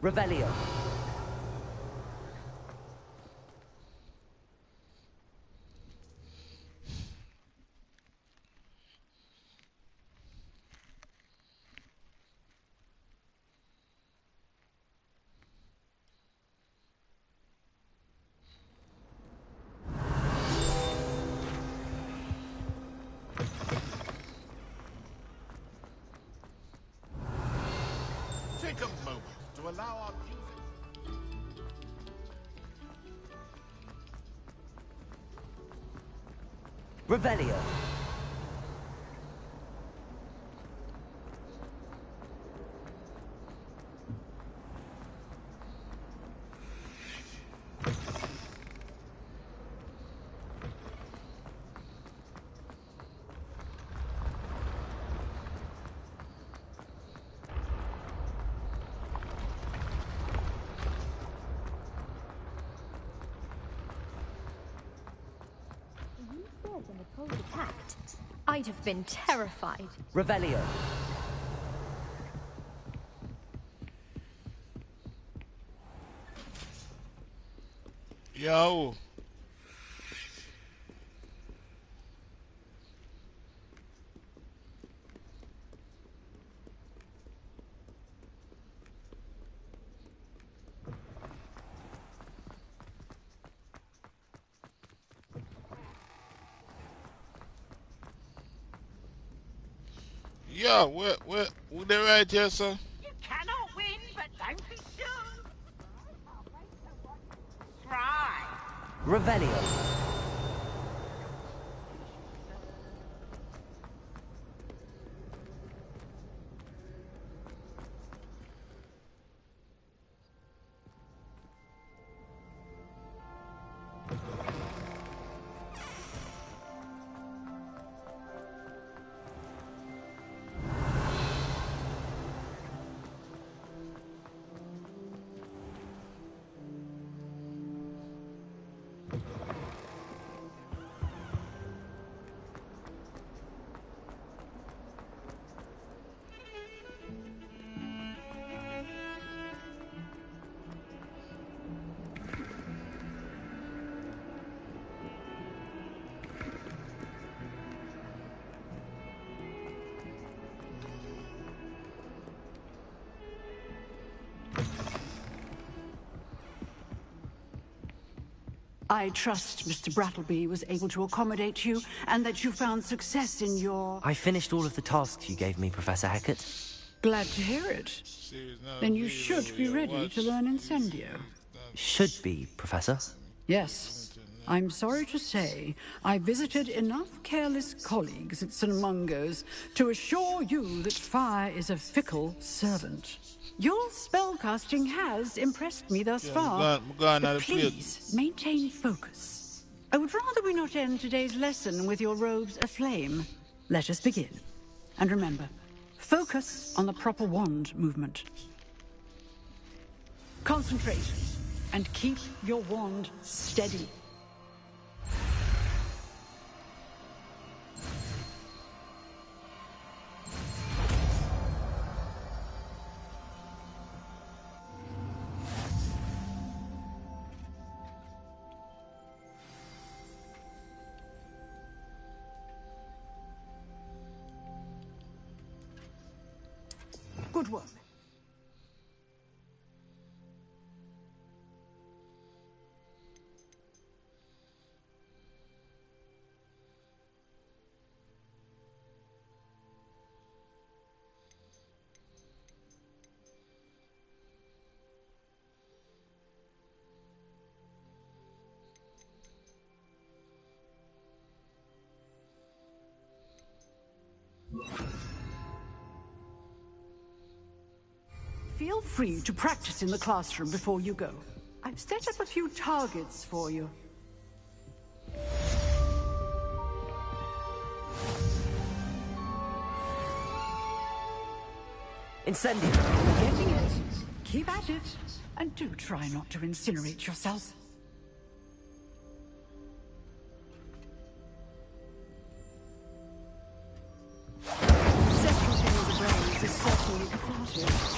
Revelio. Take a moment to allow our music. Revelio. When the foe attacked, I'd have been terrified. Revelio. Yo. Yeah, what they right here, sir? You cannot win, but don't be sure. Try. Revelio. I trust Mr. Brattleby was able to accommodate you, and that you found success in your... I finished all of the tasks you gave me, Professor Hackett. Glad to hear it. Then you should be ready to learn Incendio. Should be, Professor. Yes. I'm sorry to say, I visited enough careless colleagues at St. Mungo's to assure you that fire is a fickle servant. Your spellcasting has impressed me thus far, but please maintain focus. I would rather we not end today's lesson with your robes aflame. Let us begin. And remember, focus on the proper wand movement. Concentrate, and keep your wand steady. Good work. Feel free to practice in the classroom before you go. I've set up a few targets for you. Incendio. Getting it. Keep at it. And do try not to incinerate yourself. Setting things ablaze is certainly cathartic.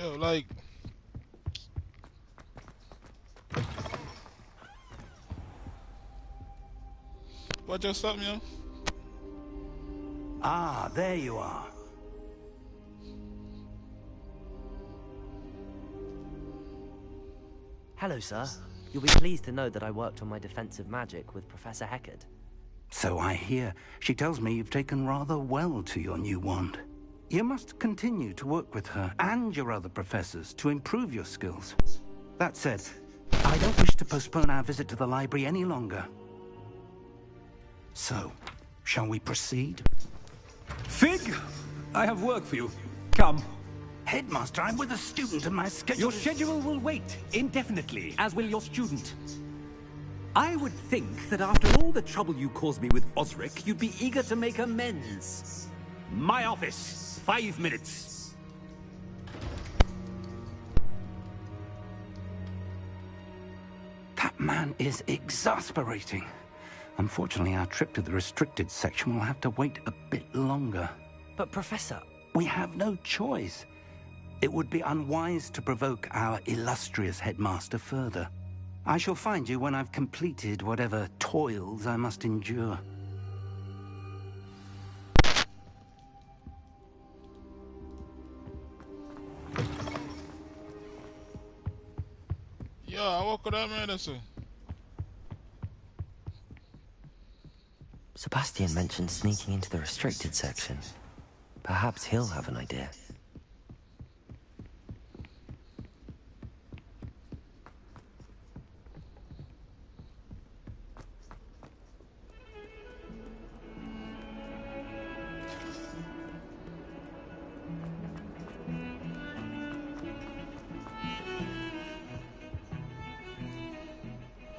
Yo, like. What just up, yo? Ah, there you are. Hello, sir. You'll be pleased to know that I worked on my defensive magic with Professor Heckert. So I hear. She tells me you've taken rather well to your new wand. You must continue to work with her and your other professors to improve your skills. That said, I don't wish to postpone our visit to the library any longer. So, shall we proceed? Fig, I have work for you. Come. Headmaster, I'm with a student and my schedule... Your schedule will wait indefinitely, as will your student. I would think that after all the trouble you caused me with Osric, you'd be eager to make amends. My office, 5 minutes. That man is exasperating. Unfortunately, our trip to the restricted section will have to wait a bit longer. But, Professor... We have no choice. It would be unwise to provoke our illustrious headmaster further. I shall find you when I've completed whatever toils I must endure. Yo, I walk with that medicine. Sebastian mentioned sneaking into the restricted section. Perhaps he'll have an idea.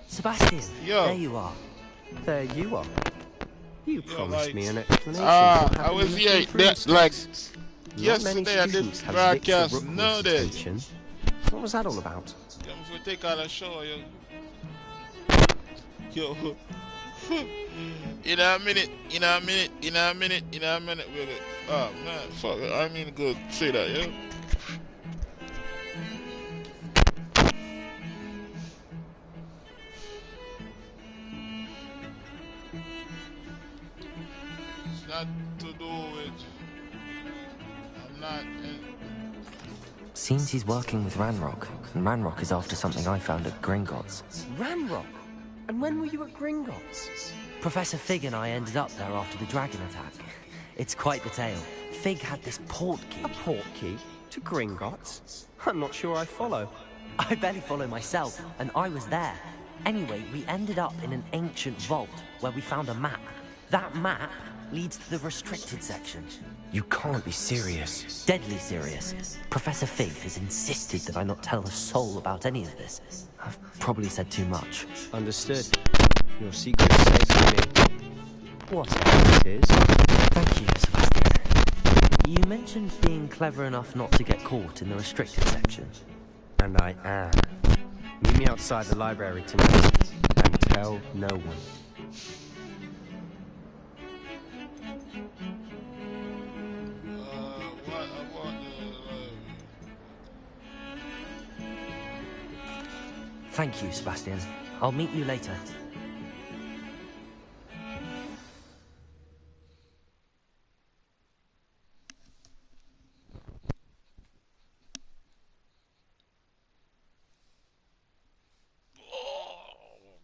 Sebastian, Yo. there you are. There you are. You promised like, me an explanation. I was here, like, Not many yesterday I did students have broadcast, Victor no Rookwood's days. attention. What was that all about? I'm gonna take out a show, yo. Yo. in a minute with it. Oh man, fuck it. I mean good say that, yo. It's not to do with I'm not Seems he's working with Ranrock, and Ranrock is after something I found at Gringotts. Ranrock? And when were you at Gringotts? Professor Fig and I ended up there after the dragon attack. It's quite the tale. Fig had this port key. A port key? To Gringotts? I'm not sure I follow. I barely follow myself, and I was there. Anyway, we ended up in an ancient vault where we found a map. That map leads to the restricted section. You can't be serious. Deadly serious. Professor Fig has insisted that I not tell a soul about any of this. I've probably said too much. Understood. Your secret is safe with me. Whatever it is. Thank you, Sebastian. You mentioned being clever enough not to get caught in the restricted section. And I am. Meet me outside the library tonight. And tell no one. what about Thank you, Sebastian. I'll meet you later.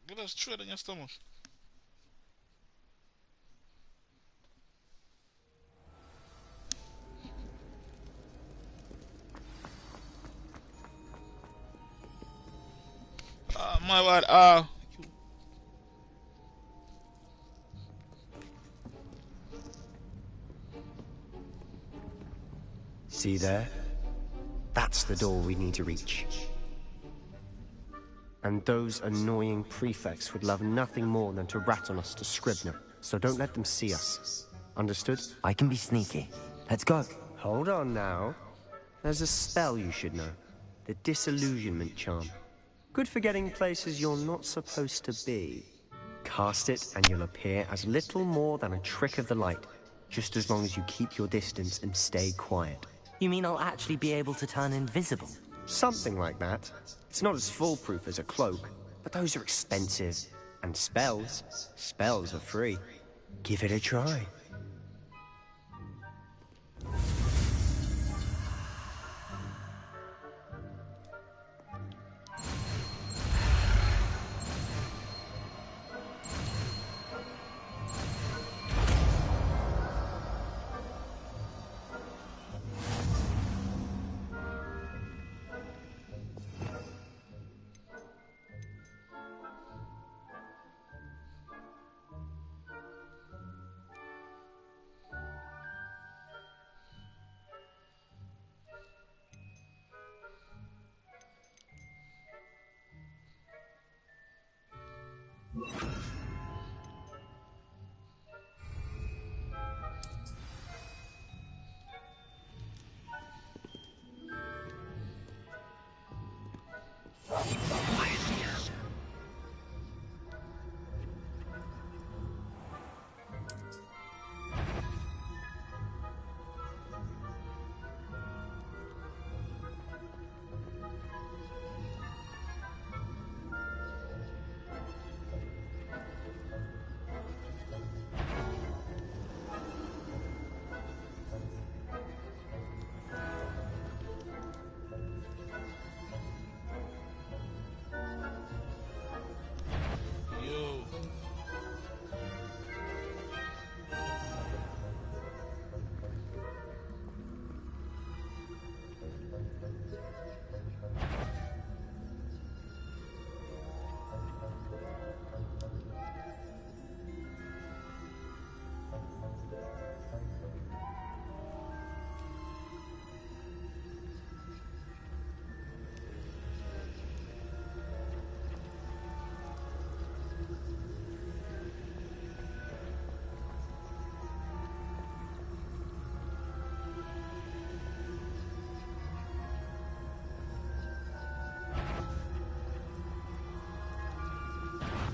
get us straight in your stomach. My bad. See there? That's the door we need to reach. And those annoying prefects would love nothing more than to rat on us to Scribner, so don't let them see us. Understood? I can be sneaky. Let's go. Hold on now. There's a spell you should know. The Disillusionment Charm. Good for getting places you're not supposed to be. Cast it and you'll appear as little more than a trick of the light, just as long as you keep your distance and stay quiet. You mean I'll actually be able to turn invisible? Something like that. It's not as foolproof as a cloak, but those are expensive. And spells are free. Give it a try.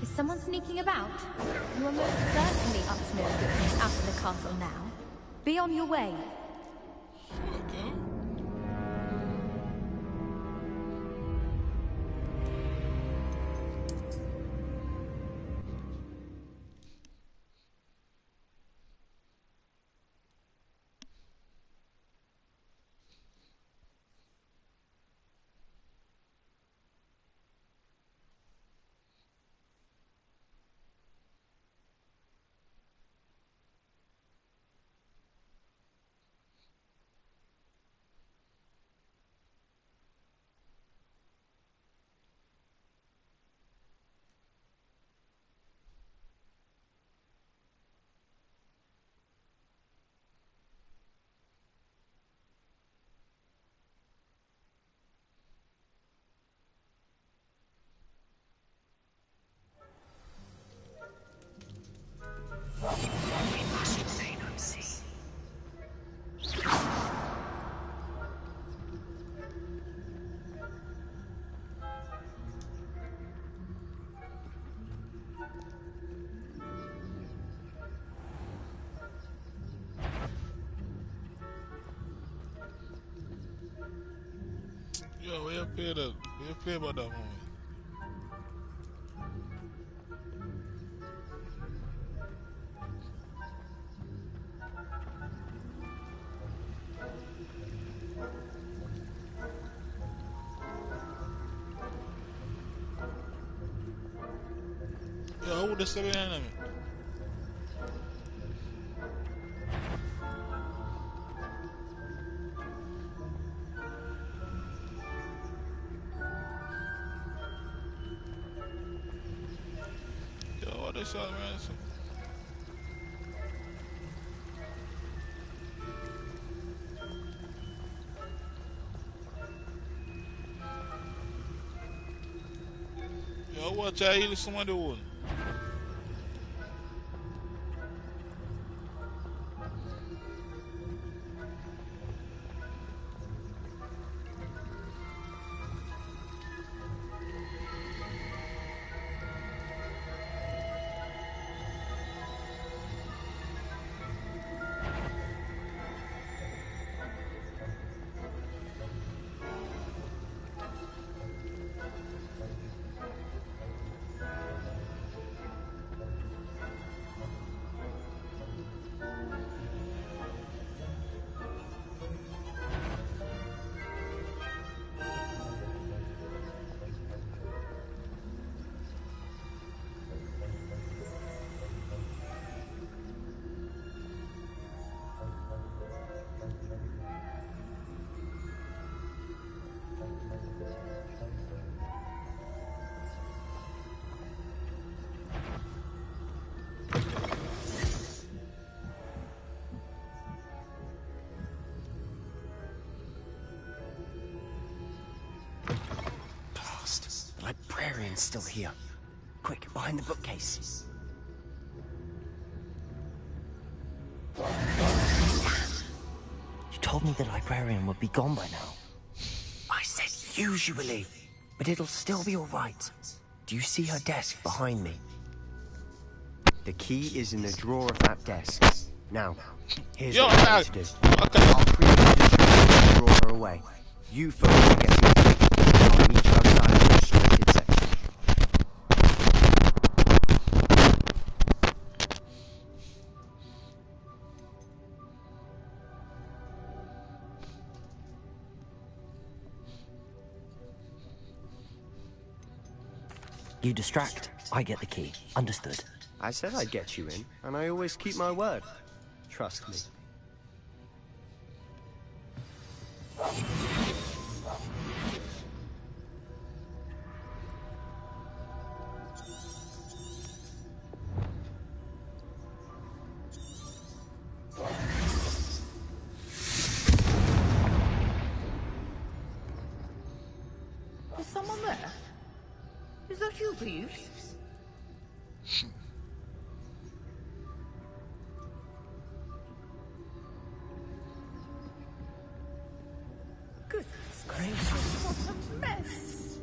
Is someone sneaking about? You are most certainly up to no good out of the castle now. Be on your way. Okay. Yo, we play about that moment. Yo, who the 7 enemy? Yo, what they shot ransom? Yo, watch out, heal somebody one. librarian's still here. Quick, behind the bookcase. You told me the librarian would be gone by now. I said usually, but it'll still be alright. Do you see her desk behind me? The key is in the drawer of that desk. Now, here's what I'm going to do. I'll create a distraction and draw her away. You focus on getting the key. I'll meet you outside of the restricted section. You distract, I get the key. Understood. I said I'd get you in, and I always keep my word. Trust me. Is someone there? Is that you, Peeves? Goodness gracious, what a mess!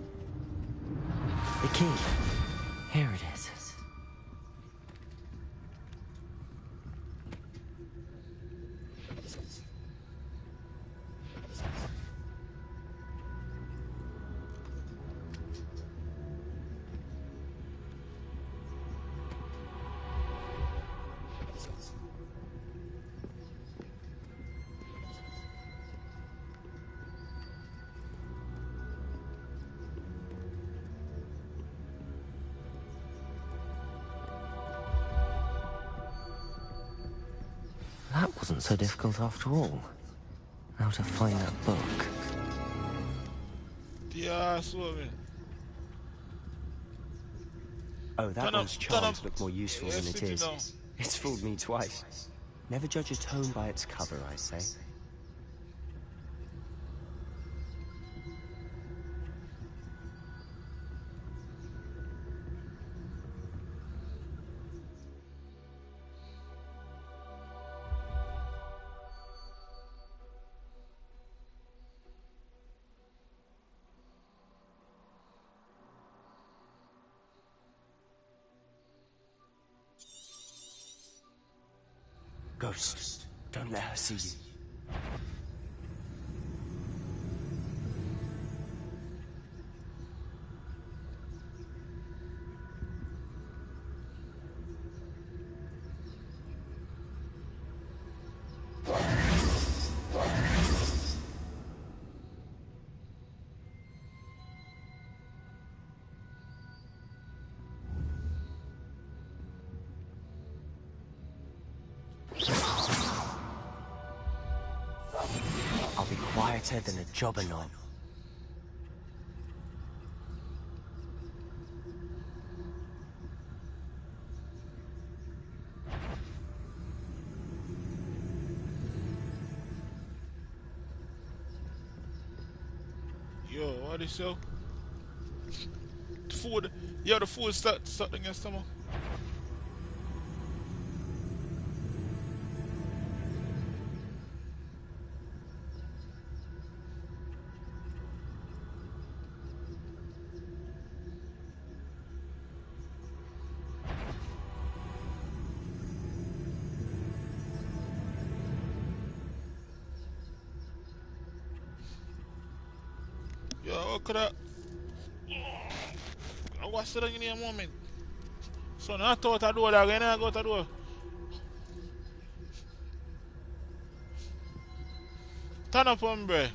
The key. Here it is. That wasn't so difficult after all. How to find that book. Yeah, swimming. Oh, that one's charms look more useful than it is. Down. It's fooled me twice. Never judge a tome by its cover, I say. Ghost, don't let her see you. I'll be quieter than a jobber knob. Yo, what is so? The food, yeah, the food stuck against someone. Yo, what could I was sitting in here a moment. So I thought I do that again, I go to do. Turn up, hombre.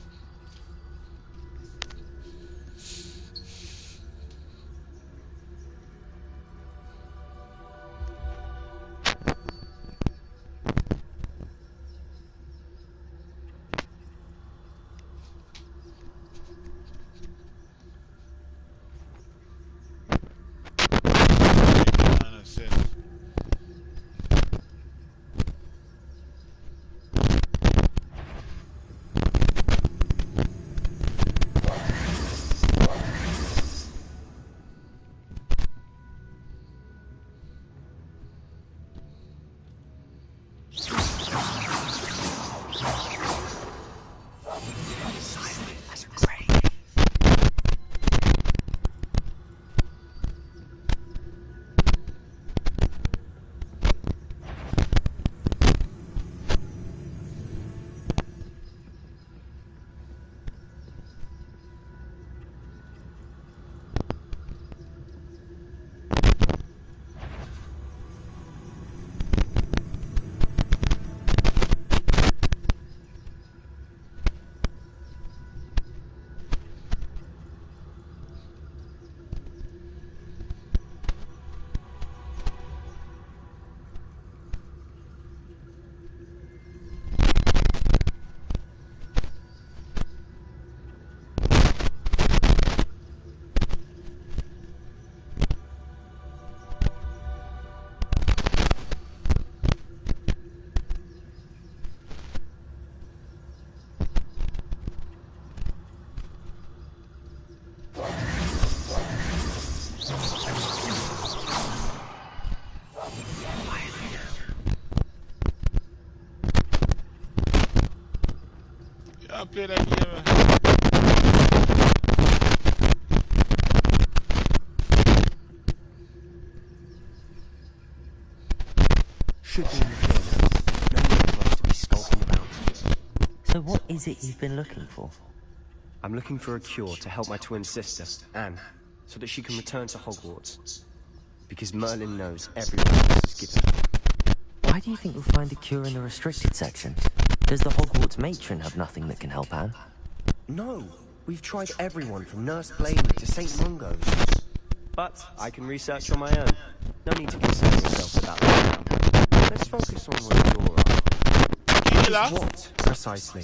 I'll play that game. Should be in the field. No need for us to be skulking about. So what is it you've been looking for? I'm looking for a cure to help my twin sister, Anne, so that she can return to Hogwarts. Because Merlin knows everyone else is given. Why do you think you'll find a cure in the restricted section? Does the Hogwarts matron have nothing that can help Anne? No, we've tried everyone from Nurse Blamey to St. Mungo's. But I can research on my own. No need to concern yourself about that now. Let's focus on what you're on. What, precisely?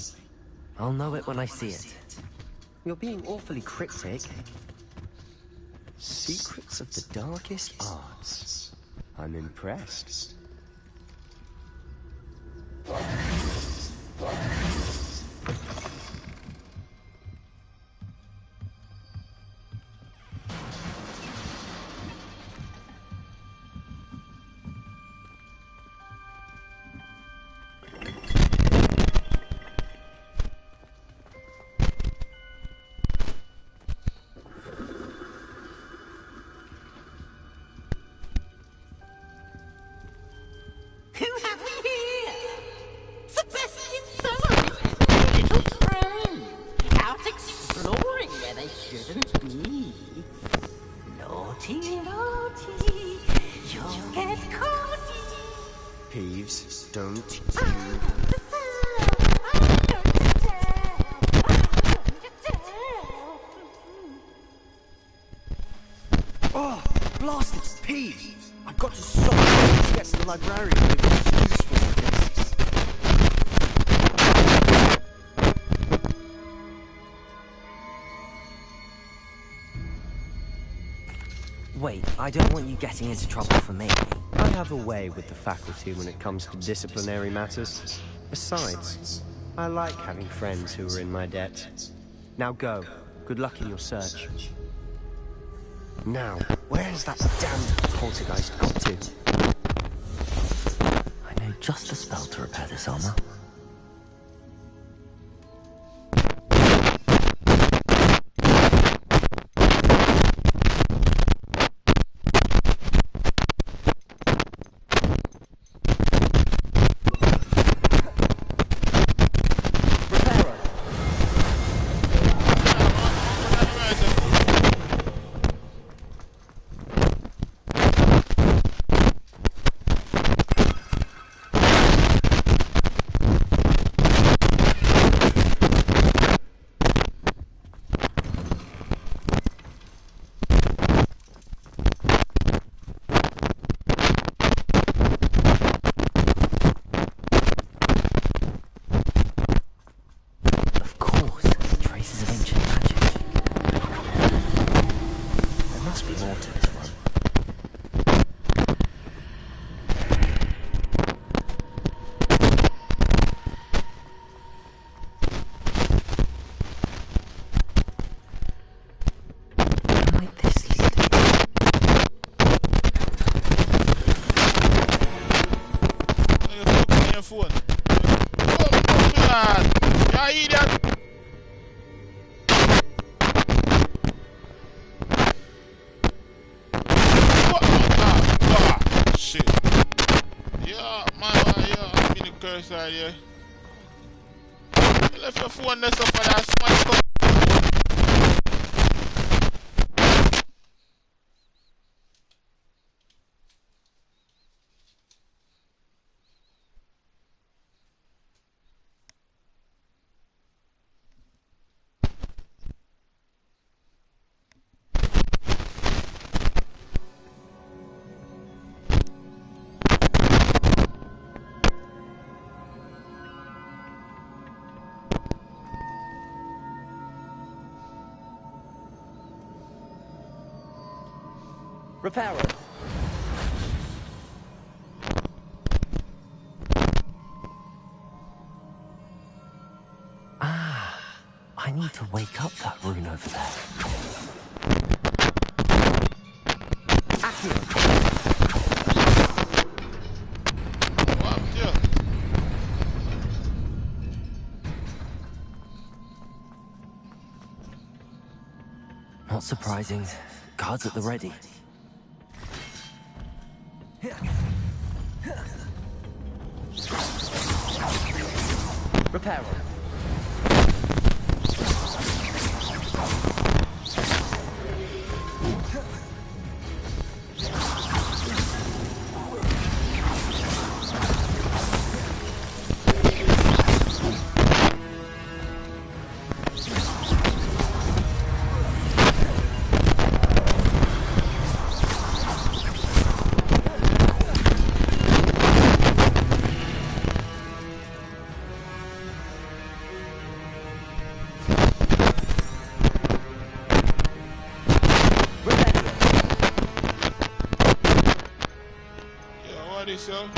I'll know it when I see it. You're being awfully cryptic. Secrets of the darkest arts. I'm impressed. Who have we here? Sebastian Summers and my little friend, out exploring where they shouldn't be. Naughty, naughty, you'll get caught. Peeves, don't you... I'm going to tell. Oh, blast it, Peeves! I've got to stop before gets to the librarian with this useful Wait, I don't want you getting into trouble for me. I have a way with the faculty when it comes to disciplinary matters. Besides, I like having friends who are in my debt. Now go. Good luck in your search. Now, where has that damned poltergeist got to? I know just a spell to repair this armor. Yeah. You left your phone there so for that smart. Reparo. I need to wake up that rune over there. Not surprising. Guards at the ready. Repair on. So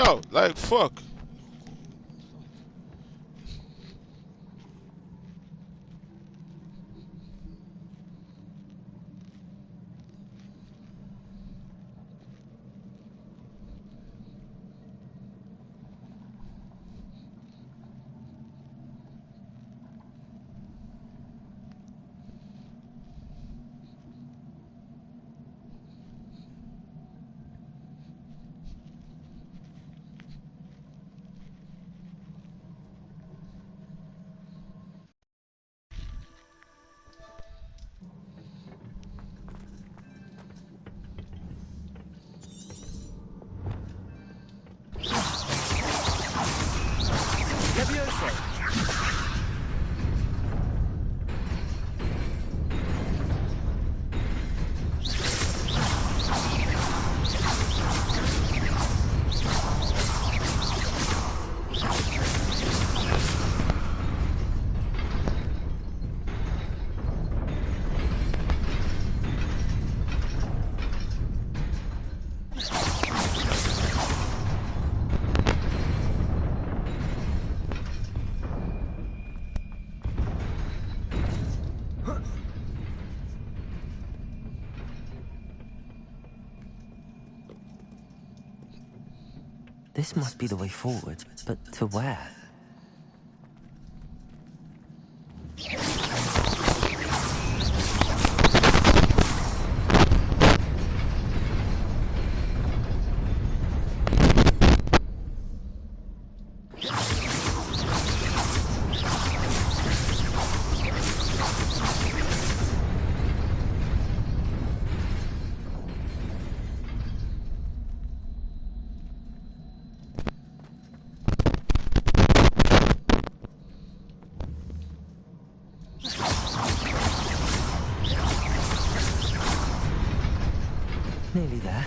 out. Like, fuck. This must be the way forward, but to where? Nearly there.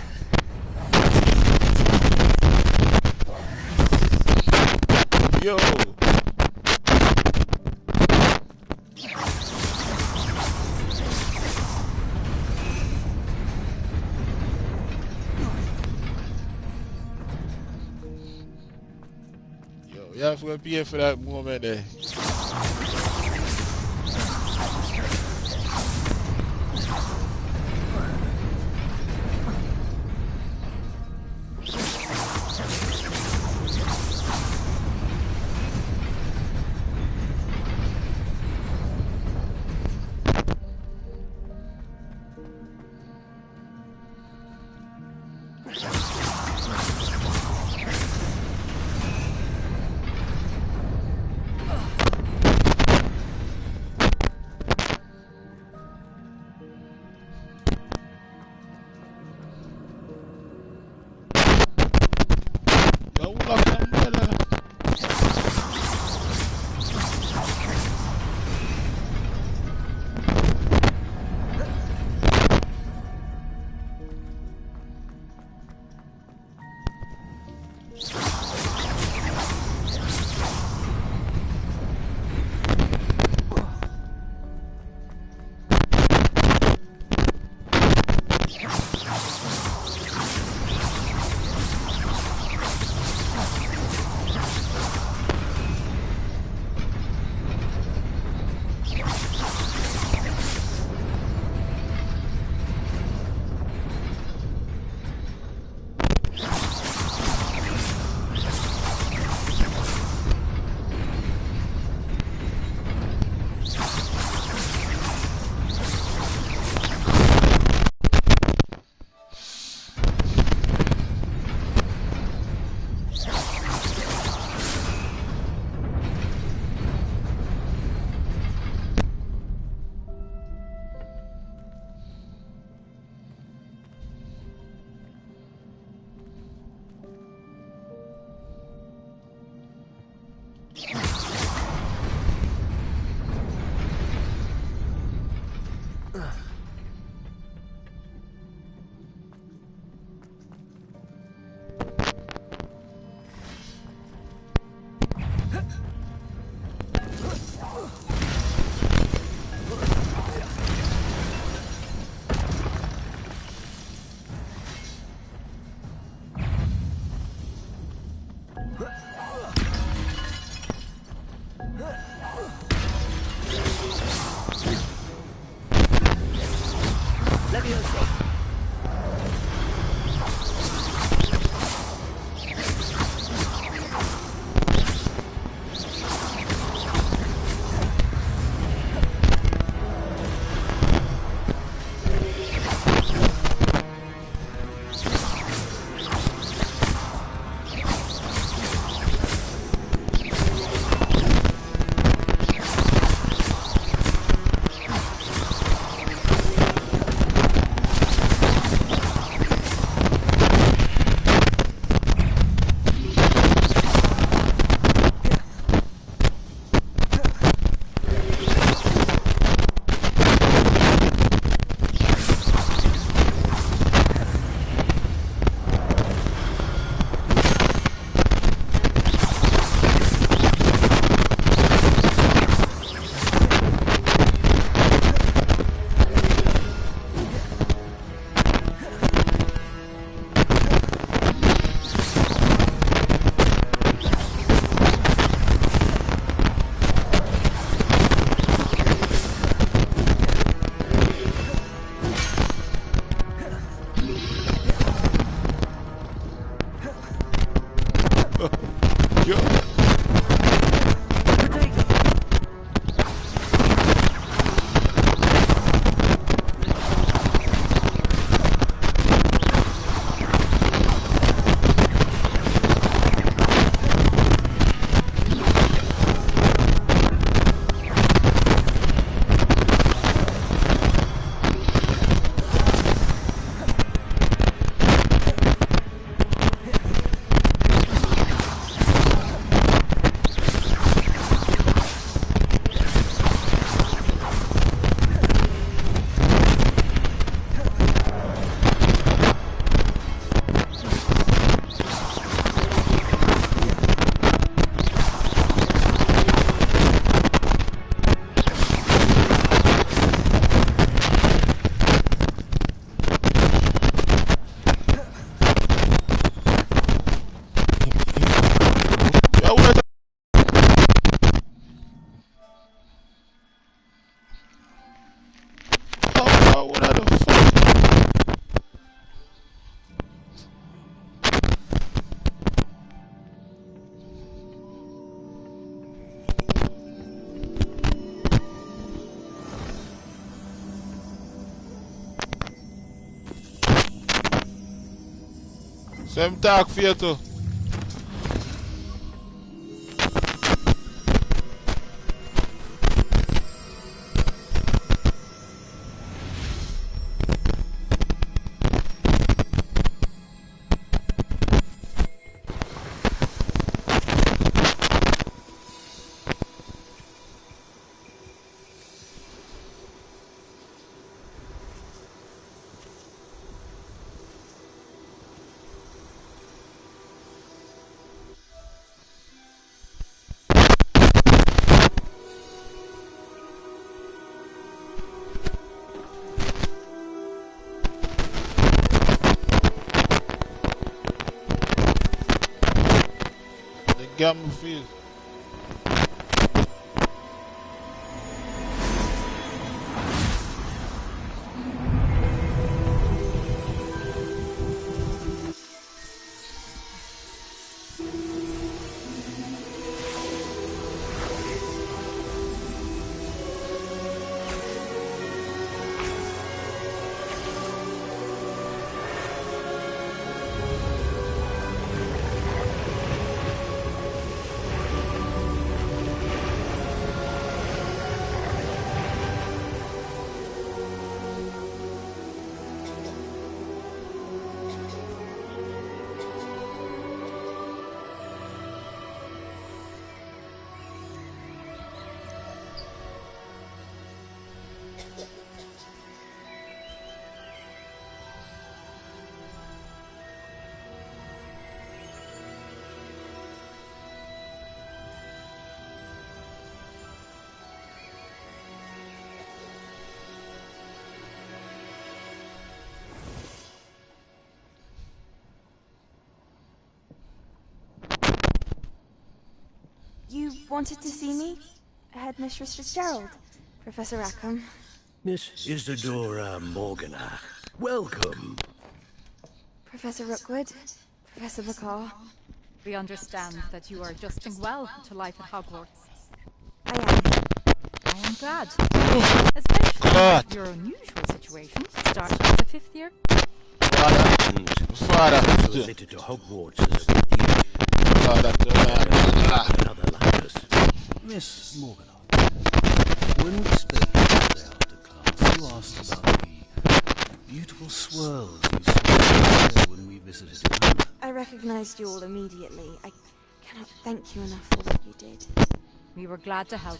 Yo! Yo, y'all gonna be here for that moment there. Leviosa. Sem taak via to. Gamma field. You wanted to see me? Headmistress Fitzgerald, Professor Rackham. Miss Isadora Morganach, welcome. Professor Rookwood, Professor Bakar. We understand that you are adjusting well to life at Hogwarts. I am glad. Especially your unusual situation, starting as a 5th year. Father admitted to Hogwarts as a another like us. Miss Morganach, when we spoke yesterday after class, you asked about the beautiful swirls you saw when we visited you. I recognized you all immediately. I cannot thank you enough for what you did. We were glad to help.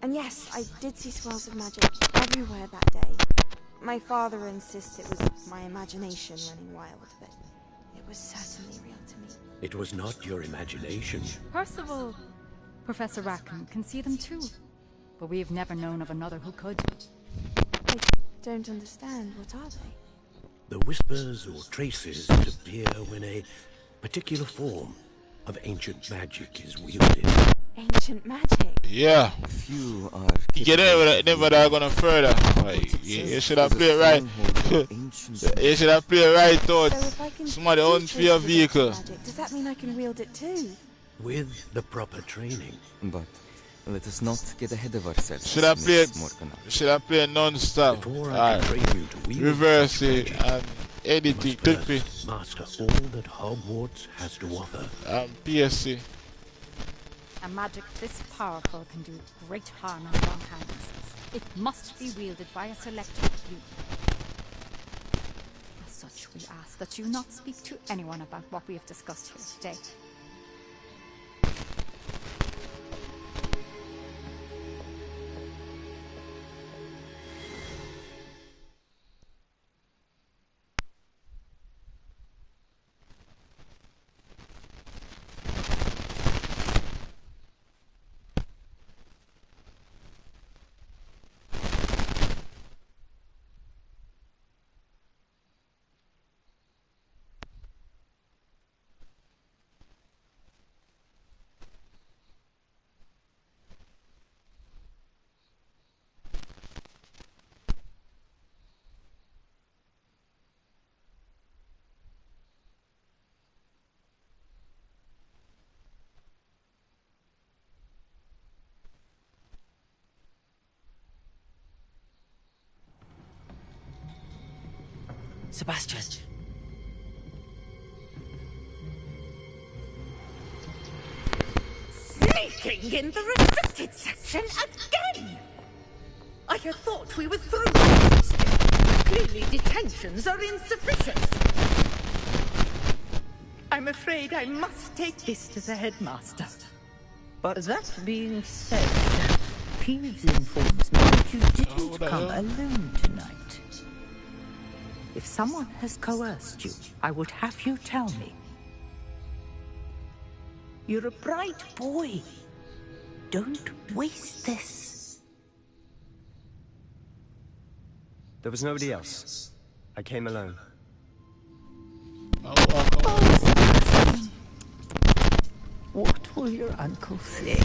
And yes, I did see swirls of magic everywhere that day. My father insists it was my imagination running wild, but it was certainly real to me. It was not your imagination. Percival, Professor Rackham can see them too, but we have never known of another who could. I don't understand. What are they? The whispers or traces that appear when a particular form of ancient magic is wielded. Ancient magic? Yeah. Few are you get it, never gonna further. Like, you should have played right. You should have played right thought. Somebody owns your vehicle. Does that mean I can wield it too? With the proper training. But let us not get ahead of ourselves. Should I play non-stop? Reverse it and edit it, clip it. Master all that Hogwarts has to offer. PSC. A magic this powerful can do great harm in wrong hands. It must be wielded by a selected few. As such, we ask that you not speak to anyone about what we have discussed here today. Sebastian. Sneaking in the restricted section again! I had thought we were through this. Clearly detentions are insufficient. I'm afraid I must take this to the headmaster. But that being said, Peeves informs me that you didn't come alone tonight. If someone has coerced you, I would have you tell me. You're a bright boy. Don't waste this. There was nobody else. I came alone. What will your uncle say?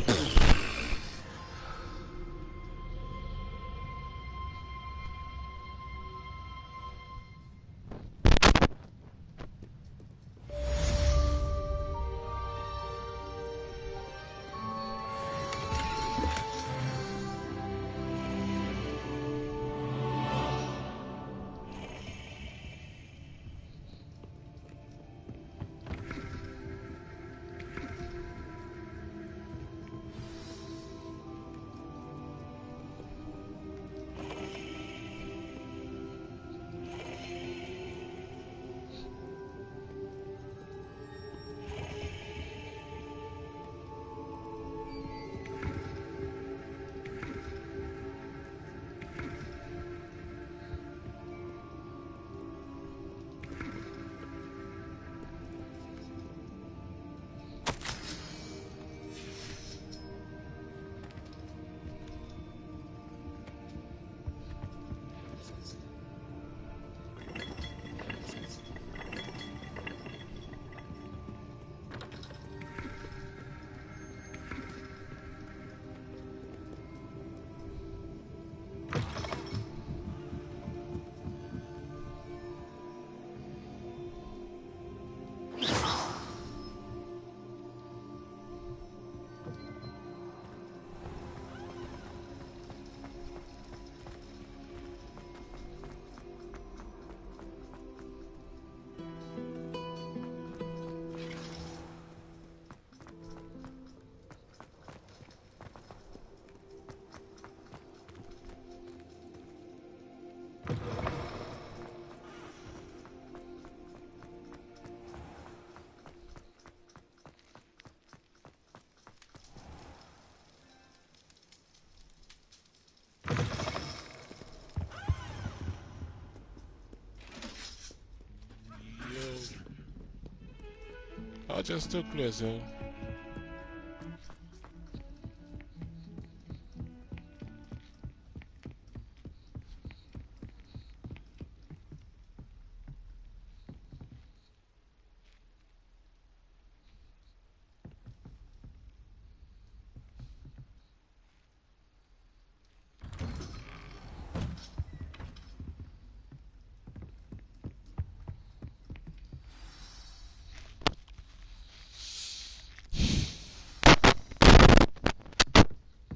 What just took place, though?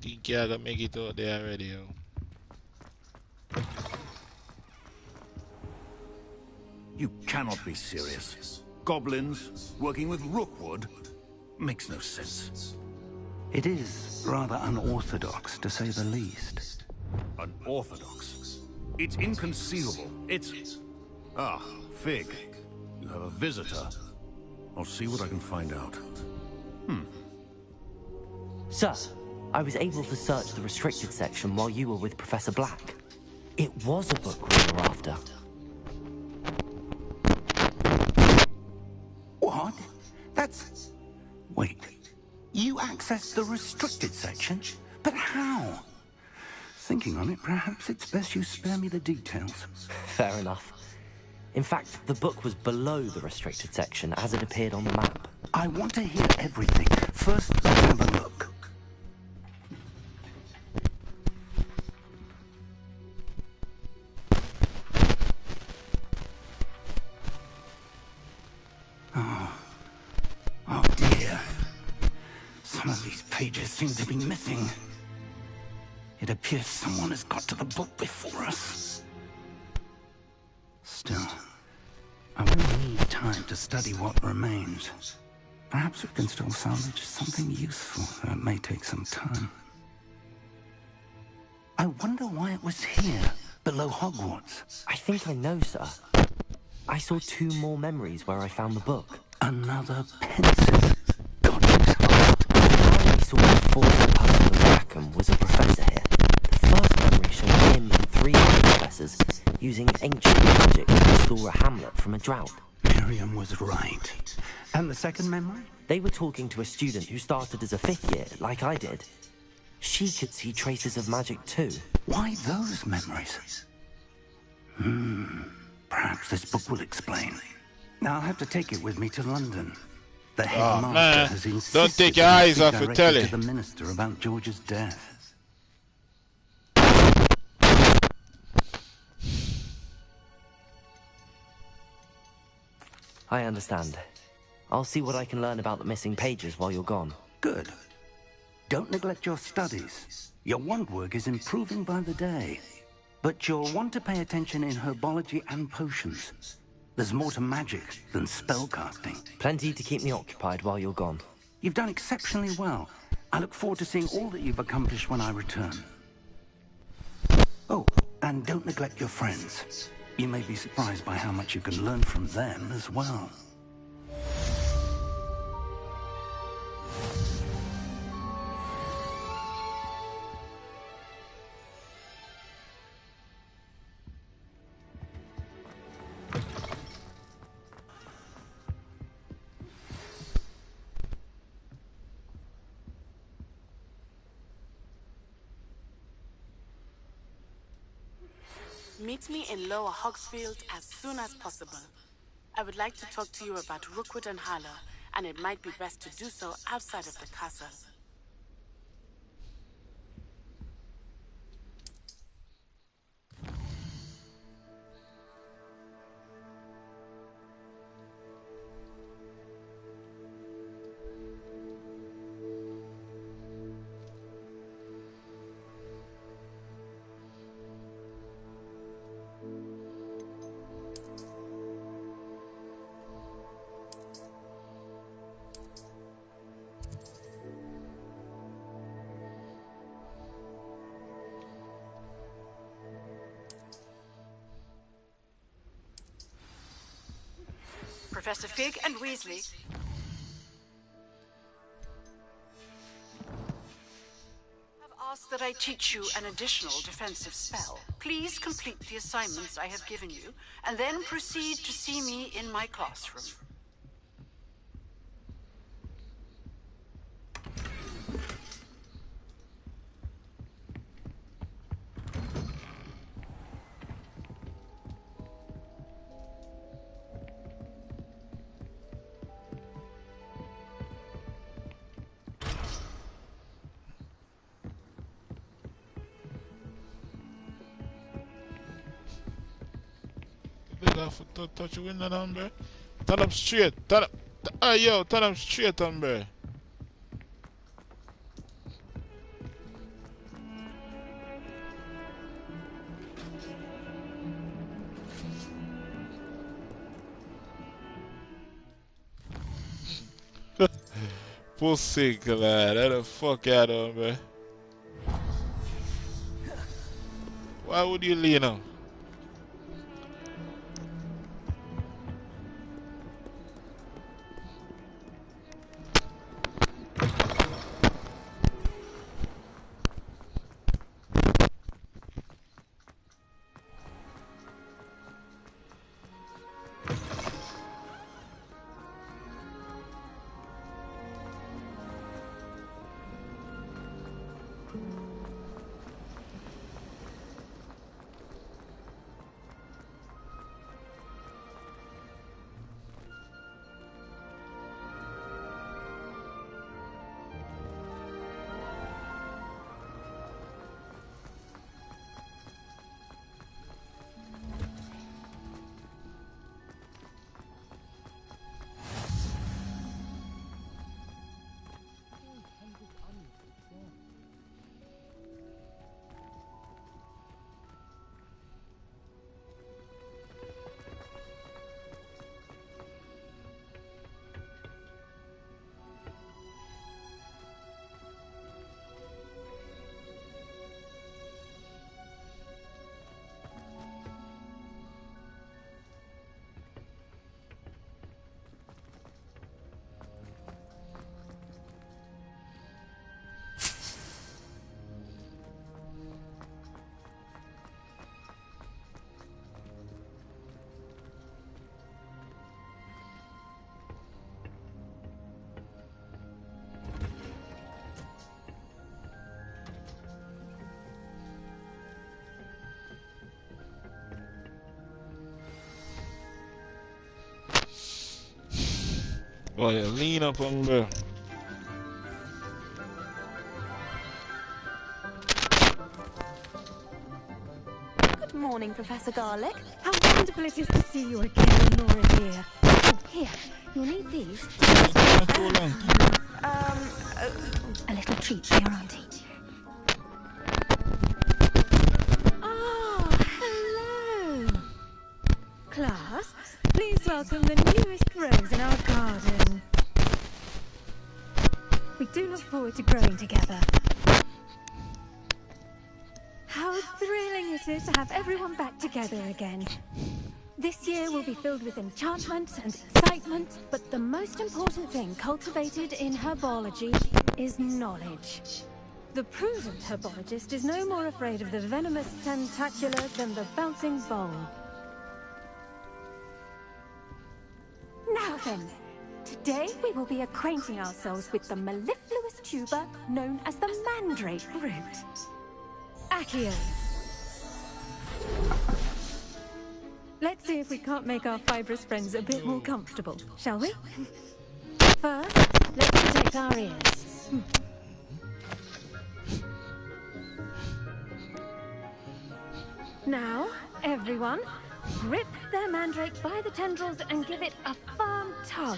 Think I gotta make it out there already, yo. You cannot be serious. Goblins working with Rookwood makes no sense. It is rather unorthodox, to say the least. Unorthodox? It's inconceivable. It's... Ah, Fig. You have a visitor. I'll see what I can find out. Sir, I was able to search the restricted section while you were with Professor Black. It was a book we were after. What? That's... Wait. You accessed the restricted section? But how? Thinking on it, perhaps it's best you spare me the details. Fair enough. In fact, the book was below the restricted section as it appeared on the map. I want to hear everything. First, let's have a look. Oh dear. Some of these pages seem to be missing. It appears someone has got to the book before us. Still, I will need time to study what remains. Perhaps we can still salvage something useful, though it may take some time. I wonder why it was here, below Hogwarts. I think I know, sir. I saw 2 more memories where I found the book. Another pensive. God knows heart. I saw before the puzzle of Rackham was a professor here. The first memory showed him and 3 other professors using ancient magic to restore a hamlet from a drought. Miriam was right. And the second memory? They were talking to a student who started as a 5th year, like I did. She could see traces of magic too. Why those memories? Perhaps this book will explain. Now I'll have to take it with me to London. The headmaster has insisted don't take your eyes off the directed telly. to the minister about George's death. I understand. I'll see what I can learn about the missing pages while you're gone. Good. Don't neglect your studies. Your wand work is improving by the day. But you'll want to pay attention in herbology and potions. There's more to magic than spellcasting. Plenty to keep me occupied while you're gone. You've done exceptionally well. I look forward to seeing all that you've accomplished when I return. Oh, and don't neglect your friends. You may be surprised by how much you can learn from them as well. Meet me in Lower Hogsfield as soon as possible. I would like to talk to you about Rookwood and Harlow, and it might be best to do so outside of the castle. Professor Fig and Weasley. Have asked that I teach you an additional defensive spell. Please complete the assignments I have given you, and then proceed to see me in my classroom. have to touch the window now, bro. Turn up straight. Turn up. Hey, yo, turn up straight on, bro. Pussy, glad. That the fuck out of, bro. Why would you lean on? Boy, you lean up on, bro. Good morning, Professor Garlic. How wonderful it is to see you again, Nora dear. Oh, here, you'll need these. A little treat for your auntie. Oh, hello. Class, please welcome the newest rose in our garden. We do look forward to growing together. How thrilling it is to have everyone back together again. This year will be filled with enchantment and excitement, but the most important thing cultivated in herbology is knowledge. The prudent herbologist is no more afraid of the venomous tentacula than the bouncing bowl. Now then, today we will be acquainting ourselves with the mellifluous tuber known as the mandrake root. Accio. Let's see if we can't make our fibrous friends a bit more comfortable, shall we? First, let's protect our ears. Now, everyone, grip their mandrake by the tendrils and give it a firm tug.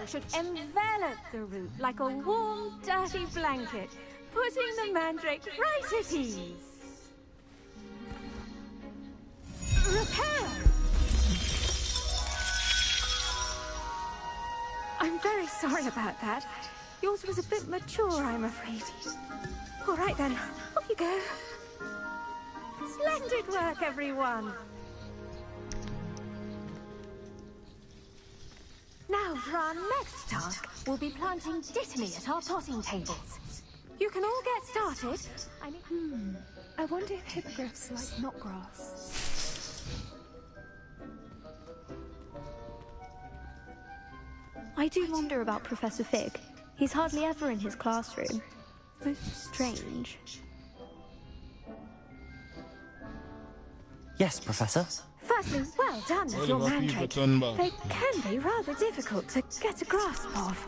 Should envelop the root like a warm, dirty blanket, putting the mandrake right at ease. Repair! I'm very sorry about that. Yours was a bit mature, I'm afraid. All right then, off you go. Splendid work, everyone. Now, for our next task, we'll be planting dittany at our potting tables. You can all get started. I wonder if hippogriffs like knotgrass. I do wonder about Professor Fig. He's hardly ever in his classroom. It's strange. Yes, Professor. Firstly, well done with your mandrake. They can be rather difficult to get a grasp of.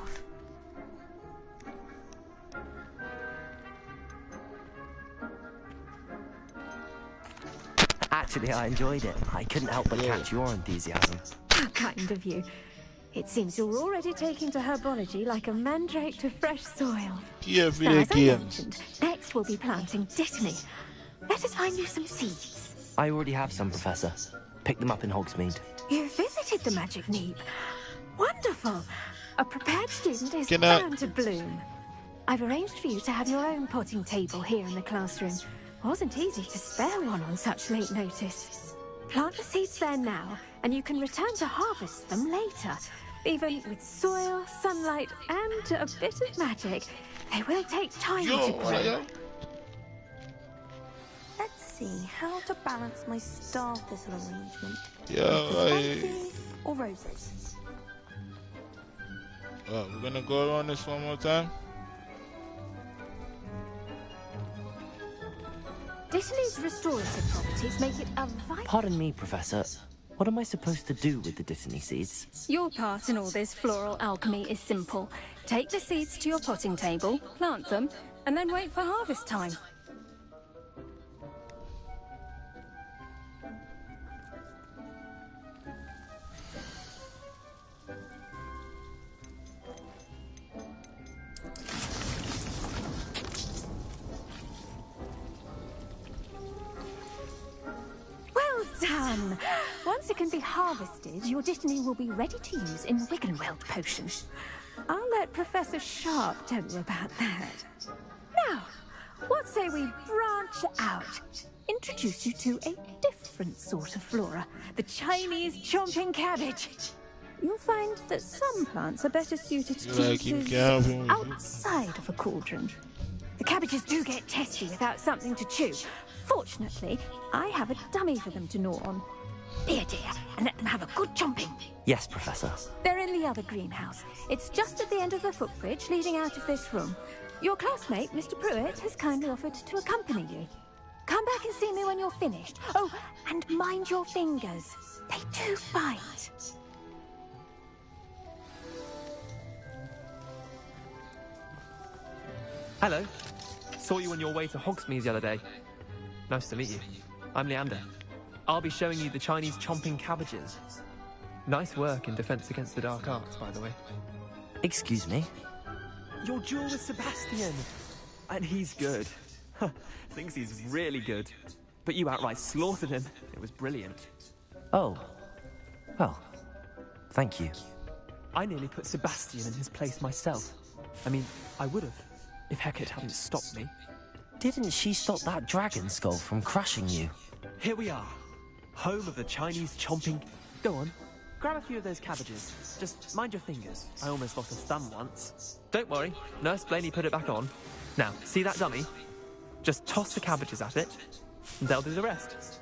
Actually, I enjoyed it. I couldn't help but catch your enthusiasm. How kind of you. It seems you're already taking to herbology like a mandrake to fresh soil. Yeah, Now, as I mentioned, next we'll be planting dittany. Let us find you some seeds. I already have some, Professor. Picked them up in Hogsmeade. You visited the Magic Neep. Wonderful. A prepared student is bound to bloom. I've arranged for you to have your own potting table here in the classroom. Wasn't easy to spare one on such late notice. Plant the seeds there now, and you can return to harvest them later. Even with soil, sunlight, and a bit of magic, they will take time to grow. Let's see how to balance my star thistle arrangement. Or roses. We're gonna go around this one more time. Dittany's restorative properties make it a vital... Pardon me, Professor. What am I supposed to do with the dittany seeds? Your part in all this floral alchemy is simple. Take the seeds to your potting table, plant them, and then wait for harvest time. Well done! Once it can be harvested, your dittany will be ready to use in Wiggenweld potion. I'll let Professor Sharp tell you about that. Now, what say we branch out? Introduce you to a different sort of flora, the Chinese chomping cabbage. You'll find that some plants are better suited to uses outside of a cauldron. The cabbages do get testy without something to chew. Fortunately, I have a dummy for them to gnaw on. Here, dear, and let them have a good chomping. Yes, Professor. They're in the other greenhouse. It's just at the end of the footbridge leading out of this room. Your classmate, Mr. Pruitt, has kindly offered to accompany you. Come back and see me when you're finished. Oh, and mind your fingers. They do bite. Hello. Saw you on your way to Hogsmeade the other day. Nice to meet you. I'm Leander. I'll be showing you the Chinese chomping cabbages. Nice work in Defense Against the Dark Arts, by the way. Excuse me? Your duel with Sebastian. And he's good. Thinks he's really good. But you outright slaughtered him. It was brilliant. Oh. Well, thank you. I nearly put Sebastian in his place myself. I mean, I would have, if Hecate hadn't stopped me. Didn't she stop that dragon skull from crushing you? Here we are. Home of the Chinese chomping... Go on. Grab a few of those cabbages. Just mind your fingers. I almost lost a thumb once. Don't worry. Nurse Blaney put it back on. Now, see that dummy? Just toss the cabbages at it, and they'll do the rest.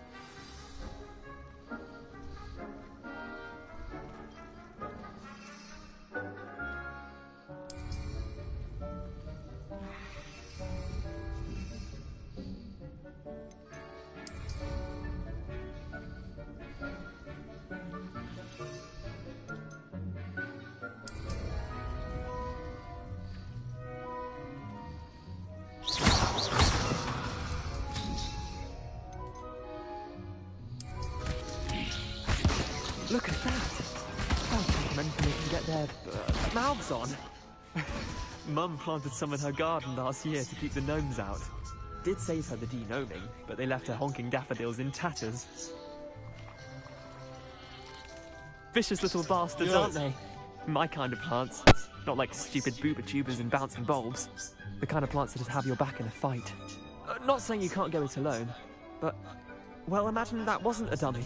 Look at that! I think men can get their mouths on. Mum planted some in her garden last year to keep the gnomes out. Did save her the de-gnoming, but they left her honking daffodils in tatters. Vicious little bastards, aren't they? My kind of plants. Not like stupid booba tubers and bouncing bulbs. The kind of plants that have your back in a fight. Not saying you can't go it alone, but... Well, imagine that wasn't a dummy.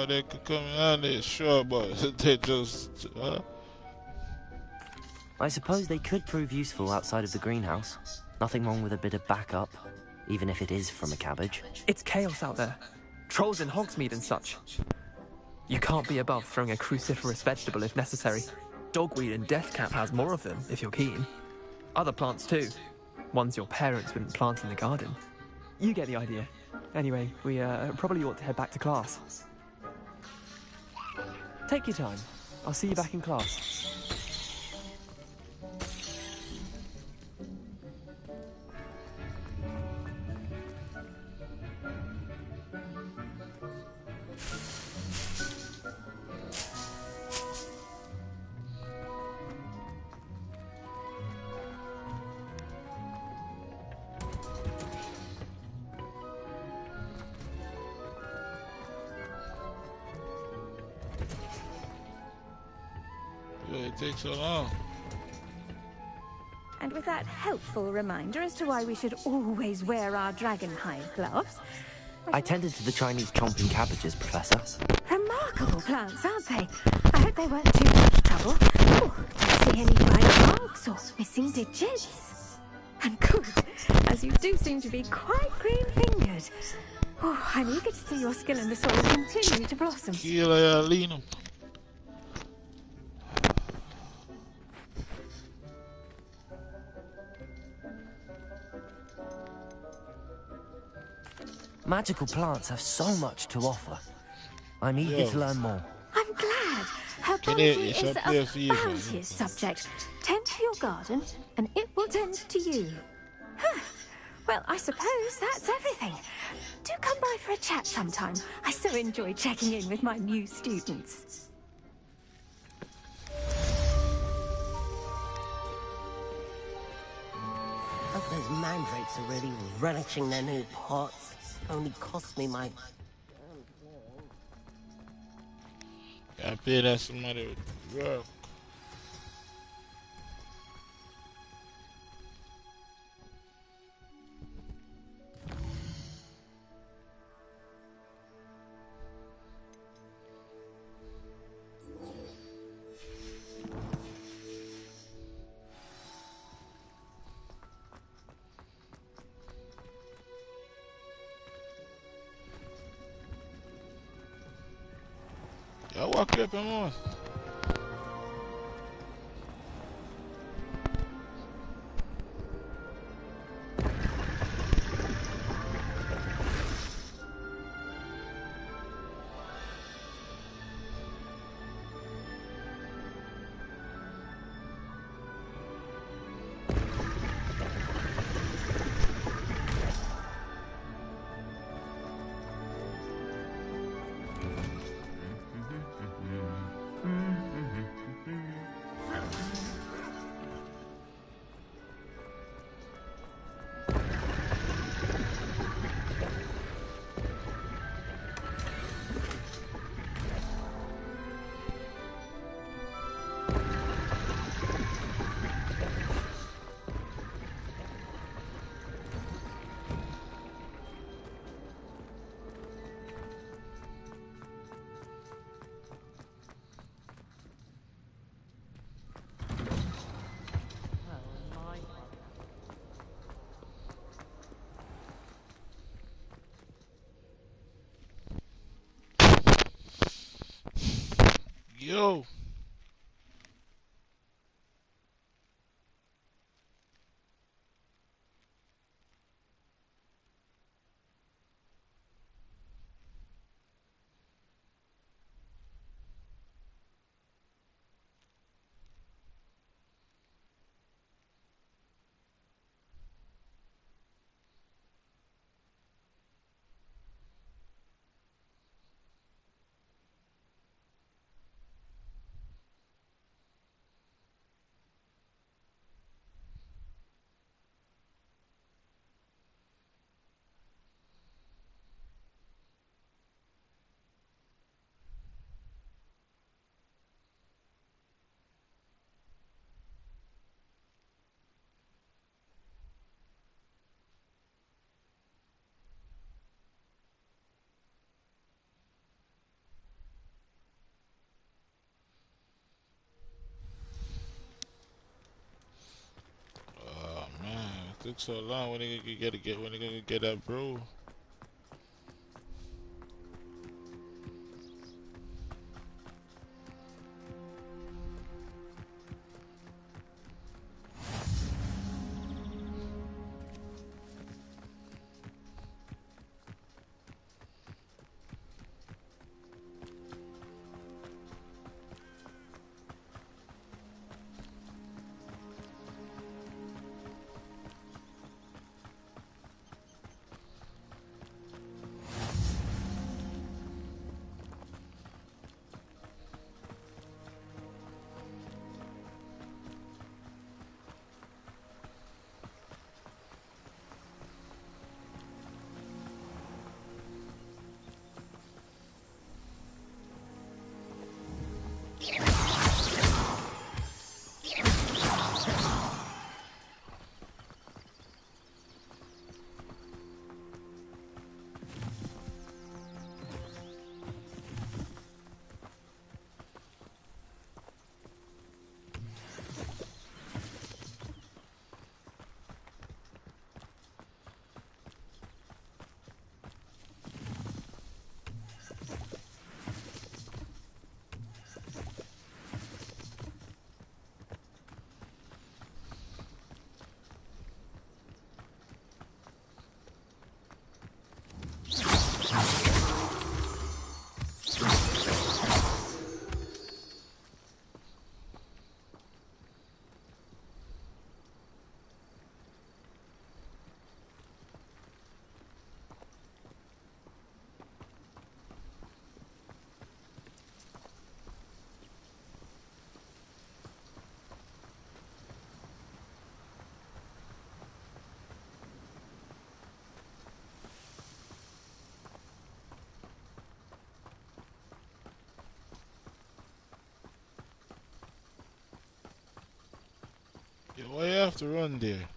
They could come in handy, sure, but they just. I suppose they could prove useful outside of the greenhouse. Nothing wrong with a bit of backup, even if it is from a cabbage. It's chaos out there. Trolls in Hogsmeade and such. You can't be above throwing a cruciferous vegetable if necessary. Dogweed and deathcap has more of them, if you're keen. Other plants too. Ones your parents wouldn't plant in the garden. You get the idea. Anyway, we probably ought to head back to class. Take your time. I'll see you back in class. It takes so long. And with that helpful reminder as to why we should always wear our dragonhide gloves. I tended to the Chinese chomping cabbages, Professor. Remarkable plants, aren't they? I hope they weren't too much trouble. Oh, don't see any bite marks or missing digits. And good, as you do seem to be quite green-fingered. Oh, I'm eager to see your skill in the soil continue to blossom. Aleennicolay. Magical plants have so much to offer. I'm eager to learn more. I'm glad. Herbology is a bounteous subject. Tend to your garden, and it will tend to you. Huh. Well, I suppose that's everything. Do come by for a chat sometime. I so enjoy checking in with my new students. Hope those mandrakes are really relishing their new pots. Only cost me my... I pay that somebody with work. Jag walked up and on. Yo. Took so long when they gonna get that bro. Yo, why you have to run there?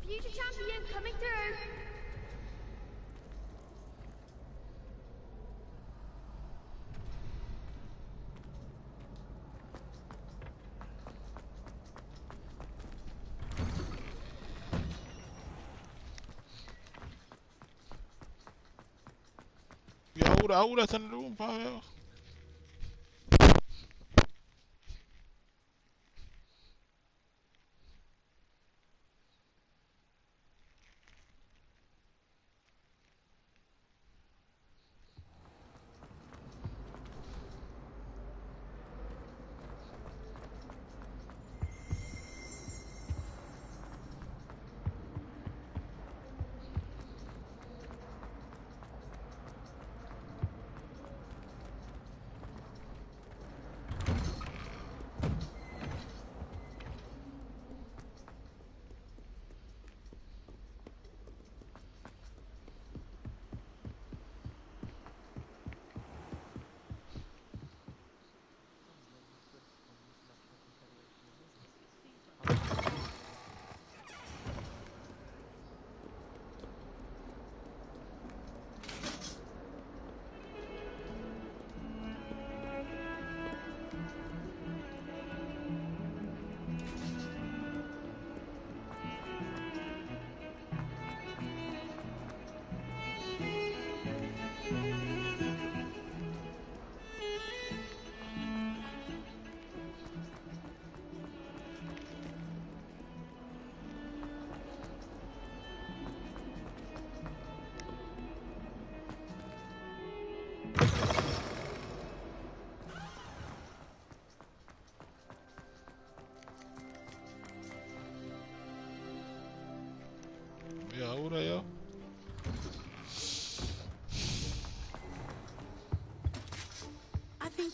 Future champion coming through. Ya, ahora está en el room, pa, yo.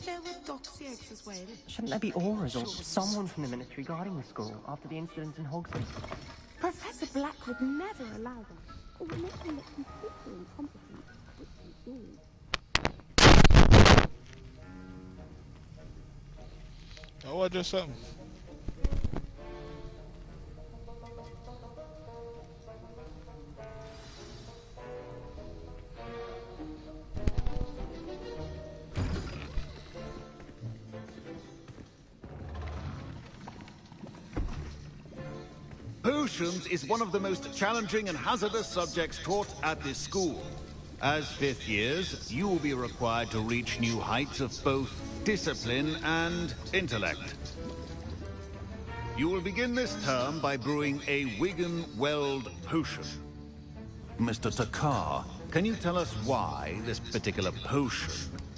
there were dossiers as well. Shouldn't there be auras or someone from the military guarding the school after the incident in Hogsmeade? Professor Black would never allow that. It would make him look completely incompetent, which he is. Oh, what just something? Potions is one of the most challenging and hazardous subjects taught at this school. As fifth years, you will be required to reach new heights of both discipline and intellect. You will begin this term by brewing a Wigan-Weld potion. Mr. Takar, can you tell us why this particular potion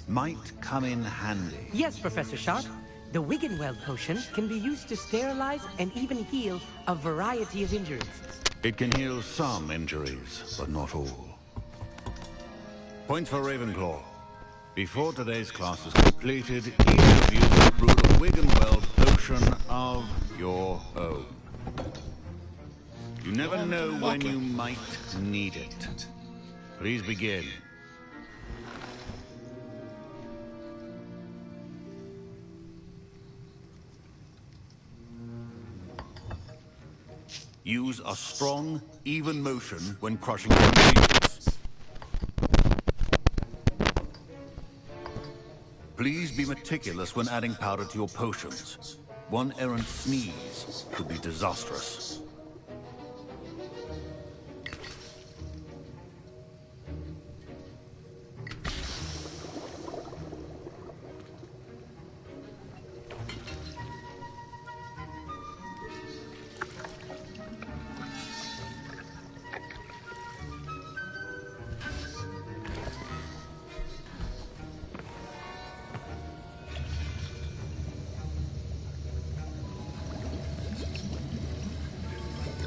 might come in handy? Yes, Professor Sharp. The Wigan-Weld potion can be used to sterilize and even heal a variety of injuries. It can heal some injuries, but not all. Point for Ravenclaw. Before today's class is completed, each of you will brew a Wigan-Weld potion of your own. You never know when you might need it. Please begin. Use a strong, even motion when crushing the ingredients. Please be meticulous when adding powder to your potions. One errant sneeze could be disastrous.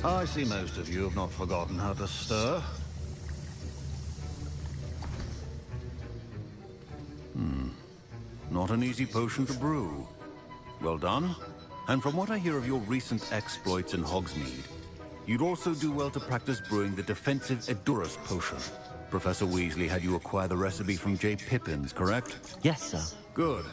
I see most of you have not forgotten how to stir. Not an easy potion to brew. Well done. And from what I hear of your recent exploits in Hogsmeade, you'd also do well to practice brewing the defensive Edurus potion. Professor Weasley had you acquire the recipe from J. Pippins, correct? Yes, sir. Good.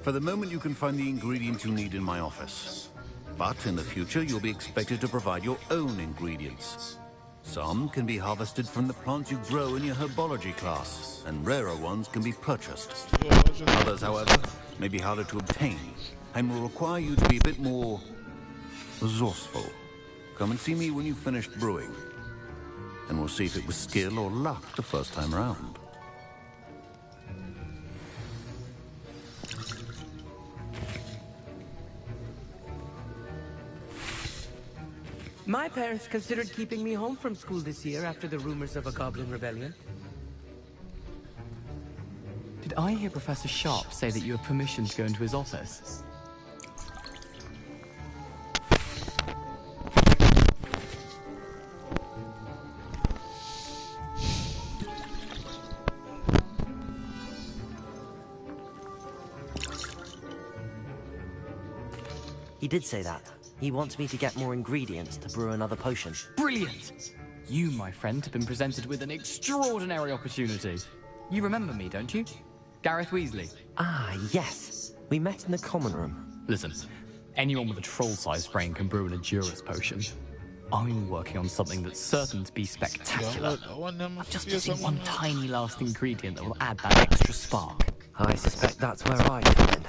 For the moment, you can find the ingredients you need in my office. But in the future, you'll be expected to provide your own ingredients. Some can be harvested from the plants you grow in your herbology class, and rarer ones can be purchased. Others, however, may be harder to obtain, and will require you to be a bit more resourceful. Come and see me when you've finished brewing, and we'll see if it was skill or luck the first time around. My parents considered keeping me home from school this year after the rumors of a goblin rebellion. Did I hear Professor Sharp say that you have permission to go into his office? He did say that. He wants me to get more ingredients to brew another potion. Brilliant! You, my friend, have been presented with an extraordinary opportunity. You remember me, don't you? Gareth Weasley. Ah, yes. We met in the common room. Listen, anyone with a troll-sized brain can brew an Edurus potion. I'm working on something that's certain to be spectacular. I'm just missing one tiny last ingredient that will add that extra spark. I suspect that's where I come in.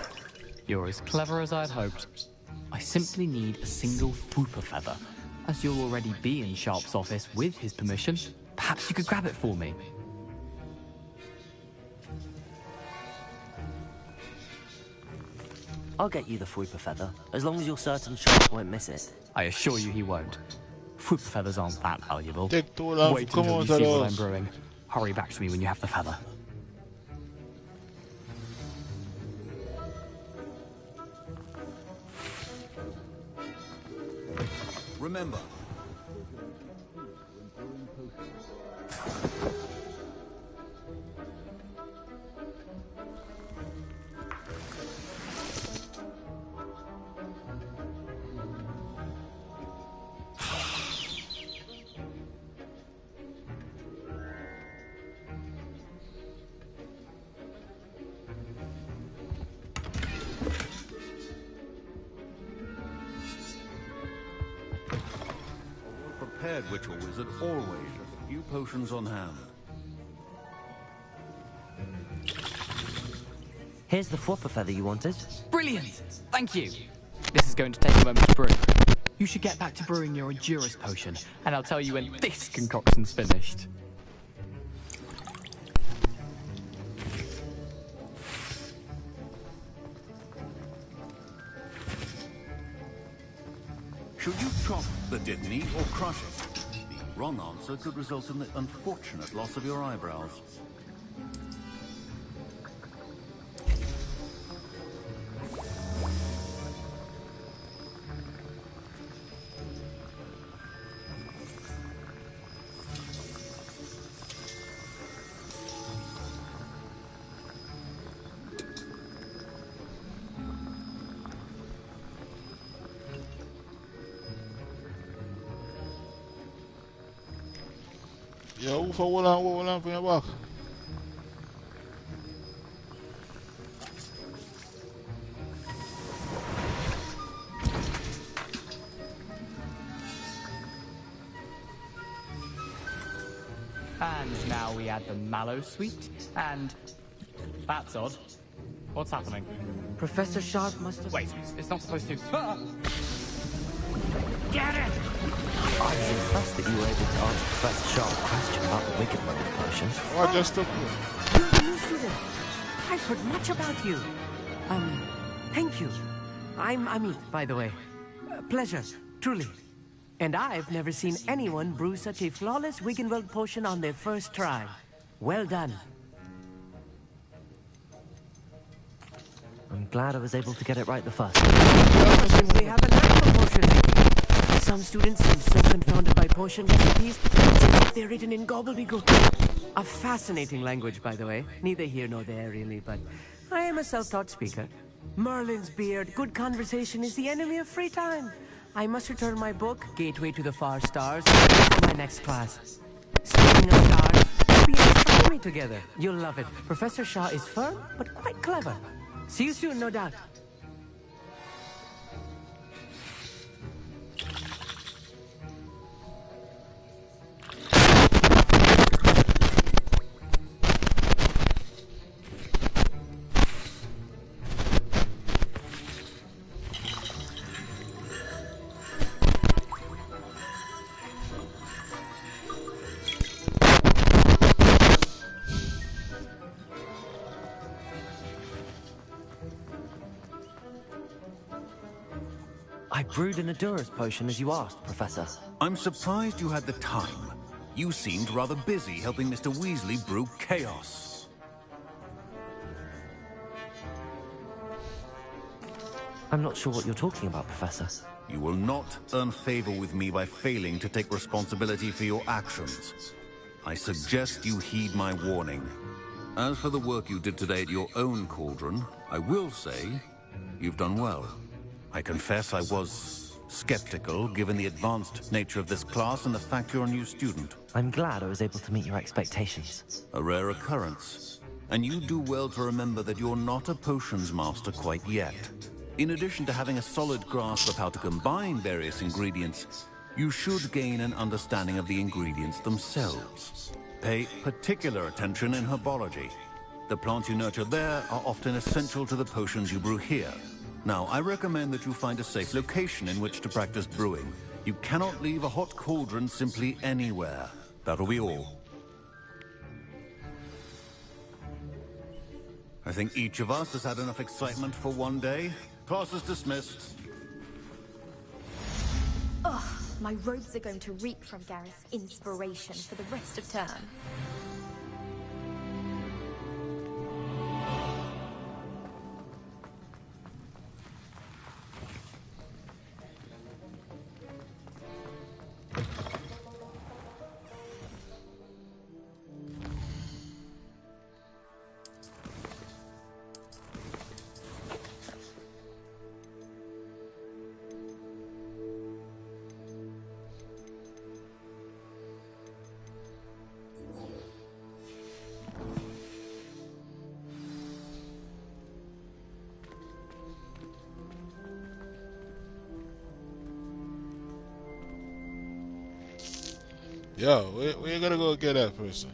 You're as clever as I'd hoped. I simply need a single Fooper feather. As you'll already be in Sharp's office with his permission, perhaps you could grab it for me. I'll get you the Fooper feather, as long as you're certain Sharp won't miss it. I assure you he won't. Fooper feathers aren't that valuable. Take too long. Wait Come until on, you see what Talos. I'm brewing. Hurry back to me when you have the feather. Remember, prepared witch or wizard always has a few potions on hand. Here's the flopper feather you wanted. Brilliant! Thank you. This is going to take a moment to brew. You should get back to brewing your Endurus potion, and I'll tell you when this concoction's finished. Should you chop the Didney or crush it? The wrong answer could result in the unfortunate loss of your eyebrows. Ja, hoeveel Holland van je wacht? And now we add the mallow sweet, and that's odd. What's happening? Professor Sharp must have... Wait, it's not supposed to... Ah! Get it! I was impressed that you were able to answer Professor Sharp's question about the Wicked Mode potion. I just took you. You're the new student. I've heard much about you. Thank you. I'm Amit, by the way. Pleasure, truly. And I've never seen anyone brew such a flawless Wiggenweld potion on their first try. Well done. I'm glad I was able to get it right the first You simply have a knack for potion making. Some students seem so confounded by potion recipes, it's as if they're written in gobbledygook. A fascinating language, by the way. Neither here nor there, really, but I am a self-taught speaker. Merlin's beard, good conversation is the enemy of free time. I must return my book, Gateway to the Far Stars, for my next class. Speaking of stars, we'll be in astronomy together. You'll love it. Professor Shaw is firm, but quite clever. See you soon, no doubt. I brewed an Endurus potion as you asked, Professor. I'm surprised you had the time. You seemed rather busy helping Mr. Weasley brew chaos. I'm not sure what you're talking about, Professor. You will not earn favor with me by failing to take responsibility for your actions. I suggest you heed my warning. As for the work you did today at your own cauldron, I will say you've done well. I confess I was skeptical, given the advanced nature of this class and the fact you're a new student. I'm glad I was able to meet your expectations. A rare occurrence. And you do well to remember that you're not a potions master quite yet. In addition to having a solid grasp of how to combine various ingredients, you should gain an understanding of the ingredients themselves. Pay particular attention in herbology. The plants you nurture there are often essential to the potions you brew here. Now, I recommend that you find a safe location in which to practice brewing. You cannot leave a hot cauldron simply anywhere. That'll be all. I think each of us has had enough excitement for one day. Class is dismissed. Ugh, my robes are going to reek from Gareth's inspiration for the rest of term. Yo, where you gonna go get that person?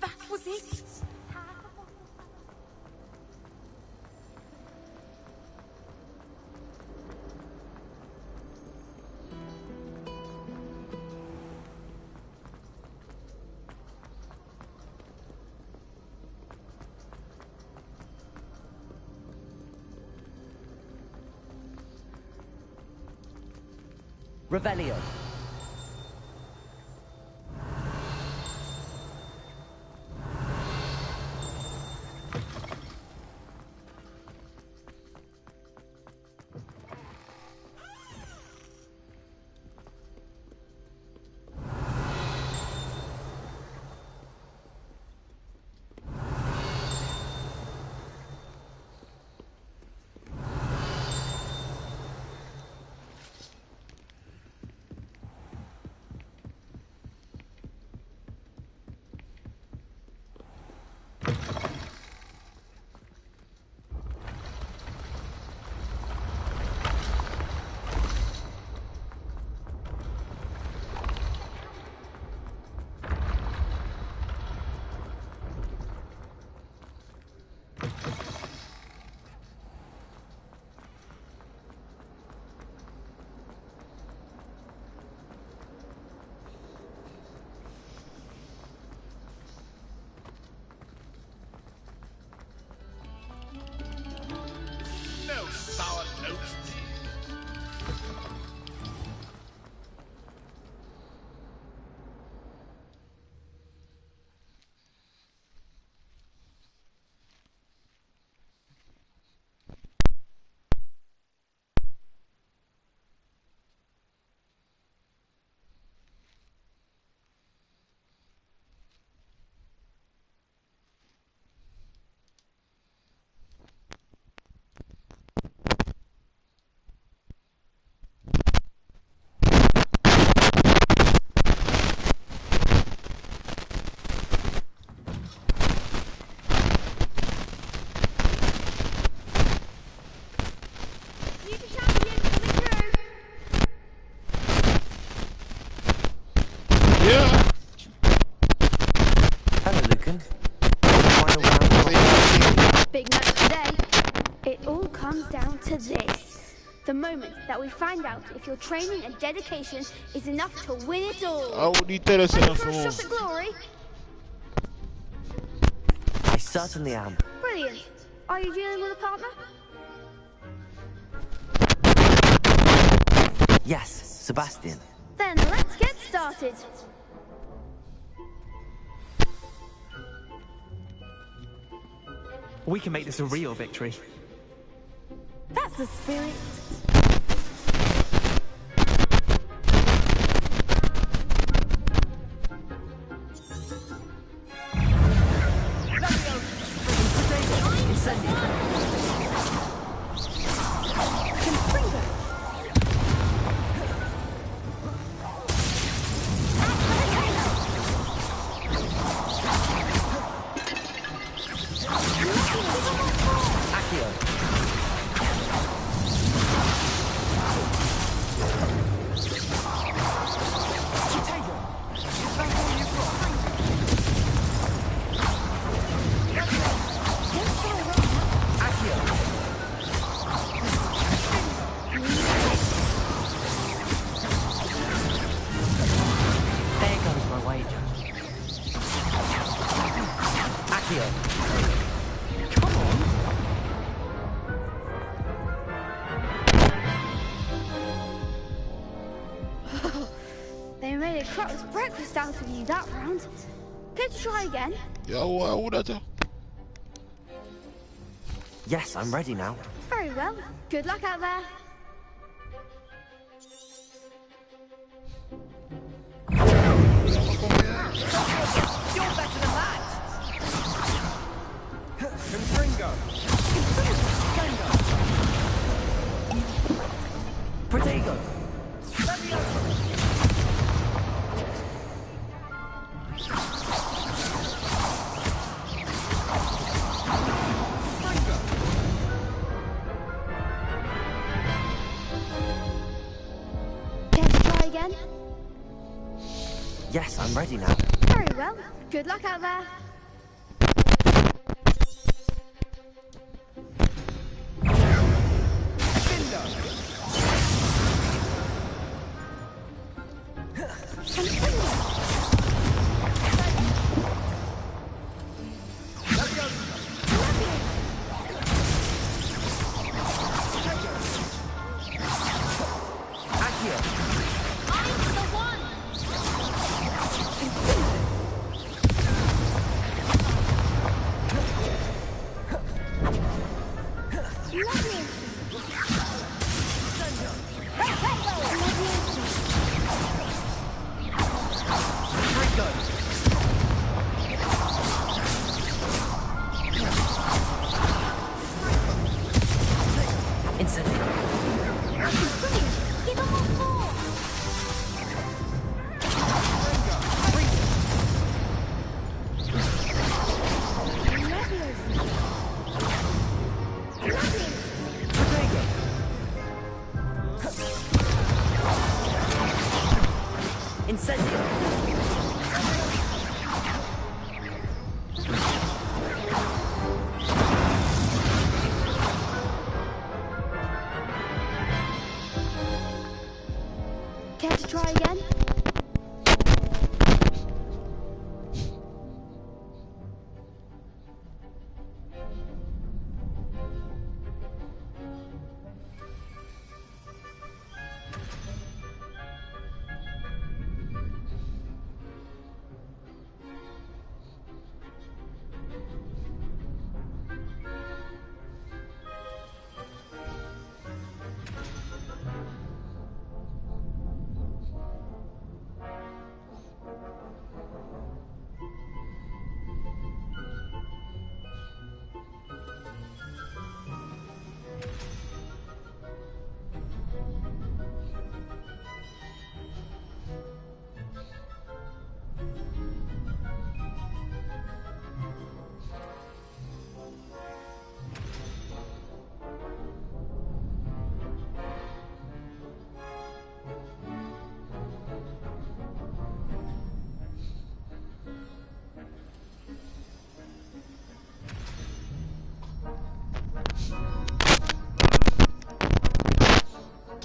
That was it? Revelio. The moment that we find out if your training and dedication is enough to win it all. How would you tell us Ready enough for a more? shot at glory? I certainly am. Brilliant. Are you dealing with a partner? Yes, Sebastian. Then let's get started. We can make this a real victory. That's the spirit. They made a crow's breakfast out of you that round. Care to try again? Yeah, what would I do? Yes, I'm ready now. Very well. Good luck out there. You're better than that! Confringo! Protego! Care to try again? Yes, I'm ready now. Very well. Good luck out there. Care to try again?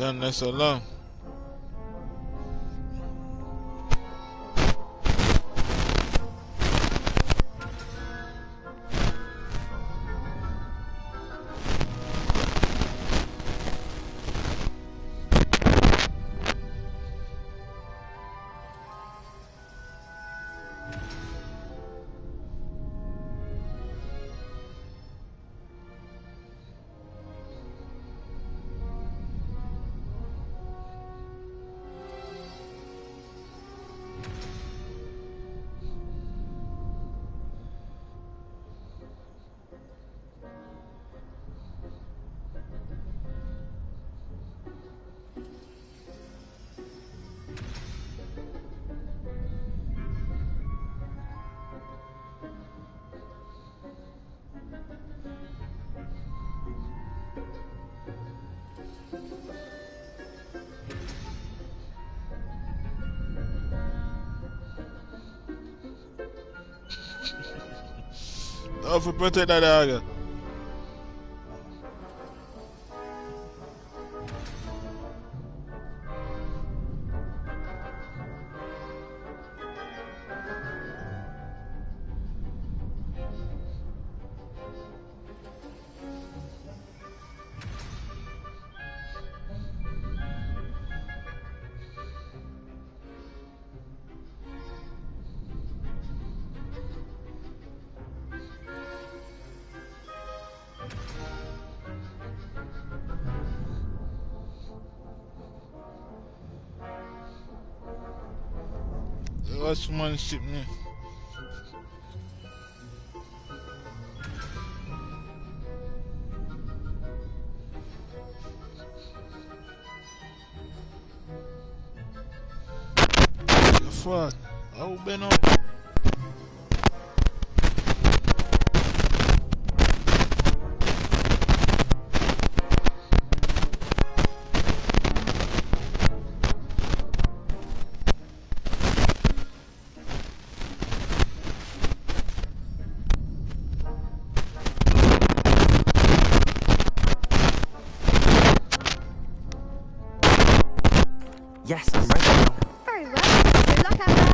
Done that so long. Oh, for protect that dog. What's one ship me? Fuck. Oh, been up. Yes, I'm ready now. Very well. Good luck out there.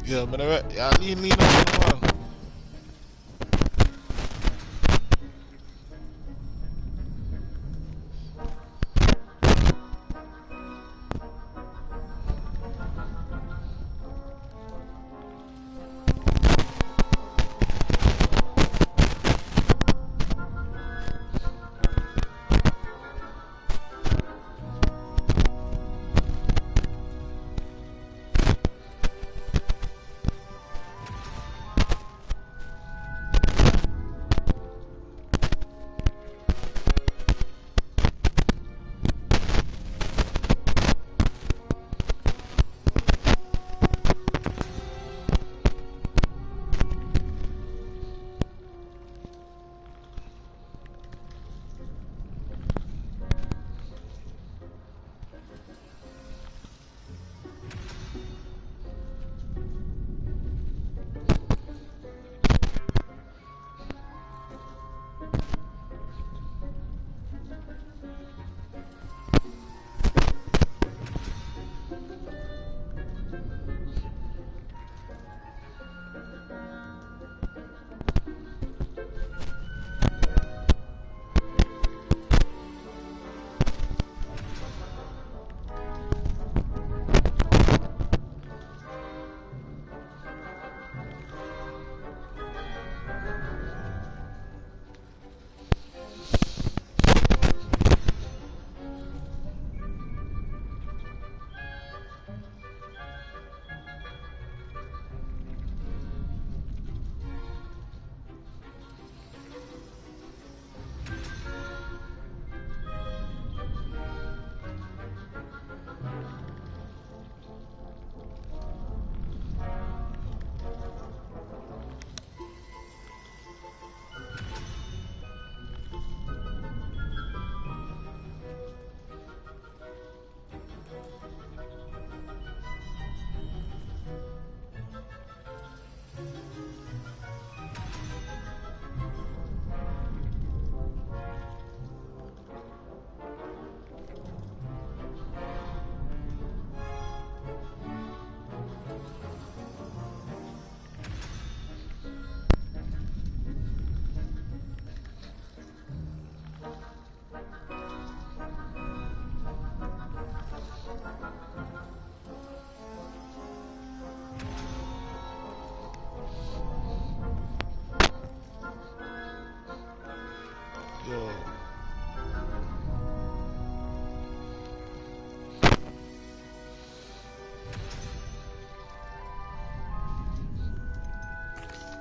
Yeah, but lean up on the wall.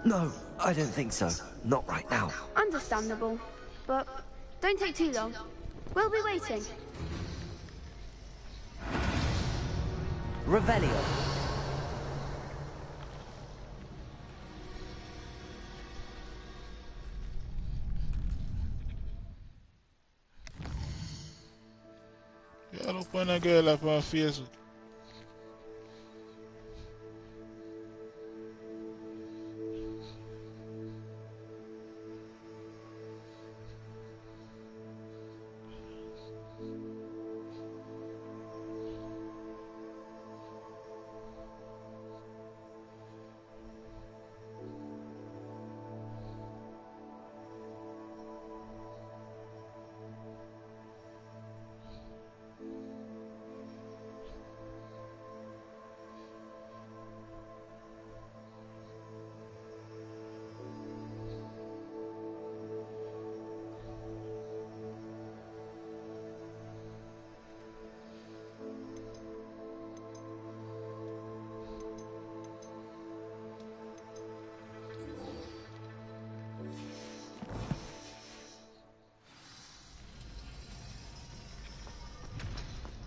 No, I don't think so. Not right now. Understandable. But don't take too long. We'll be waiting. Revelio. Yeah, look on a girl up on Facebook.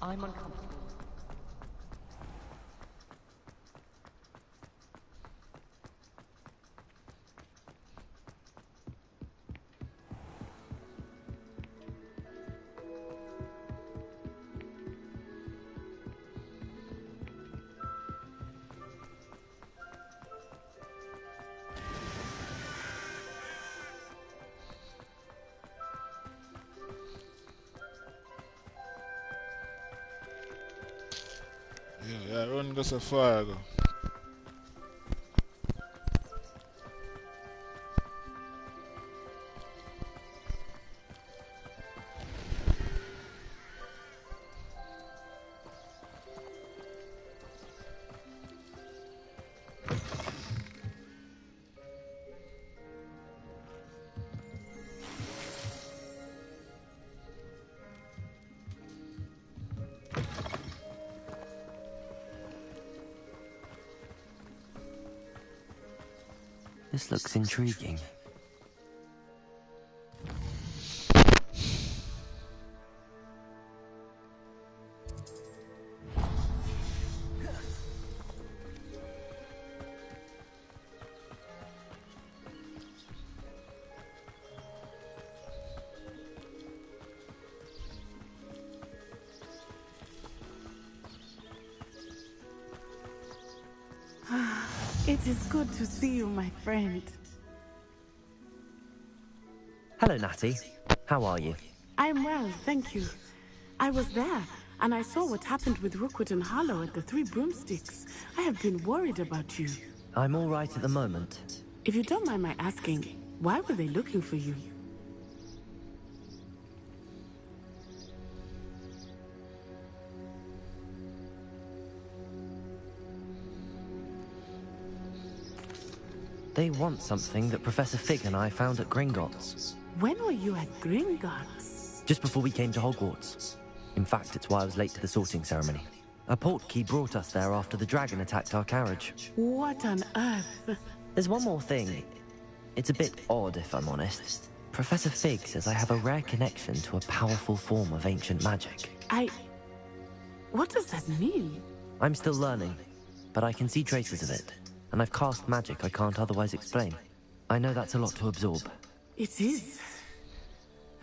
I'm uncomfortable. Yeah, run go so far ago. This looks intriguing. It is good to see you, my friend. Hello, Natty. How are you? I'm well, thank you. I was there, and I saw what happened with Rookwood and Harlow at the Three Broomsticks. I have been worried about you. I'm all right at the moment. If you don't mind my asking, why were they looking for you? They want something that Professor Fig and I found at Gringotts. When were you at Gringotts? Just before we came to Hogwarts. In fact, it's why I was late to the sorting ceremony. A portkey brought us there after the dragon attacked our carriage. What on earth? There's one more thing. It's a bit odd, if I'm honest. Professor Fig says I have a rare connection to a powerful form of ancient magic. What does that mean? I'm still learning, but I can see traces of it. And I've cast magic I can't otherwise explain. I know that's a lot to absorb. It is.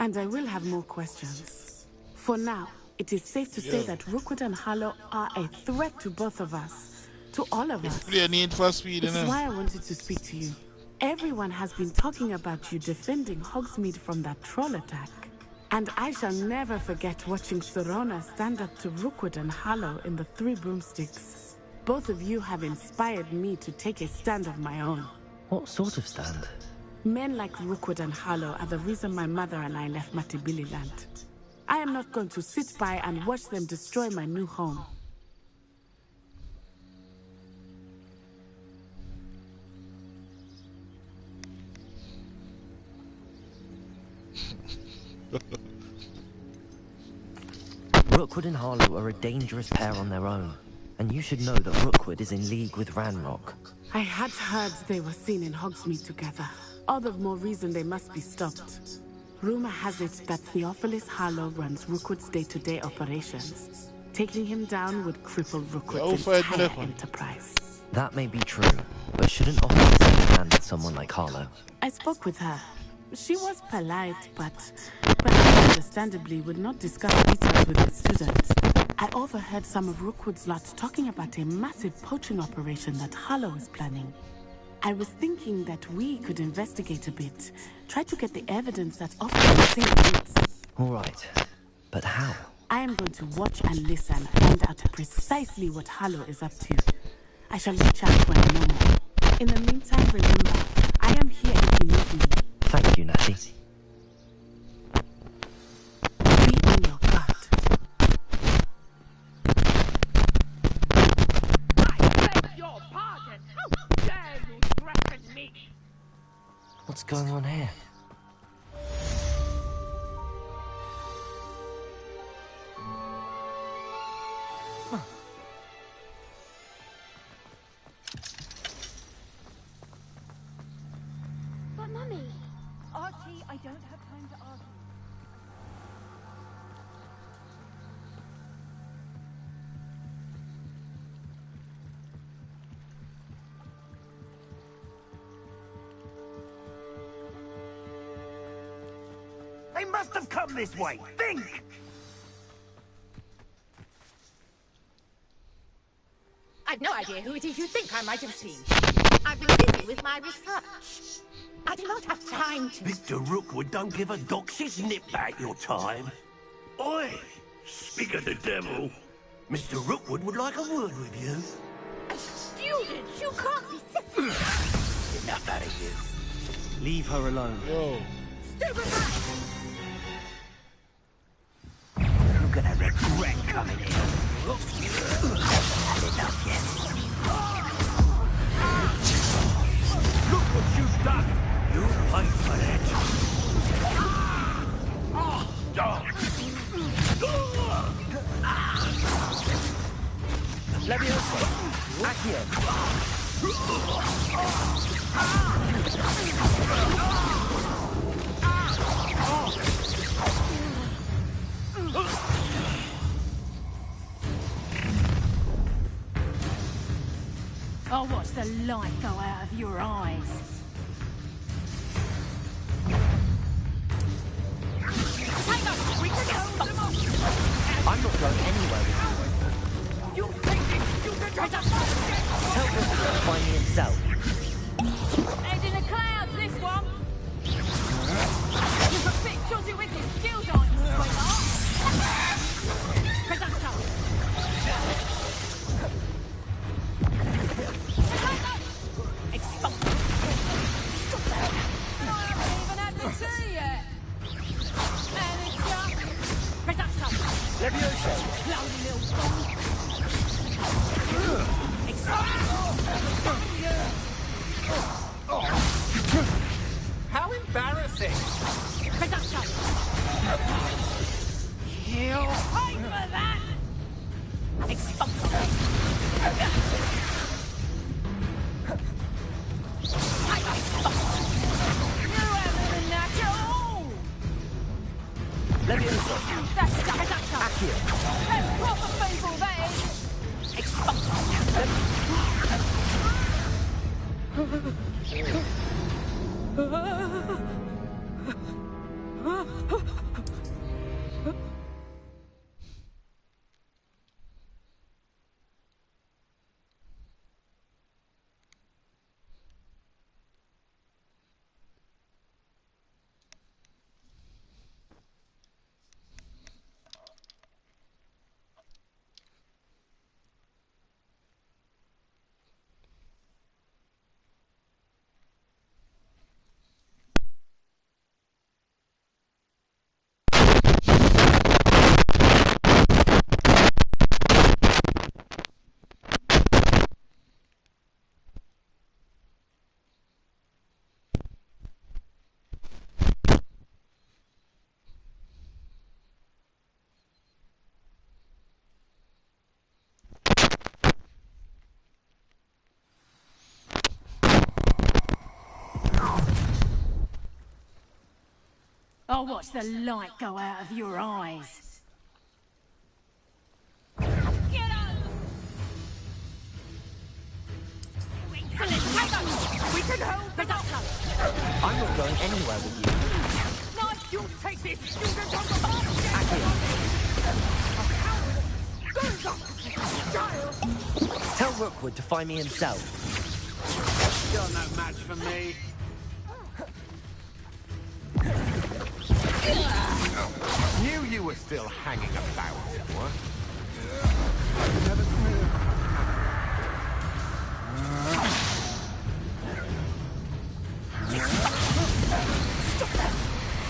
And I will have more questions. For now, it is safe to say that Rookwood and Harlow are a threat to both of us. To all of us. It's why I wanted to speak to you. Everyone has been talking about you defending Hogsmeade from that troll attack. And I shall never forget watching Sorona stand up to Rookwood and Harlow in the Three Broomsticks. Both of you have inspired me to take a stand of my own. What sort of stand? Men like Rookwood and Harlow are the reason my mother and I left Matibili land. I am not going to sit by and watch them destroy my new home. Rookwood and Harlow are a dangerous pair on their own. And you should know that Rookwood is in league with Ranrock. I had heard they were seen in Hogsmeade together. All the more reason they must be stopped. Rumor has it that Theophilus Harlow runs Rookwood's day-to-day operations. Taking him down would cripple Rookwood's entire enterprise. That may be true, but shouldn't offer the same hand with someone like Harlow. I spoke with her. She was polite, but perhaps understandably would not discuss details with the students. I overheard some of Rookwood's lot talking about a massive poaching operation that Harlow is planning. I was thinking that we could investigate a bit, try to get the evidence that's often the same routes. All right, but how? I am going to watch and listen, find out precisely what Harlow is up to. I shall reach out when I know more. In the meantime, remember, I am here if you need me. Thank you, Natty. Be on your guard. What's going on here? Huh. But Mummy... Archie, I don't have time to argue. They must have come this way. Think! I've no idea who it is you think I might have seen. I've been busy with my research. I do not have time to... Mr. Rookwood don't give a doxy's nip back your time. Oi! Speak of the devil. Mr. Rookwood would like a word with you. A student! You can't be serious! Enough out of you. Leave her alone. Yo. Stupefy! You're gonna regret coming in. Enough yet. Look what you've done! You paid for that. Leviosa! Accio! I'll watch the light go out of your eyes. I'm not going anywhere with you. You take this, you can try to Tell Rookwood to find me himself. Head in the clouds, this one. You're a bit dodgy with your skills, aren't you, sweetheart? Presenter. Stop that. I haven't even had the tea yet. Manager. Presenter. Levioso. Cloudy little fool. How embarrassing! Presenter. You'll pay for that. Expulsion. You haven't been that at all. Levioso. That's Presenter. Accio. That's proper people, that is. Expulsion. I'll watch the light go out of your eyes. Get up! We can hold the doctor! I'm not going anywhere with you. No, you'll take this student on the box! Tell Rookwood to find me himself. You're no match for me. Knew you were still hanging about, what?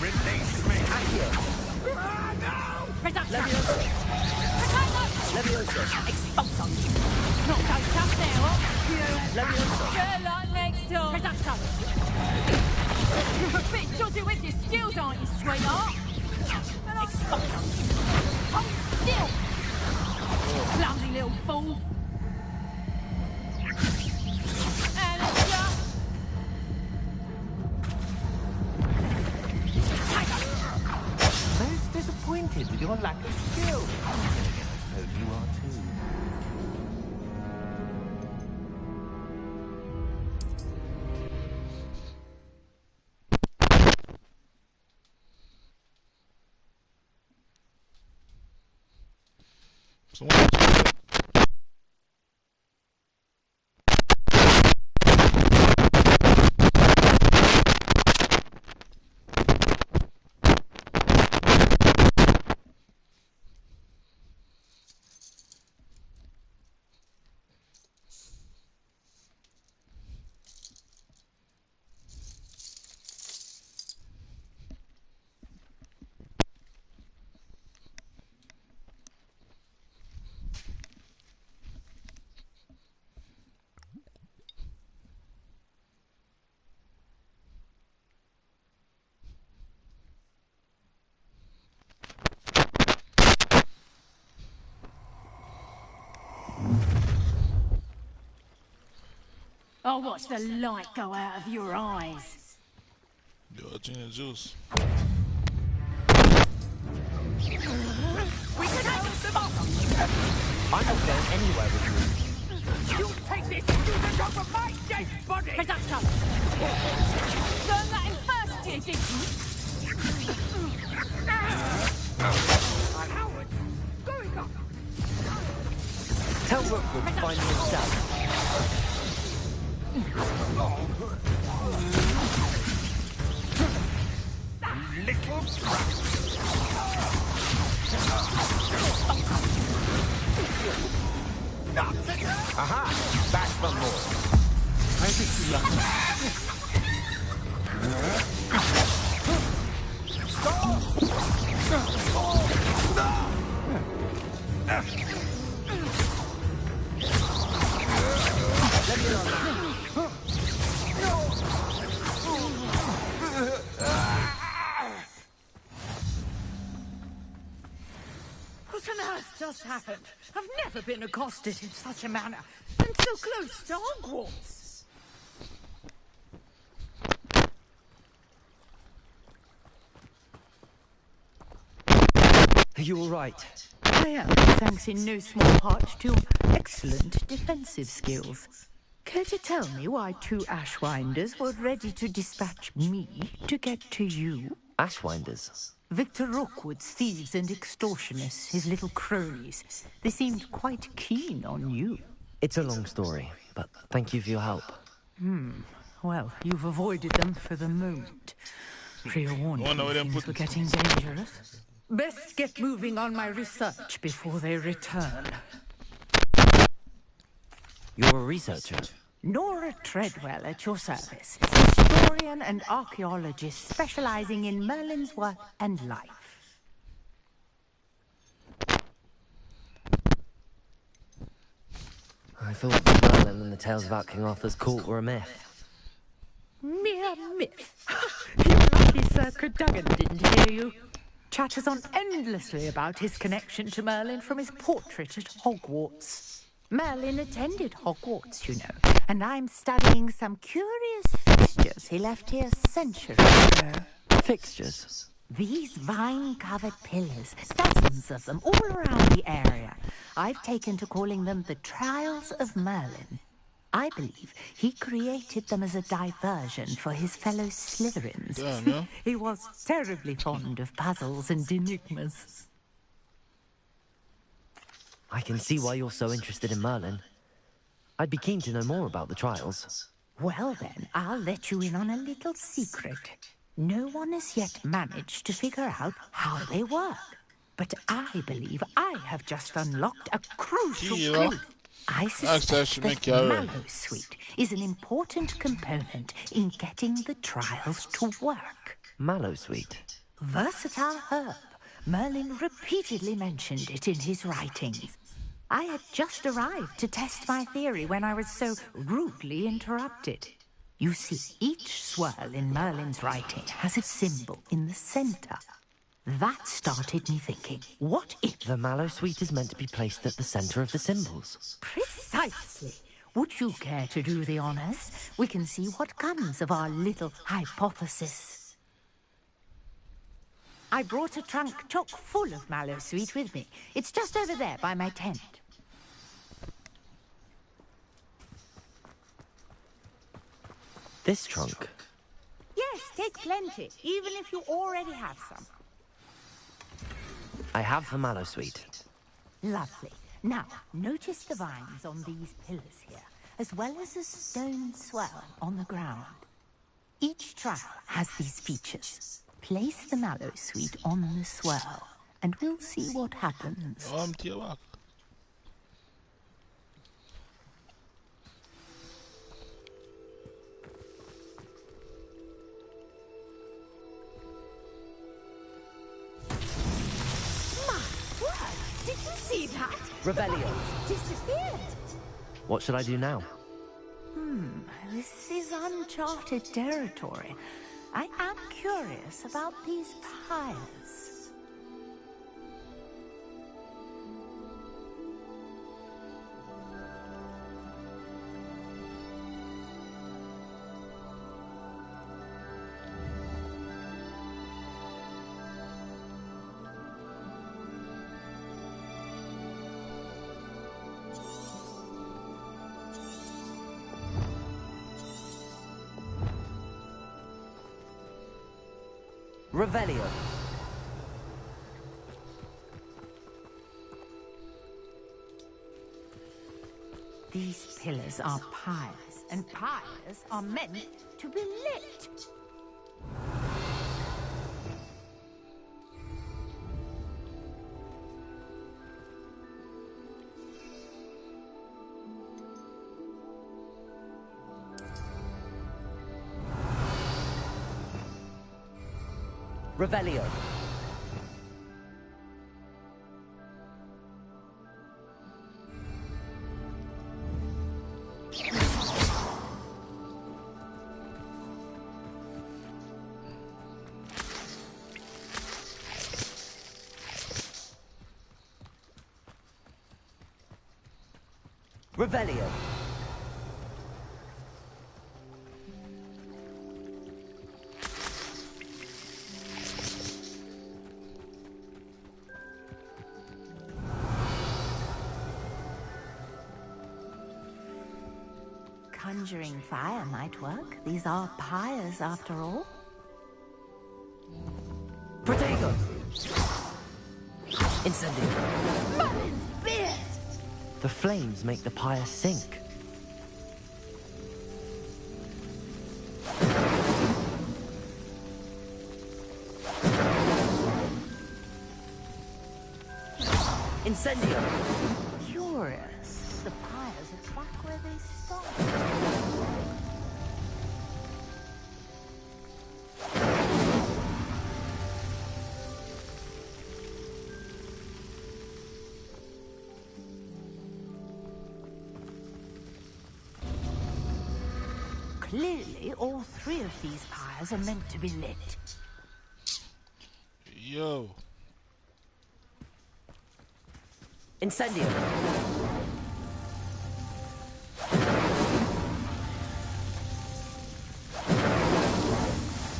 Release me! Levioso! Levioso! Expulsion! Not so tough now, huh? Levioso! Good luck next time! You're a bit dodgy with your skills, aren't you, sweetheart? Expulsion! Hold still! Clumsy little fool! Manager! Most disappointed with your lack of skill. I suppose you are too. I'll watch the light go out of your eyes. Yo, ginger juice. We can have them off! I'm not going anywhere with you. You take this student over my dead body! Conductor! Learn that in first year, did you? Howard! Going up! Tell Rookwood to find me himself. Little brat. Aha! Back for more. I think you love What on earth just happened? I've never been accosted in such a manner, and so close to Hogwarts. Are you all right? I am, thanks in no small part to excellent defensive skills. Care to tell me why 2 Ashwinders were ready to dispatch me to get to you? Ashwinders? Victor Rookwood's thieves and extortionists, his little cronies. They seemed quite keen on you. It's a long story, but thank you for your help. Well, you've avoided them for the moment. Pre-warned things were getting dangerous. Best get moving on my research before they return. You're a researcher? Nora Treadwell at your service. Historian and archaeologist specializing in Merlin's work and life. I thought that Merlin and the tales about King Arthur's court were a myth. Mere myth. You lucky Sir Cadogan didn't hear you. Chatters on endlessly about his connection to Merlin from his portrait at Hogwarts. Merlin attended Hogwarts, you know, and I'm studying some curious fixtures he left here centuries ago. Fixtures? These vine-covered pillars, dozens of them all around the area. I've taken to calling them the Trials of Merlin. I believe he created them as a diversion for his fellow Slytherins. Damn, yeah. He was terribly fond of puzzles and enigmas. I can see why you're so interested in Merlin. I'd be keen to know more about the trials. Well then, I'll let you in on a little secret. No one has yet managed to figure out how they work. But I believe I have just unlocked a crucial clue. I suspect that Mallowsweet is an important component in getting the trials to work. Mallowsweet? Versatile herb. Merlin repeatedly mentioned it in his writings. I had just arrived to test my theory when I was so rudely interrupted. You see, each swirl in Merlin's writing has its symbol in the center. That started me thinking, what if... The Mallowsweet is meant to be placed at the center of the symbols. Precisely. Would you care to do the honors? We can see what comes of our little hypothesis. I brought a trunk chock full of Mallowsweet with me. It's just over there by my tent. This trunk? Yes, take plenty, even if you already have some. I have the Mallowsweet. Lovely. Now, notice the vines on these pillars here, as well as a stone swell on the ground. Each trial has these features. Place the Mallowsweet on the swell, and we'll see what happens. Did you see that? Rebellion. Disappeared. What should I do now? This is uncharted territory. I am curious about these pyres. Revelio. These pillars are pyres, and pyres are meant to be lit. Revelio. Revelio. Conjuring fire might work. These are pyres, after all. Protego. Incendio. Merlin's beard! The flames make the pyre sink. Incendio. Curious. The pyres are back where they started. Clearly, all three of these pyres are meant to be lit. Yo. Incendio.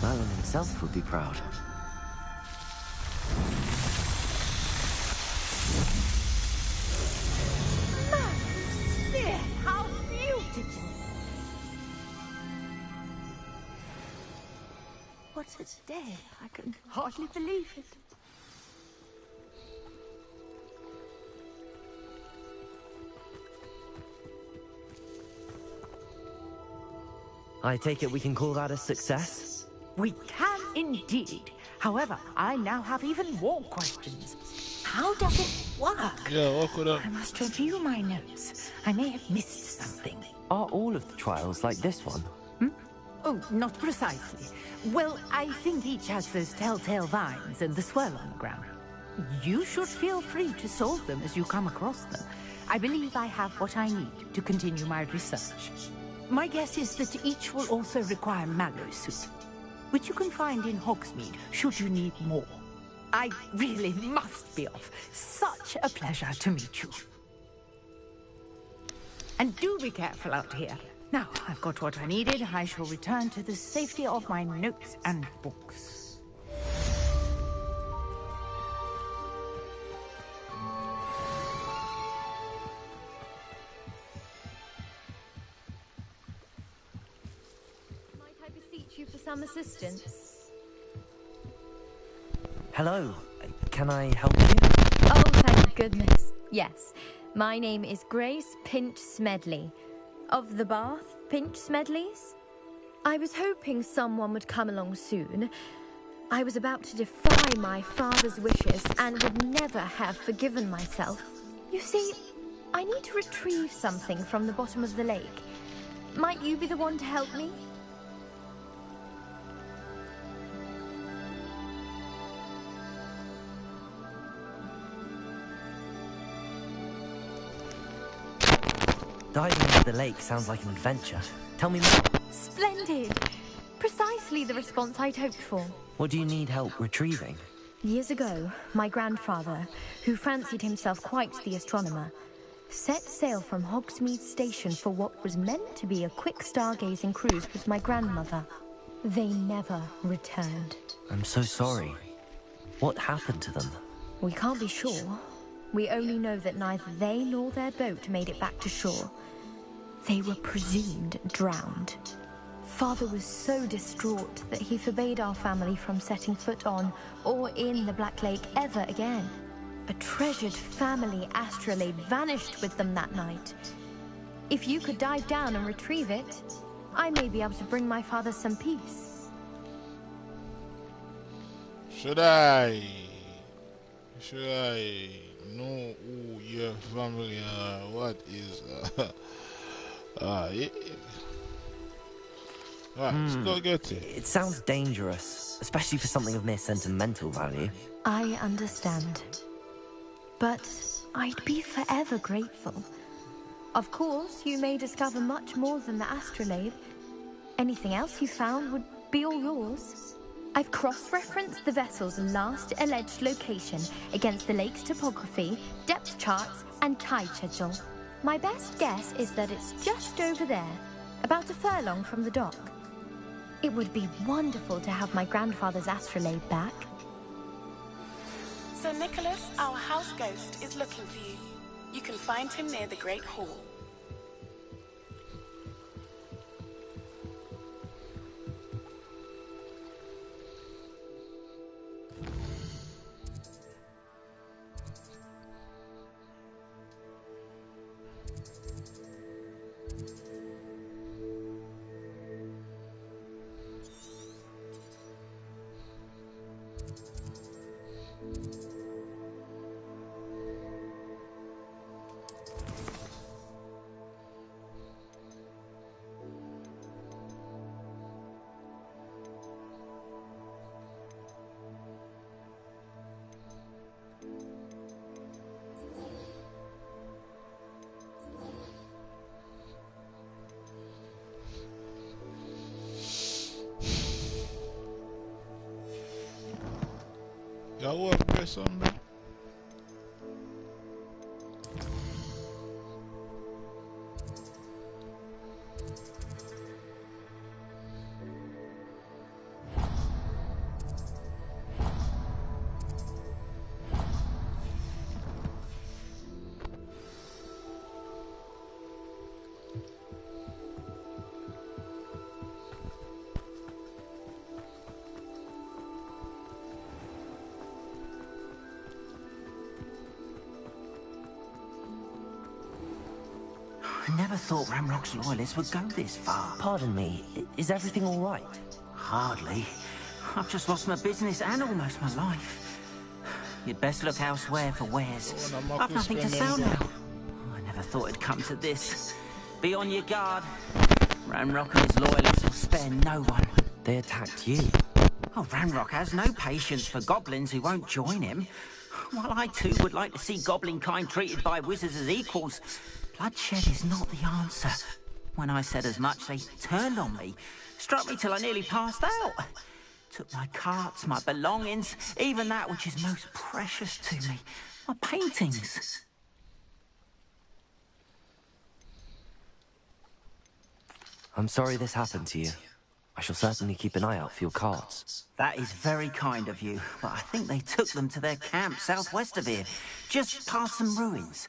Merlin himself would be proud. Merlin's beard! How beautiful! What a day! I can hardly believe it. I take it we can call that a success? We can indeed. However, I now have even more questions. How does it work? Yeah, walk it up. I must review my notes. I may have missed something. Are all of the trials like this one? Oh, not precisely. Well, I think each has those telltale vines and the swirl on the ground. You should feel free to solve them as you come across them. I believe I have what I need to continue my research. My guess is that each will also require mallow soup, which you can find in Hogsmeade should you need more. I really must be off. Such a pleasure to meet you. And do be careful out here. Now, I've got what I needed. I shall return to the safety of my notes and books. You for some assistance. Hello, can I help you? Oh, thank goodness. Yes, my name is Grace Pinch Smedley, of the Bath Pinch Smedleys. I was hoping someone would come along soon. I was about to defy my father's wishes and would never have forgiven myself. You see, I need to retrieve something from the bottom of the lake. Might you be the one to help me? Diving into the lake sounds like an adventure. Tell me more. Splendid! Precisely the response I'd hoped for. What do you need help retrieving? Years ago, my grandfather, who fancied himself quite the astronomer, set sail from Hogsmeade Station for what was meant to be a quick stargazing cruise with my grandmother. They never returned. I'm so sorry. What happened to them? We can't be sure. We only know that neither they nor their boat made it back to shore. They were presumed drowned. Father was so distraught that he forbade our family from setting foot on or in the Black Lake ever again. A treasured family astrolabe vanished with them that night. If you could dive down and retrieve it, I may be able to bring my father some peace. Should I know who your family are? What is let's go get it. It sounds dangerous, especially for something of mere sentimental value. I understand. But I'd be forever grateful. Of course, you may discover much more than the astrolabe. Anything else you found would be all yours. I've cross-referenced the vessel's last alleged location against the lake's topography, depth charts, and tide schedule. My best guess is that it's just over there, about a furlong from the dock. It would be wonderful to have my grandfather's astrolabe back. Sir Nicholas, our house ghost, is looking for you. You can find him near the Great Hall. Y'all want to play something, bro? I never thought Ramrock's loyalists would go this far. Pardon me, is everything all right? Hardly. I've just lost my business and almost my life. You'd best look elsewhere for wares. I've nothing to sell now. I never thought it'd come to this. Be on your guard. Ramrock and his loyalists will spare no one. They attacked you. Oh, Ramrock has no patience for goblins who won't join him. While I too would like to see goblin kind treated by wizards as equals, bloodshed is not the answer. When I said as much, they turned on me, struck me till I nearly passed out. Took my carts, my belongings, even that which is most precious to me, my paintings. I'm sorry this happened to you. I shall certainly keep an eye out for your carts. That is very kind of you, but I think they took them to their camp southwest of here, just past some ruins.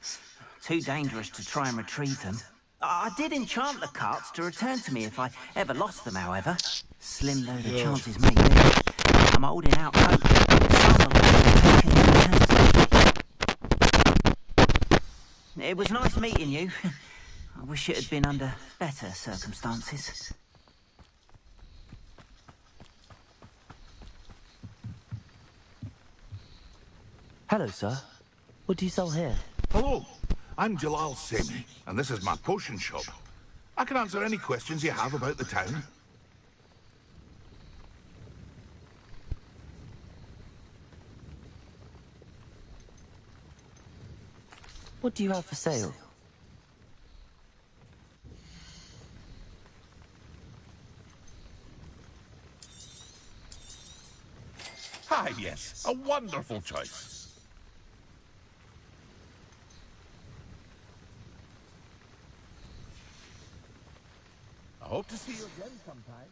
Too dangerous to try and retrieve them. I did enchant the carts to return to me if I ever lost them, however. Slim though the chances may be, I'm holding out hope that some of them can return. It was nice meeting you. I wish it had been under better circumstances. Hello, sir. What do you sell here? Hello, I'm Jalal Singh, and this is my potion shop. I can answer any questions you have about the town. What do you have for sale? Ah, yes, a wonderful choice. I hope to see you again sometime.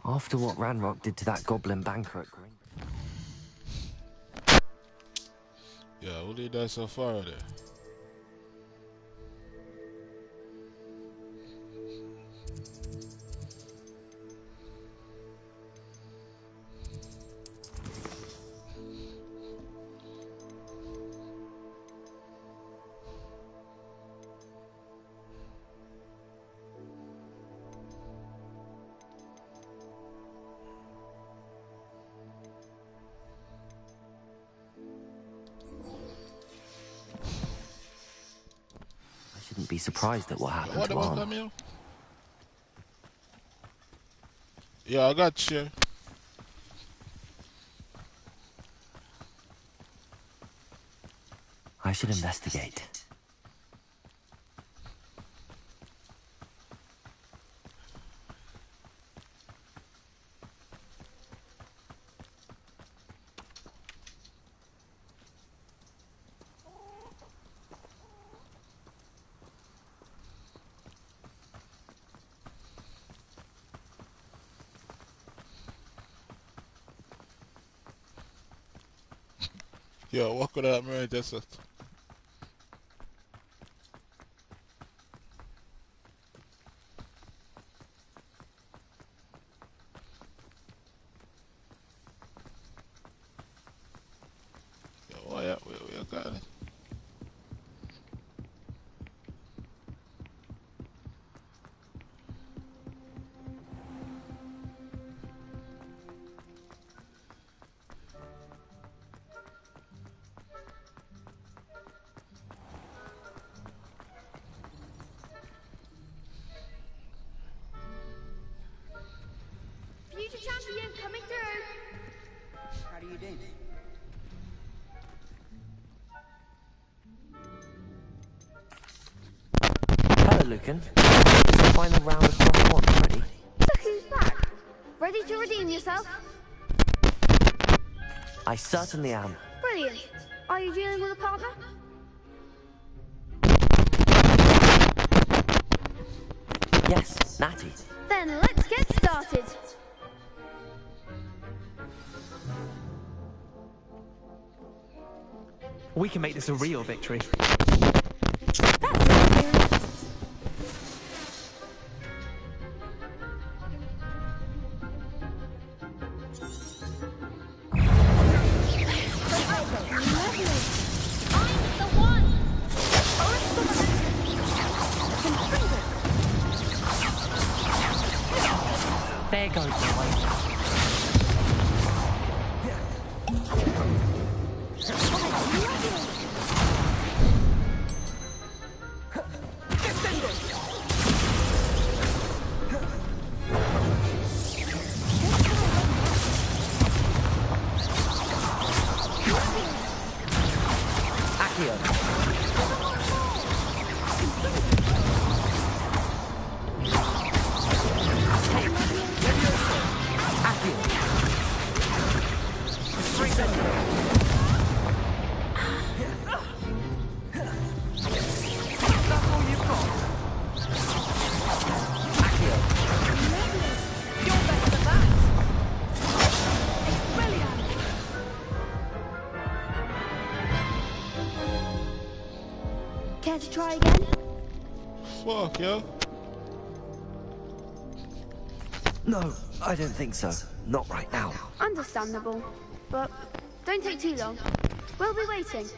After what Ranrock did to that goblin banker at Green. Yeah, we'll leave that so far there. Shouldn't be surprised at what happened What to about Arm. Camille? Yeah, I got you. I should investigate. Yo, what could I marry this? Yo, why we got it? Future champion coming through. How do you do? Hello, Lucan. Is the final round of Cross 1 ready? Look who's back. Ready to redeem yourself? I certainly am. Brilliant. Are you dealing with a partner? Yes, Natty. Then let's get started. We can make this a real victory. There goes the way. Care to try again? Fuck, yo. No, I don't think so. Not right now. Understandable. But don't take too long. We'll be waiting.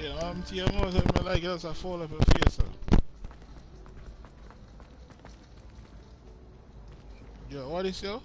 Yeah, TMO said me like it as I fall up in the face. Yo, what is yo?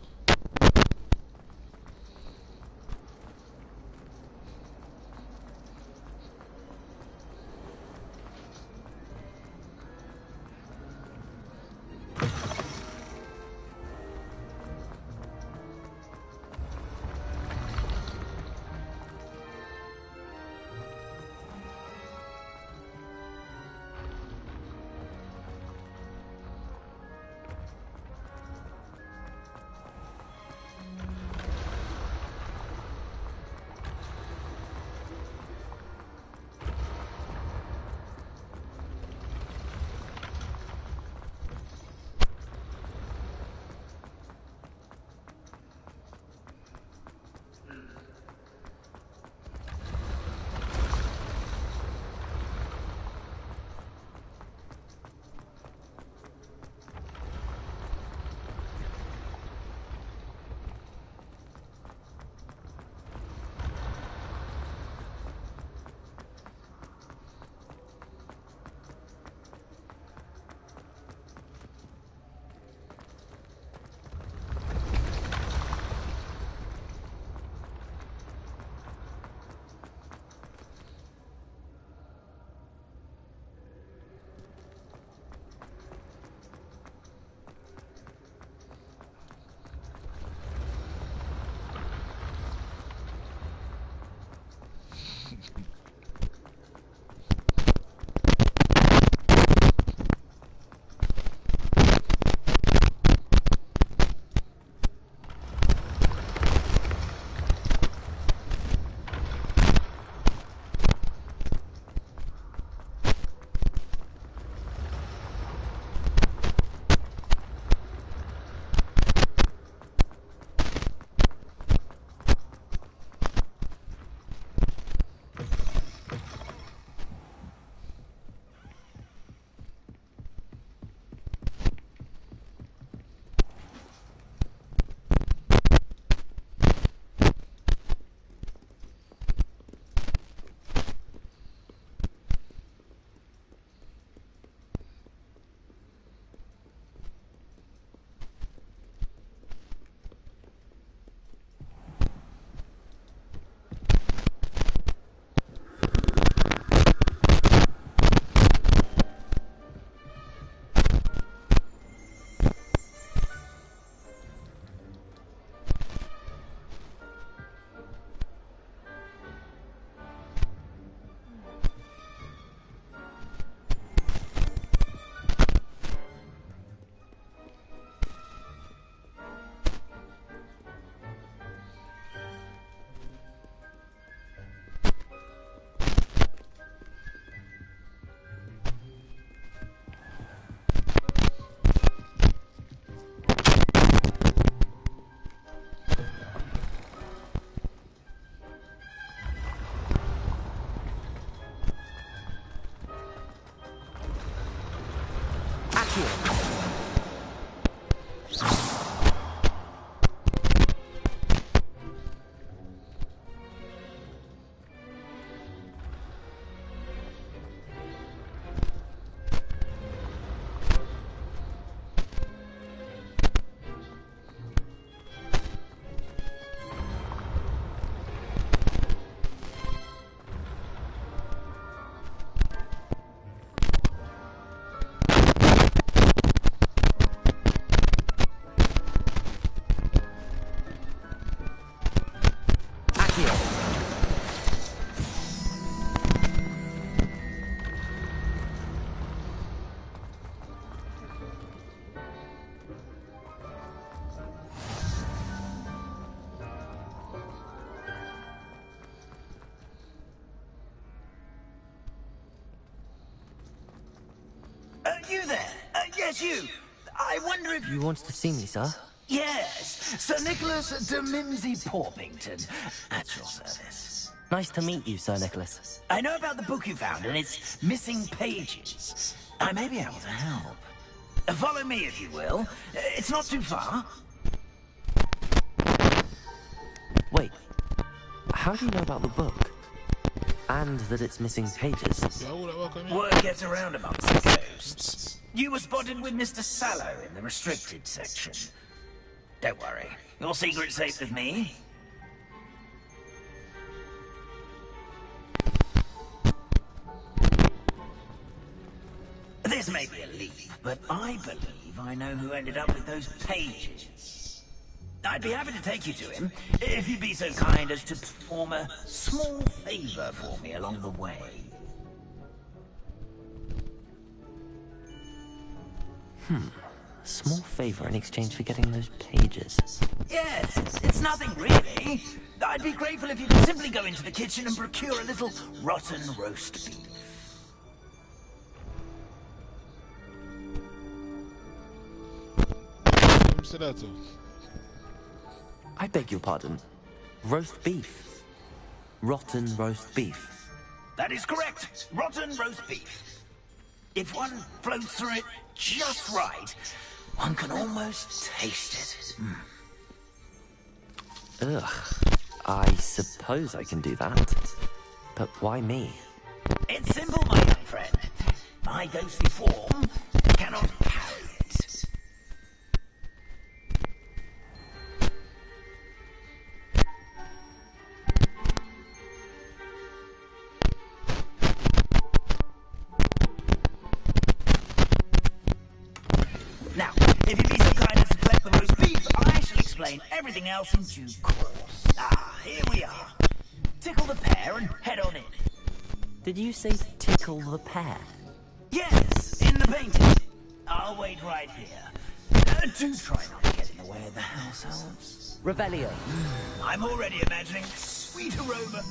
You there? Yes, you. I wonder if... You wanted to see me, sir? Yes, Sir Nicholas de Mimsy Porpington, at your service. Nice to meet you, Sir Nicholas. I know about the book you found and its missing pages. I may be able to help. Follow me, if you will. It's not too far. Wait, how do you know about the book? And that it's missing pages? Word gets around amongst the ghosts. You were spotted with Mr. Sallow in the restricted section. Don't worry. Your secret's safe with me. This may be a leap, but I believe I know who ended up with those pages. I'd be happy to take you to him, if you'd be so kind as to perform a small favor for me along the way. A small favor in exchange for getting those pages. Yes, it's nothing really. I'd be grateful if you could simply go into the kitchen and procure a little rotten roast beef. I beg your pardon. Roast beef. Rotten roast beef. That is correct. Rotten roast beef. If one floats through it just right, one can almost taste it. Ugh. I suppose I can do that. But why me? It's simple, my young friend. My ghostly form cannot carry it. Now, if you'd be so kind as to collect the roast beef, I shall explain everything else in due course. Ah, here we are. Tickle the pear and head on in. Did you say tickle the pear? Yes, in the painting. I'll wait right here. Do try not to get in the way of the house elves. Revelio. I'm already imagining sweet aroma.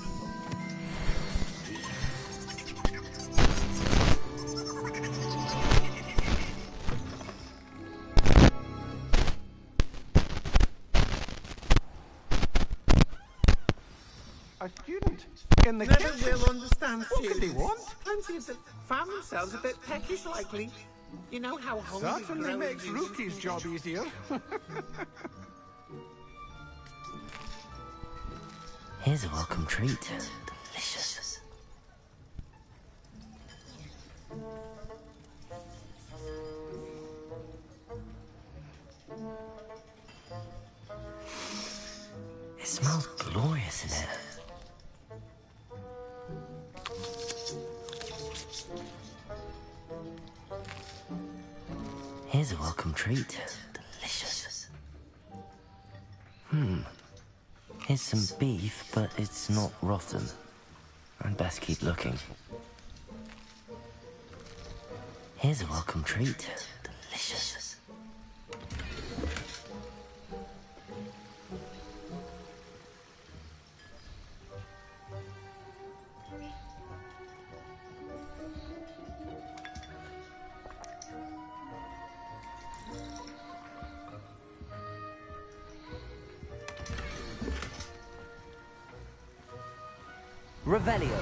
A student in the Never kitchen. will understand, What students. could they want? Plenty of them found themselves a bit peckish likely. You know how hungry Certainly grows makes in- Rookie's job easier. Here's a welcome treat. Delicious. It smells glorious in here. Here's a welcome treat. Delicious. Here's some beef, but it's not rotten. I'd best keep looking. Here's a welcome treat. Delicious. Revelio.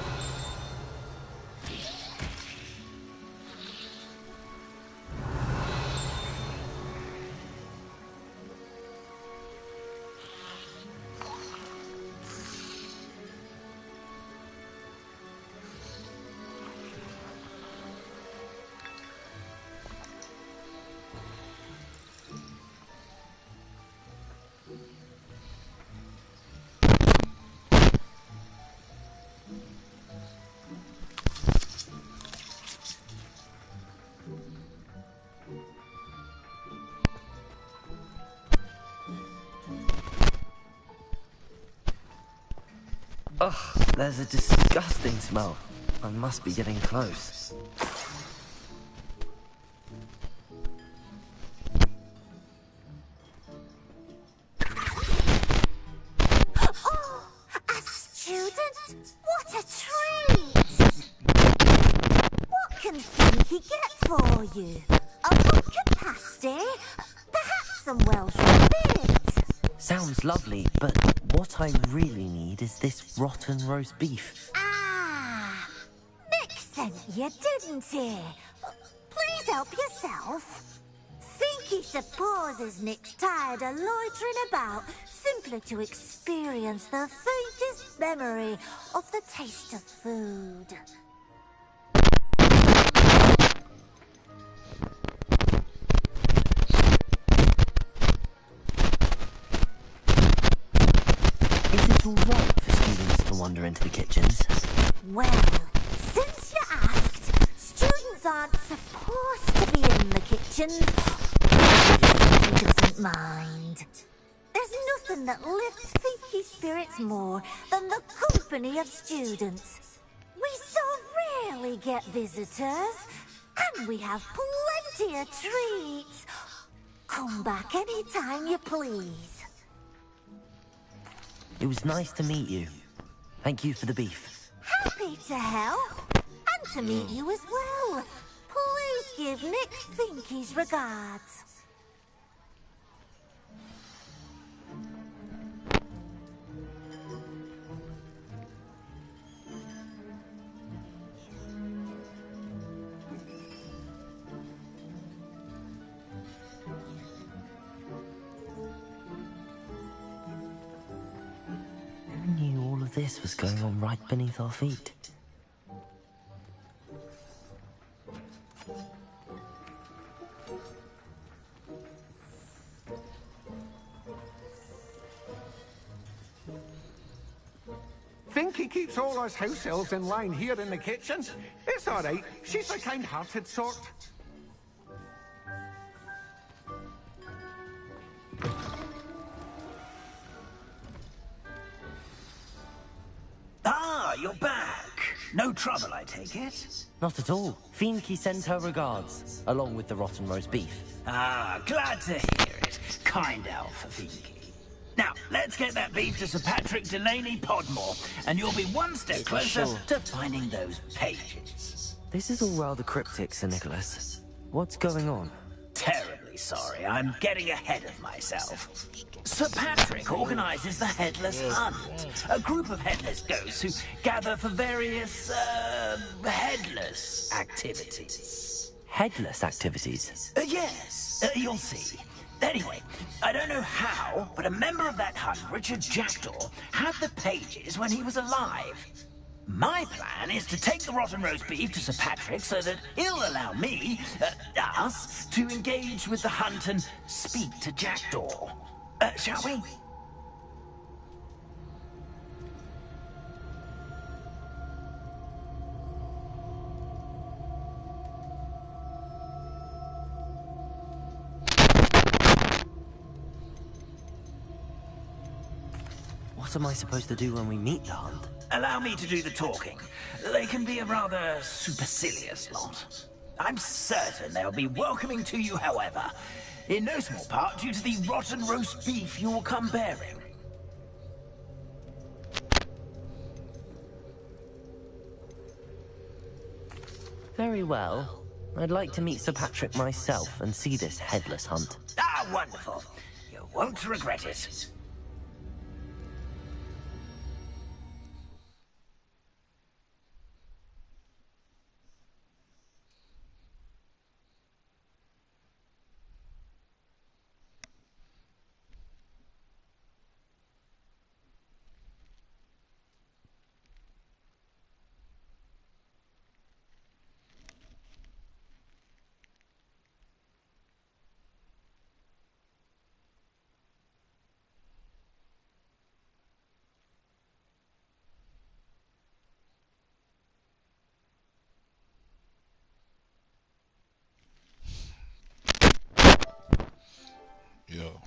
Ugh, there's a disgusting smell. I must be getting close. Oh, a student? What a treat! What can Frankie get for you? A vodka pasty? Perhaps some Welsh rabbit? Sounds lovely, but what I really need is this rotten roast beef. Ah, Nick sent you, didn't he? Please help yourself. Think he supposes Nick's tired of loitering about simply to experience the faintest memory of the taste of food. wander into the kitchens? Well, since you asked, students aren't supposed to be in the kitchens. He doesn't mind. There's nothing that lifts Finky's spirits more than the company of students. We so rarely get visitors, and we have plenty of treats. Come back anytime you please. It was nice to meet you. Thank you for the beef. Happy to help, and to meet you as well. Please give Nick Finky's regards. Who knew all of this was going on right beneath our feet? Finky keeps all us house elves in line here in the kitchen. It's all right. She's a kind-hearted sort. Ah, you're back. No trouble, I take it? Not at all. Finky sends her regards, along with the rotten roast beef. Ah, glad to hear it. Kind elf, Finky. Now, let's get that beef to Sir Patrick Delaney Podmore, and you'll be one step closer to finding those pages. This is all rather cryptic, Sir Nicholas. What's going on? Terribly sorry, I'm getting ahead of myself. Sir Patrick organizes the Headless Hunt, a group of headless ghosts who gather for various, headless activities. Headless activities? Yes, you'll see. Anyway, I don't know how, but a member of that hunt, Richard Jackdaw, had the pages when he was alive. My plan is to take the rotten roast beef to Sir Patrick so that he'll allow me, us, to engage with the hunt and speak to Jackdaw. Shall we? What am I supposed to do when we meet the hunt? Allow me to do the talking. They can be a rather supercilious lot. I'm certain they'll be welcoming to you, however, in no small part due to the rotten roast beef you'll come bearing. Very well. I'd like to meet Sir Patrick myself and see this headless hunt. Ah, wonderful. You won't regret it. Yo.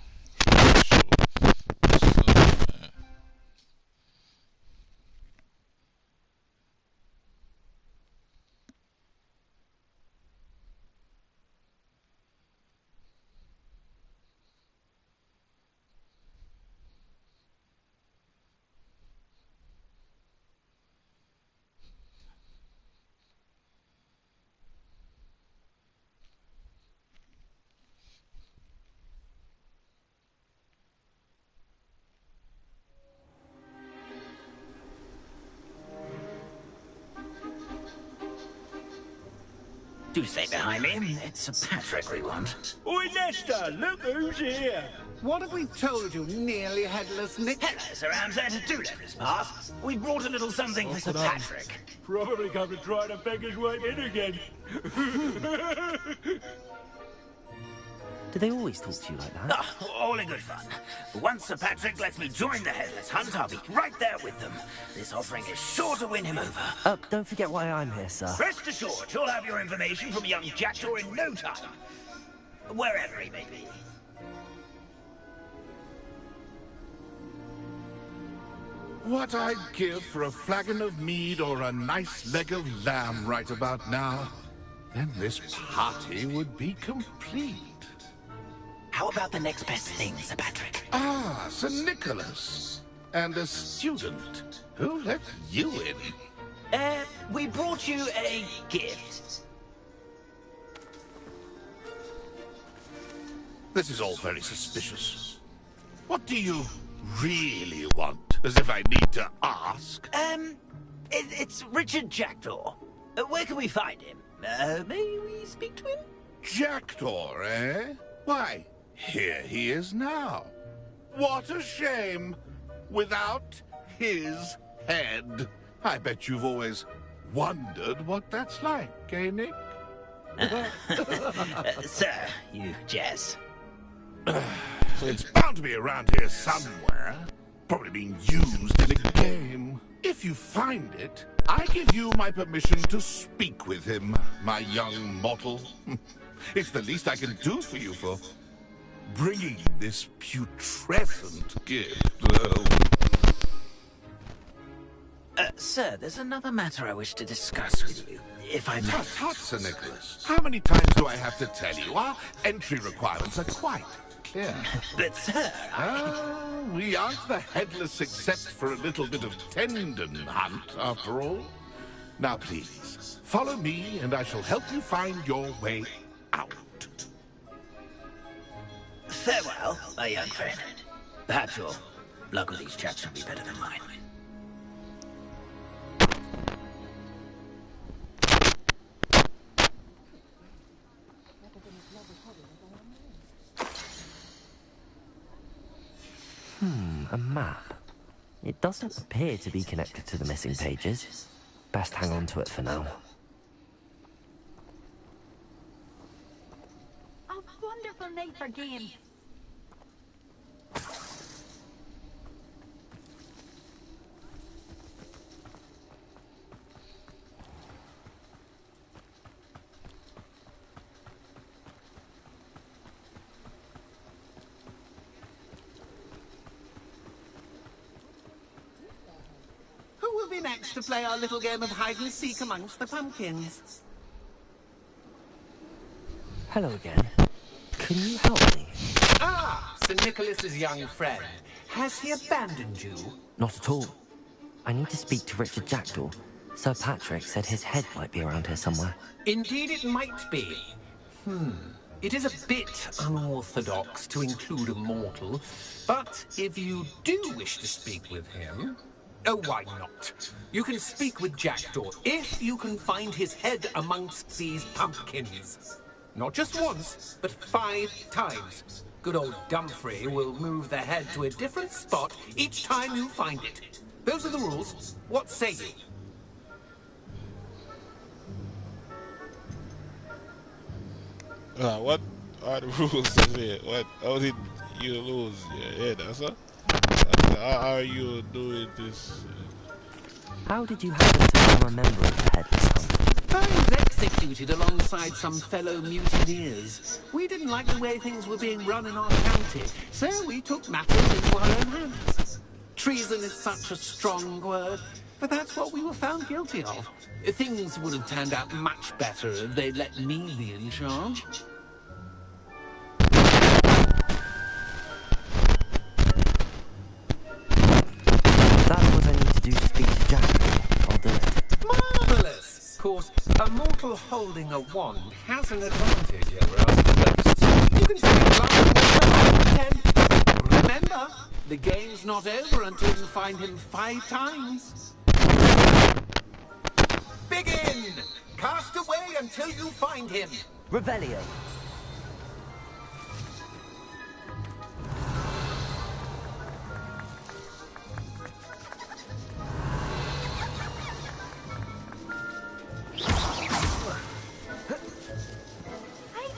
Do stay behind me. It's Sir Patrick we want. Oi, Lester, look who's here. What have we told you, nearly headless Nick? Hello, Sir Amset. Do let us pass. We brought a little something for Sir Patrick. Probably come to try to beg his way in again. Do they always talk to you like that? Oh, all in good fun. Once Sir Patrick lets me join the Headless Hunt, I'll be right there with them. This offering is sure to win him over. Don't forget why I'm here, sir. Rest assured, you'll have your information from young Jackdaw in no time. Wherever he may be. What I'd give for a flagon of mead or a nice leg of lamb right about now. Then this party would be complete. How about the next best thing, Sir Patrick? Ah, Sir Nicholas. And a student. Who let you in? We brought you a gift. This is all very suspicious. What do you really want? As if I need to ask. It's Richard Jackdaw. Where can we find him? May we speak to him? Jackdaw, eh? Why, here he is now. What a shame. Without his head. I bet you've always wondered what that's like, eh, Nick? Sir, you jest. It's bound to be around here somewhere. Probably being used in a game. If you find it, I give you my permission to speak with him, my young mortal. It's the least I can do for you for bringing this putrescent gift. Sir, there's another matter I wish to discuss with you, if I may. Tut, tut, Sir Nicholas. How many times do I have to tell you? Our entry requirements are quite clear. But, sir, we aren't the Headless except for a little bit of tendon hunt, after all. Now, please, follow me, and I shall help you find your way out. Farewell, my young friend. Perhaps your luck with these chaps will be better than mine. A map. It doesn't appear to be connected to the missing pages. Best hang on to it for now. A wonderful night for games. Who will be next to play our little game of hide-and-seek amongst the pumpkins? Hello again. Can you help me? Ah, Sir Nicholas's young friend. Has he abandoned you? Not at all. I need to speak to Richard Jackdaw. Sir Patrick said his head might be around here somewhere. Indeed it might be. It is a bit unorthodox to include a mortal, but if you do wish to speak with him... Oh, why not? You can speak with Jackdaw if you can find his head amongst these pumpkins. Not just once, but 5 times. Good old Dumfrey will move the head to a different spot each time you find it. Those are the rules. What say you? What are the rules of it? How did you lose your head, sir? How are you doing this? How did you happen to become a member of the Headless Hunt? I was executed alongside some fellow mutineers. We didn't like the way things were being run in our county, so we took matters into our own hands. Treason is such a strong word, but that's what we were found guilty of. Things would have turned out much better if they'd let me be in charge. Marvellous! Of course, a mortal holding a wand has an advantage over us ghosts. You can speak loud. Remember, the game's not over until you find him 5 times. Begin! Cast away until you find him. Revelio.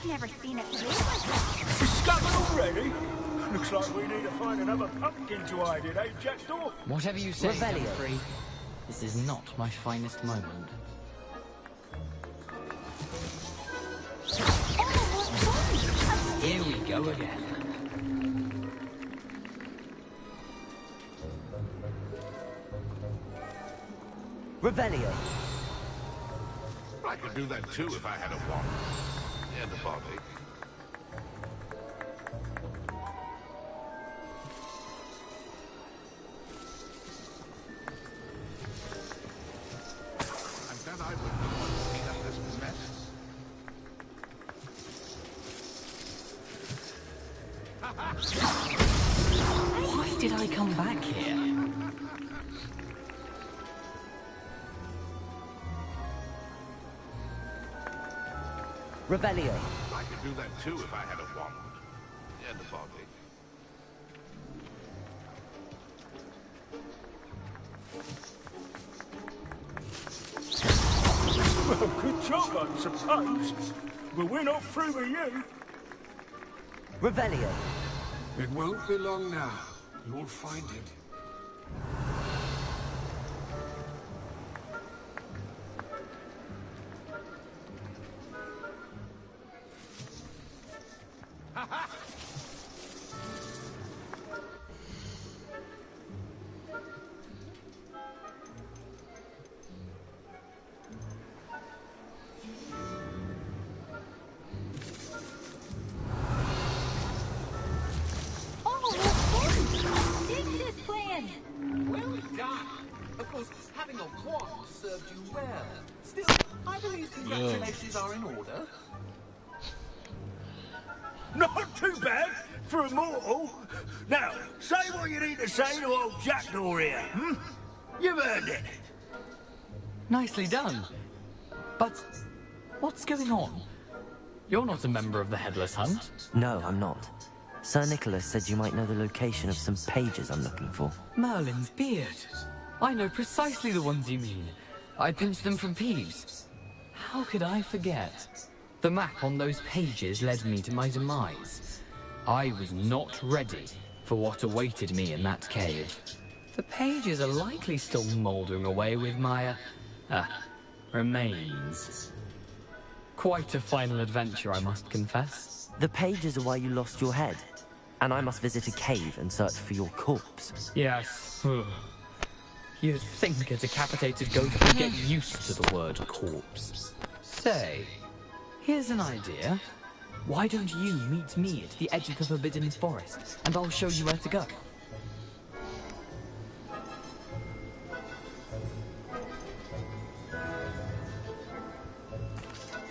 never seen it before. Discovered already? Looks like we need to find another pumpkin to hide in, eh, Jackdaw? Whatever you say, Humphrey. This is not my finest moment. Here we go again. Revelio. I could do that too if I had a wand. And a body. I bet I would clean up this mess. Why did I come back here? Revelio. I could do that too if I had a wand. And a body. Well, good job, I suppose. But we're not through with you. Revelio. It won't be long now. You'll find it. Well done. Of course, having a wand served you well. Still, I believe congratulations are in order. Not too bad for a mortal. Now, say what you need to say to old Jackdaw here, hmm? You've earned it. Nicely done. But what's going on? You're not a member of the Headless Hunt. No, I'm not. Sir Nicholas said you might know the location of some pages I'm looking for. Merlin's beard. I know precisely the ones you mean. I pinched them from Peeves. How could I forget? The map on those pages led me to my demise. I was not ready for what awaited me in that cave. The pages are likely still mouldering away with my, remains. Quite a final adventure, I must confess. The pages are why you lost your head, and I must visit a cave and search for your corpse. Yes. You'd think a decapitated ghost would get used to the word corpse. Say, here's an idea. Why don't you meet me at the edge of the Forbidden Forest, and I'll show you where to go.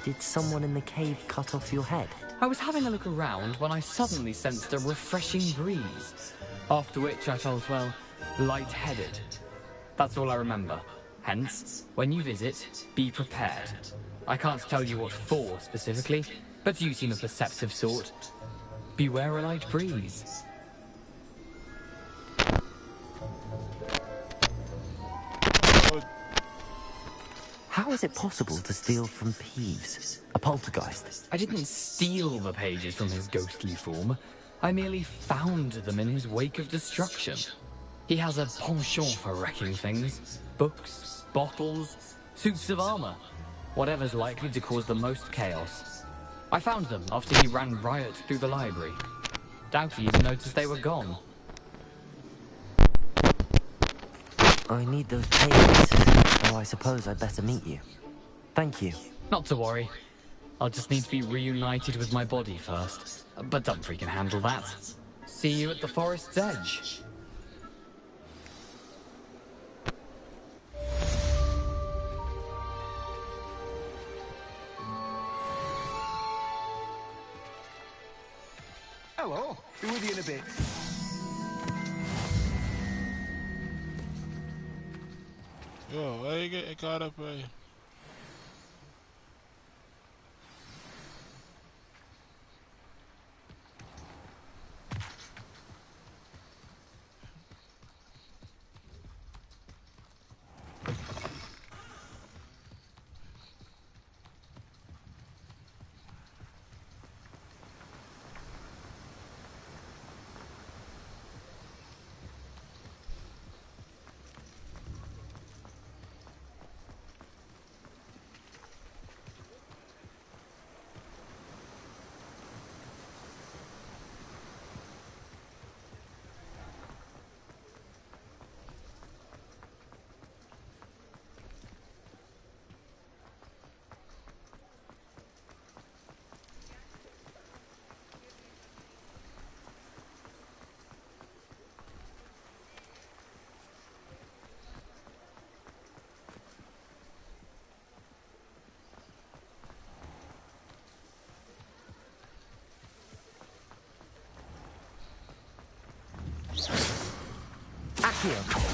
Did someone in the cave cut off your head? I was having a look around when I suddenly sensed a refreshing breeze, after which I felt, well, lightheaded. That's all I remember. Hence, when you visit, be prepared. I can't tell you what for specifically, but you seem a perceptive sort. Beware a light breeze. How is it possible to steal from Peeves, a poltergeist? I didn't steal the pages from his ghostly form. I merely found them in his wake of destruction. He has a penchant for wrecking things. Books, bottles, suits of armor. Whatever's likely to cause the most chaos. I found them after he ran riot through the library. Doubt he even noticed they were gone. I need those pages, so I suppose I'd better meet you. Thank you. Not to worry. I'll just need to be reunited with my body first. But Dumfrey can handle that. See you at the forest's edge. Hello, be with you in a bit. Yo, why you getting caught up, right? here.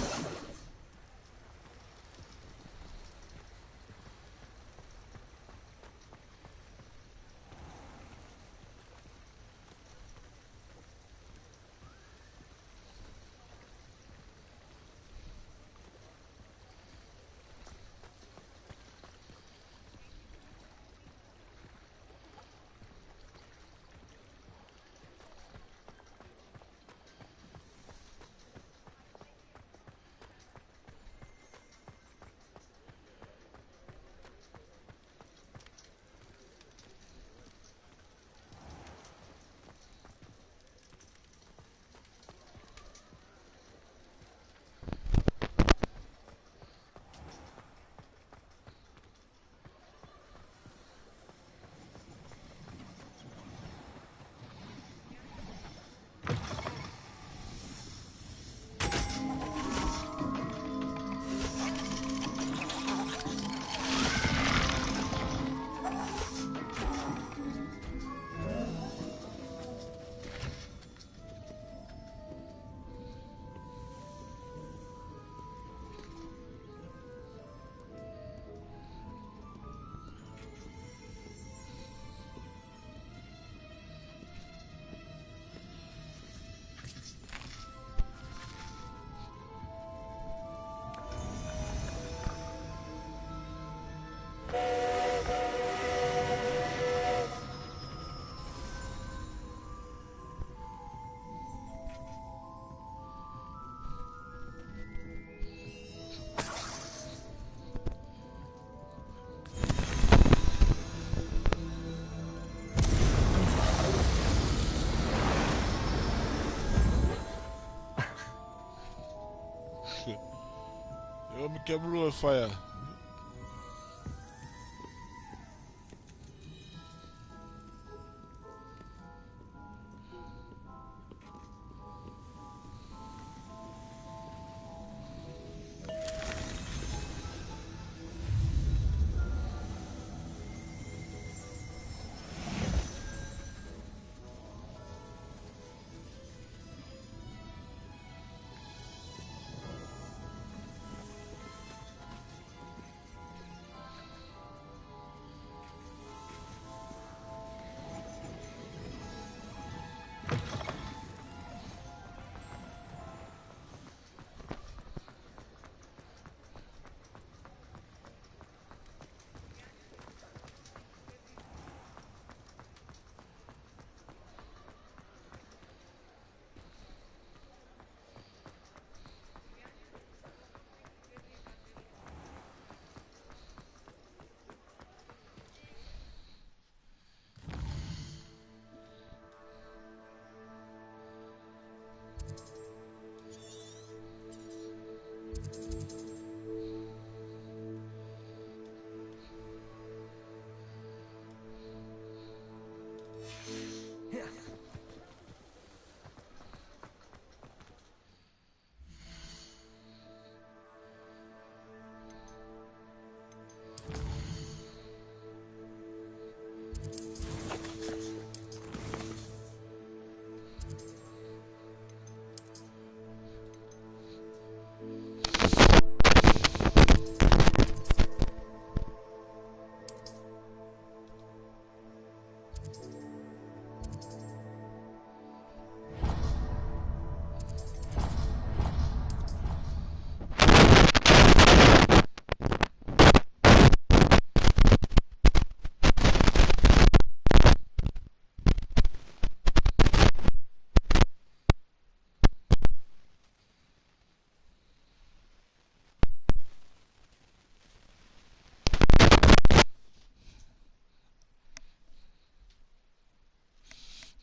Yo, me can blow fire.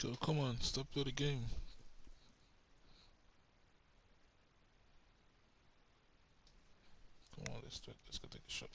So come on, stop the game. Come on, let's go take a shot.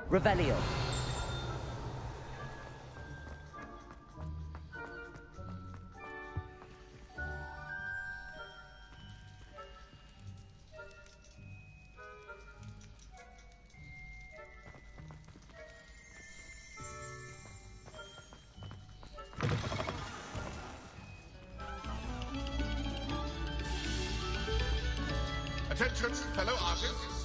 Revelio. Attention, fellow artists.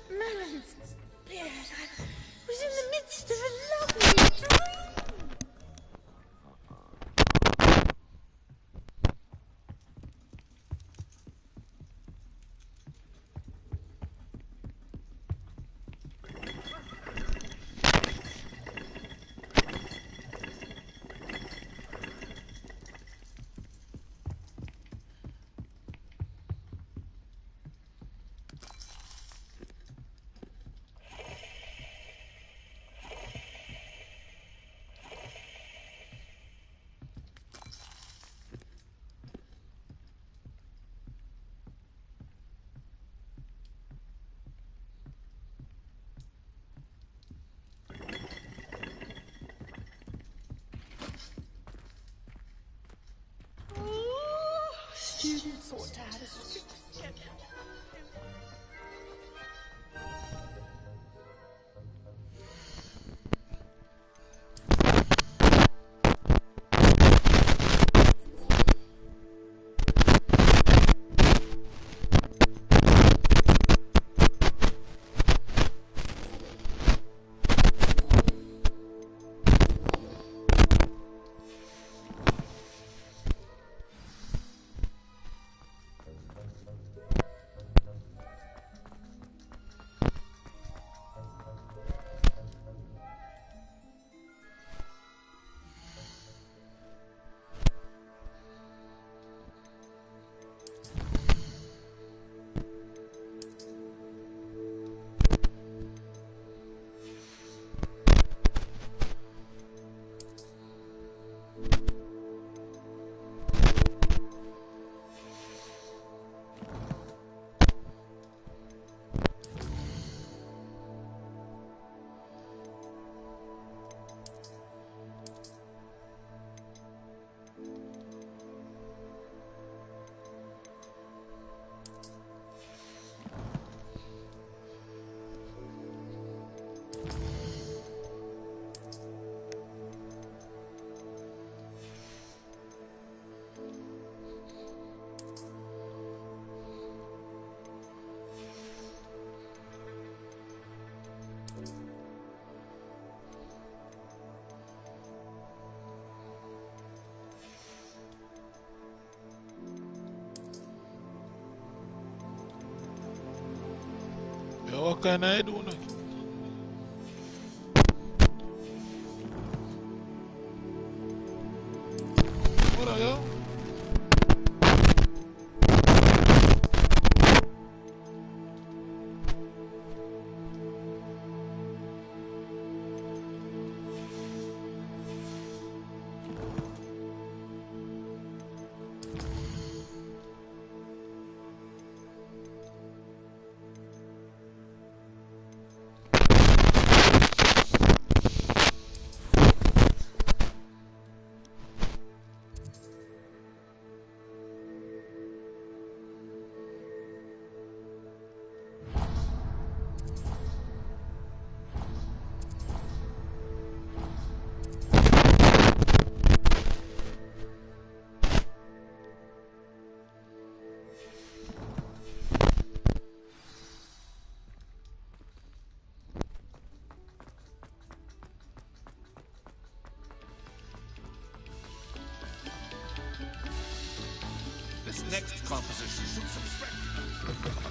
Melon's beard. I was in the midst of a lovely dream. Students ought to have a strict schedule. What can I do now? What are you? next composition suits some spectacle.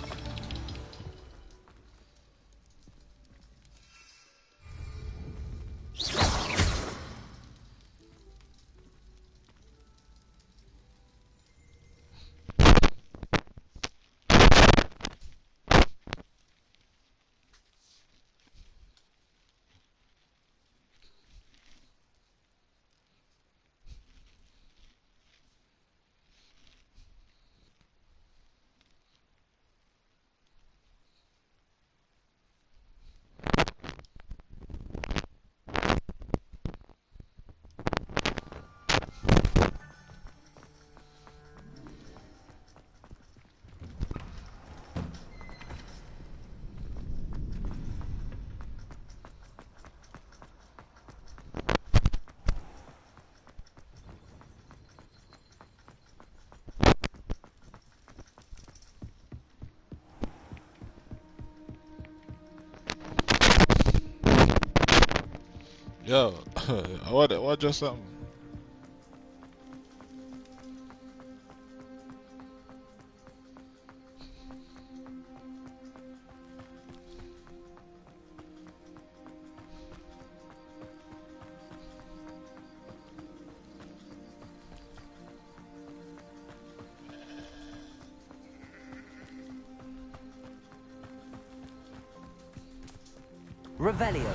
Yo, what just something? Revelio.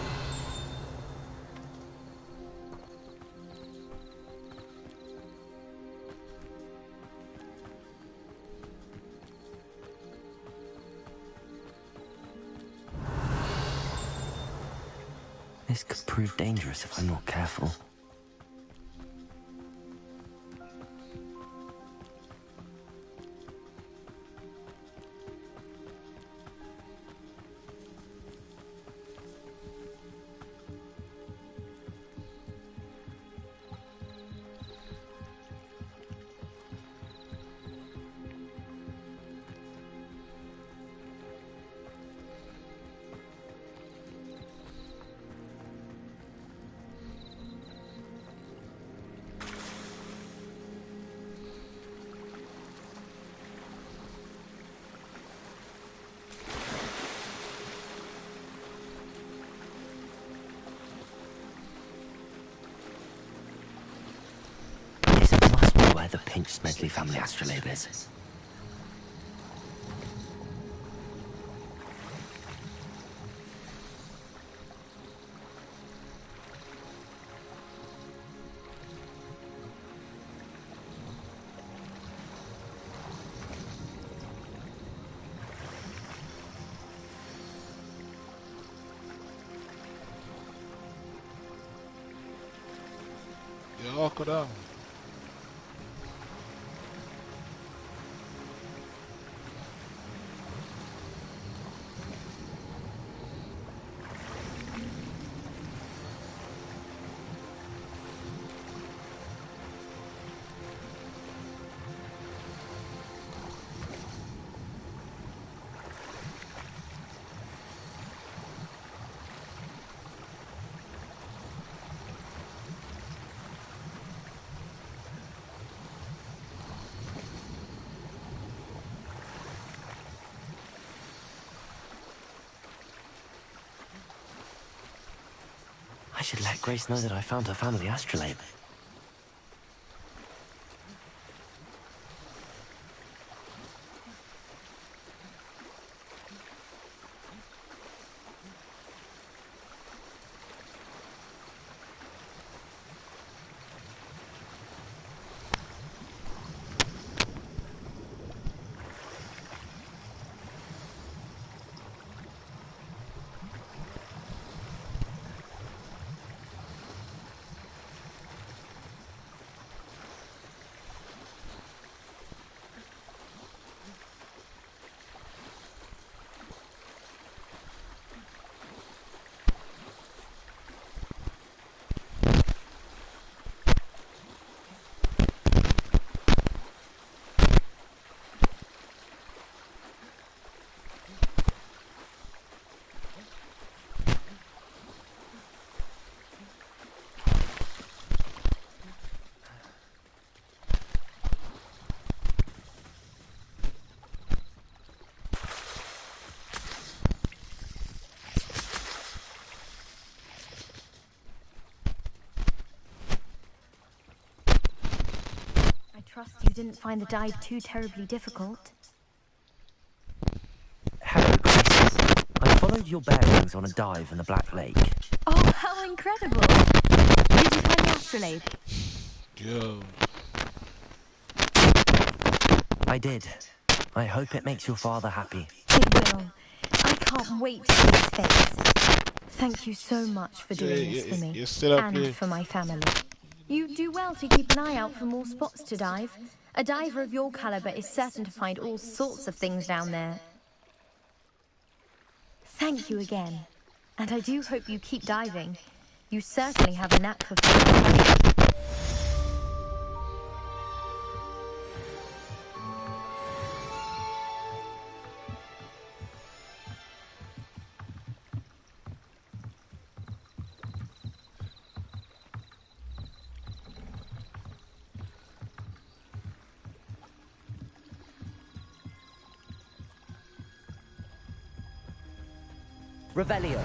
This could prove dangerous if I'm not careful. Where the Pinch Smedley family astrolabe is. Yeah, go down. I should let Grace know that I found her family astrolabe. trust you didn't find the dive too terribly difficult. Hello, Grace. I followed your bearings on a dive in the Black Lake. Oh, how incredible! Did you find the astrolabe? Yo. I did. I hope it makes your father happy. It will. I can't wait to see his face. Thank you so much for doing this for me. And for my family. You do well to keep an eye out for more spots to dive. A diver of your caliber is certain to find all sorts of things down there. Thank you again. And I do hope you keep diving. You certainly have a knack for finding treasure. Revelio.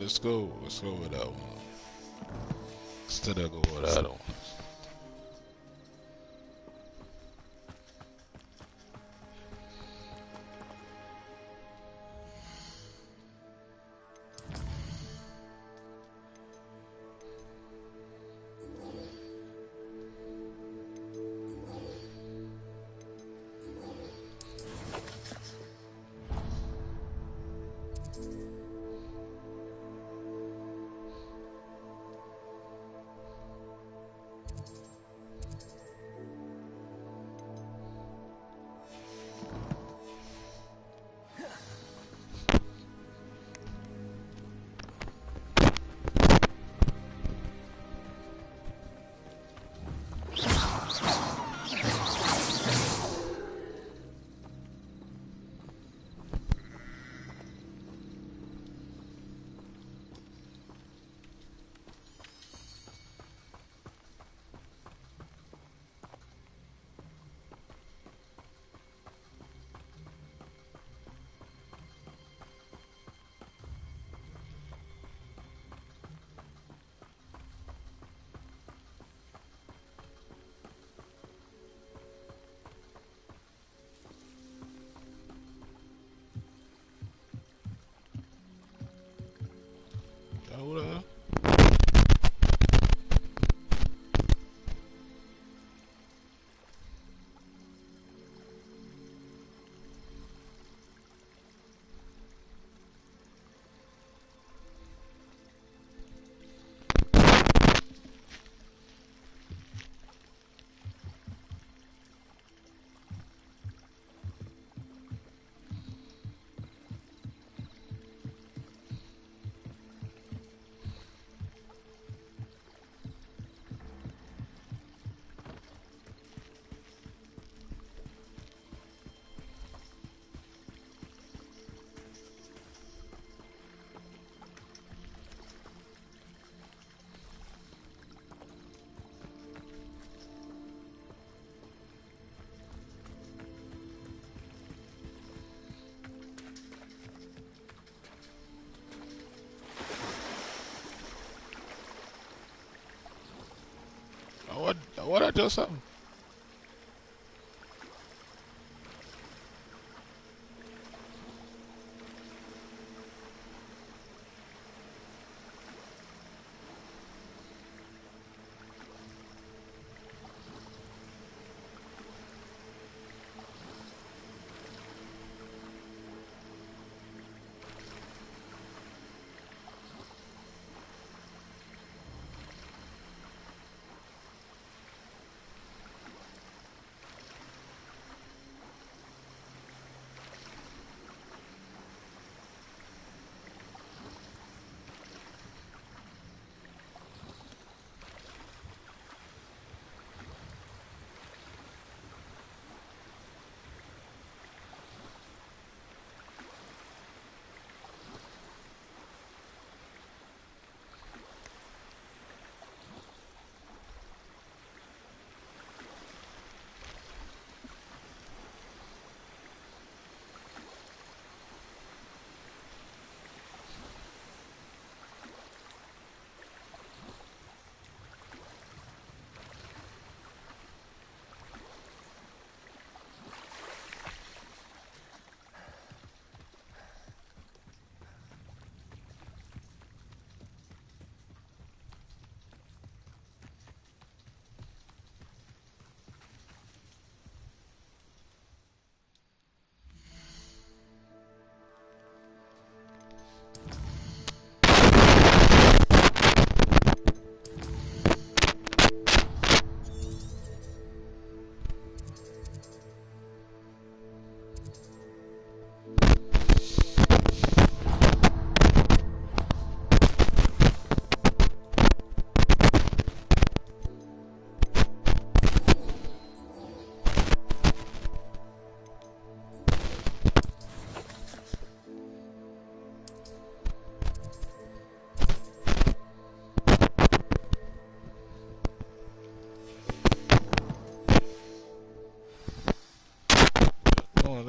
Let's go with that one. Instead of go with that one. What I do something?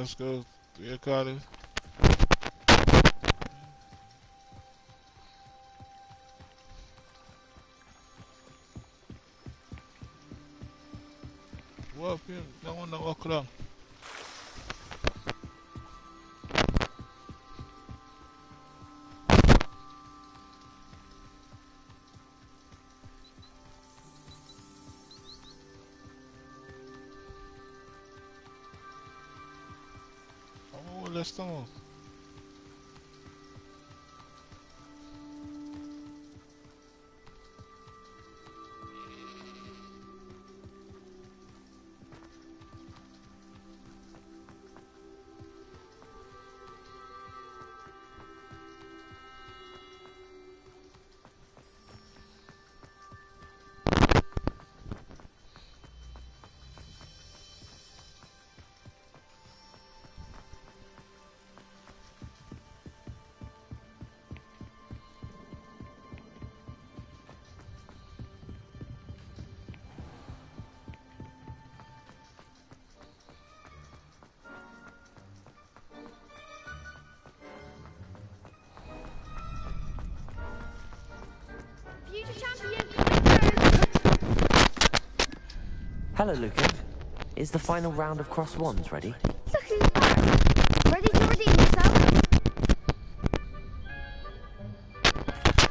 let's go. 3 o'clock. What up here? No one know walk along. Oh, let's go. Future champion coming through! Hello, Lucan. Is the final round of Cross Wands ready? Look who's back! Ready to redeem yourself?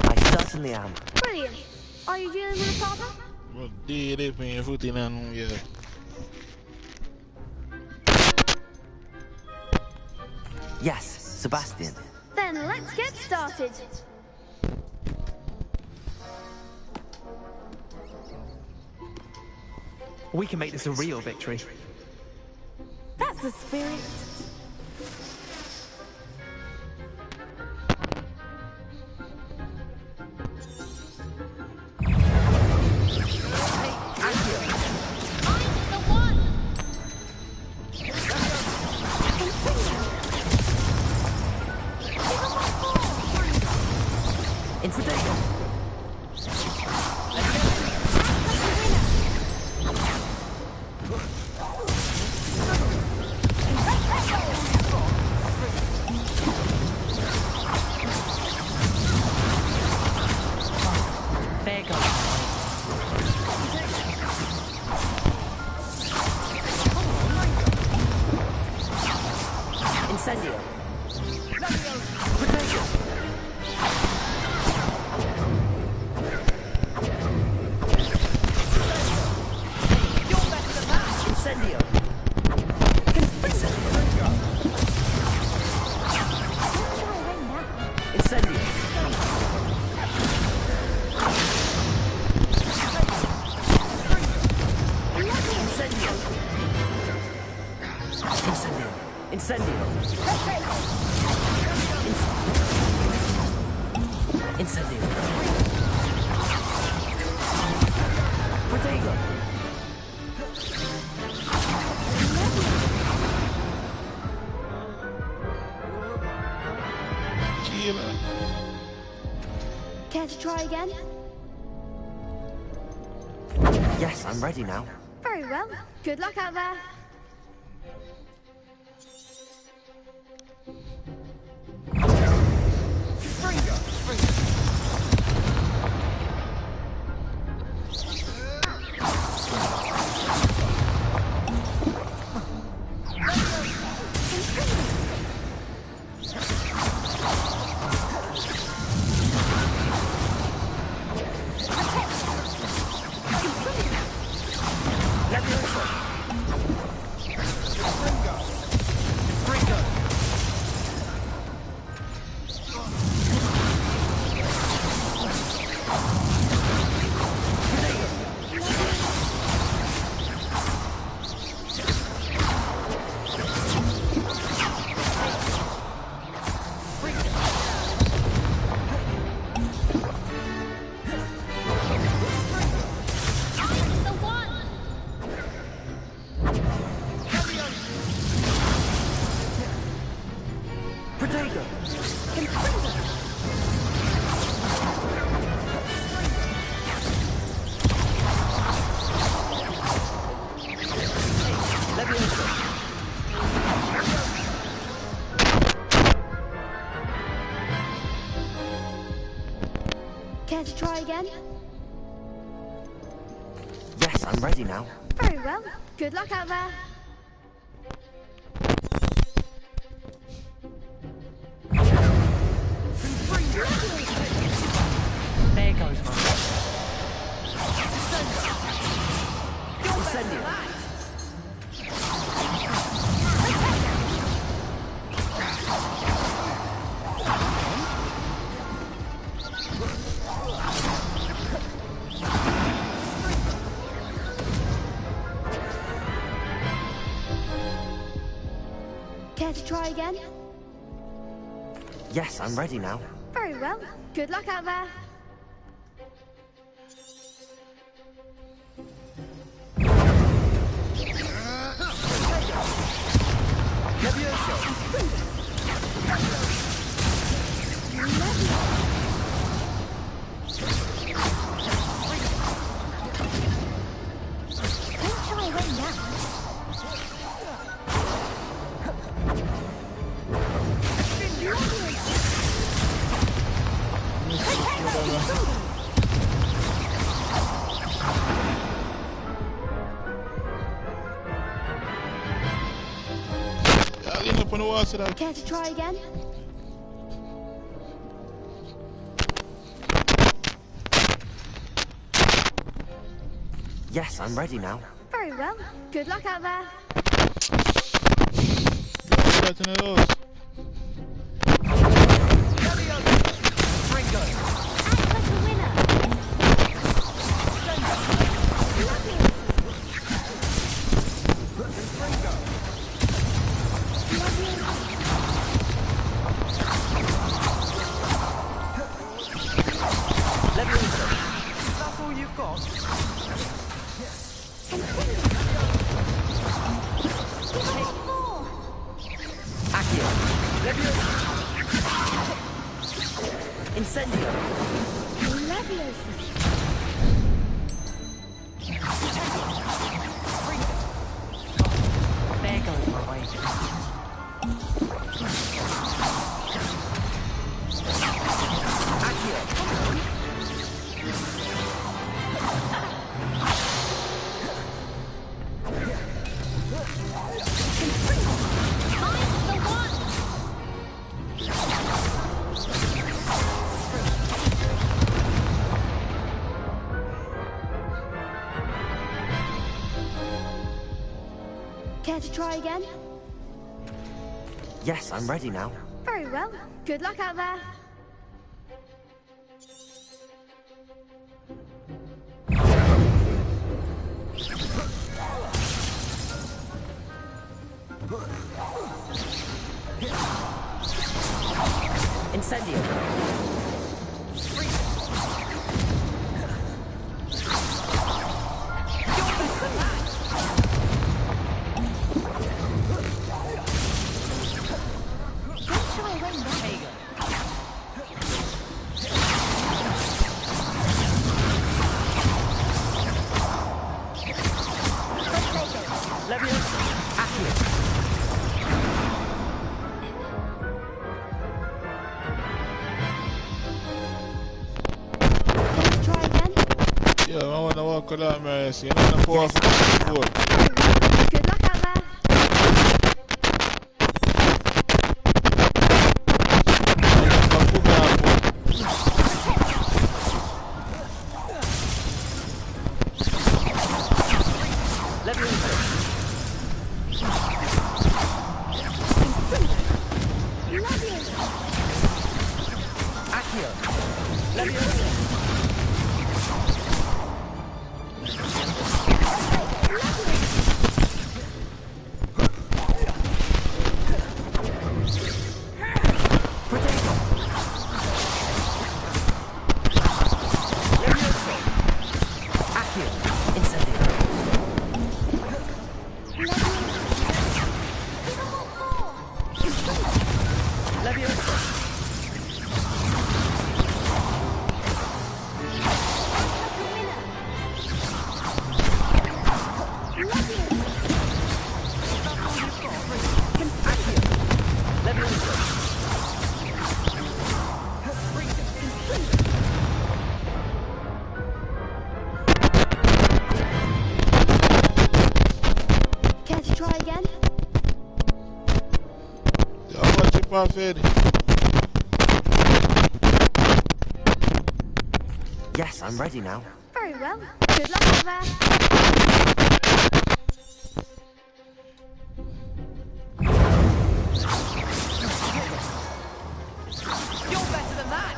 I certainly am. Brilliant. Are you dealing with a partner? Well, did me footing on yeah. Yes, Sebastian. Then let's get started. We can make this a real victory. That's the spirit. Care to try again? Yes, I'm ready now. Very well. Good luck out there. Care to try again? Yes, I'm ready now. Very well. Good luck out there. There goes my Incendio. Care to try again? Yes, I'm ready now. Very well. Good luck out there. Don't shy away now. Care to try again? Yes, I'm ready now. Very well. Good luck out there. That's all you've got? Accio. Incendio. There goes my way. Care to try again? Yes, I'm ready now. Very well. Good luck out there. Incendio. Yeah, I want to walk along, man. You know, the 4 Good luck out there. off, Eddie. Yes, I'm ready now. Very well. Good luck out there. You're better than that.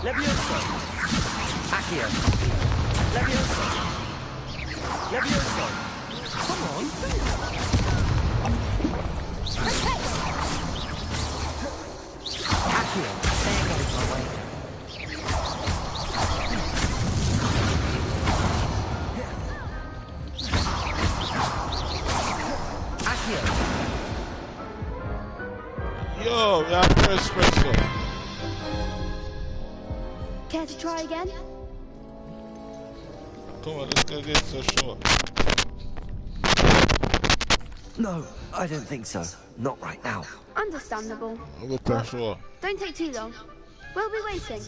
Levioso. Accio. Levioso. Levioso. Come on. Accio. Stay out of my way. Accio. Yo, we have first espresso. Care to try again? Come on, let's go get so short. No, I don't think so. Not right now. Understandable. I'll go press short. Don't take too long. We'll be waiting.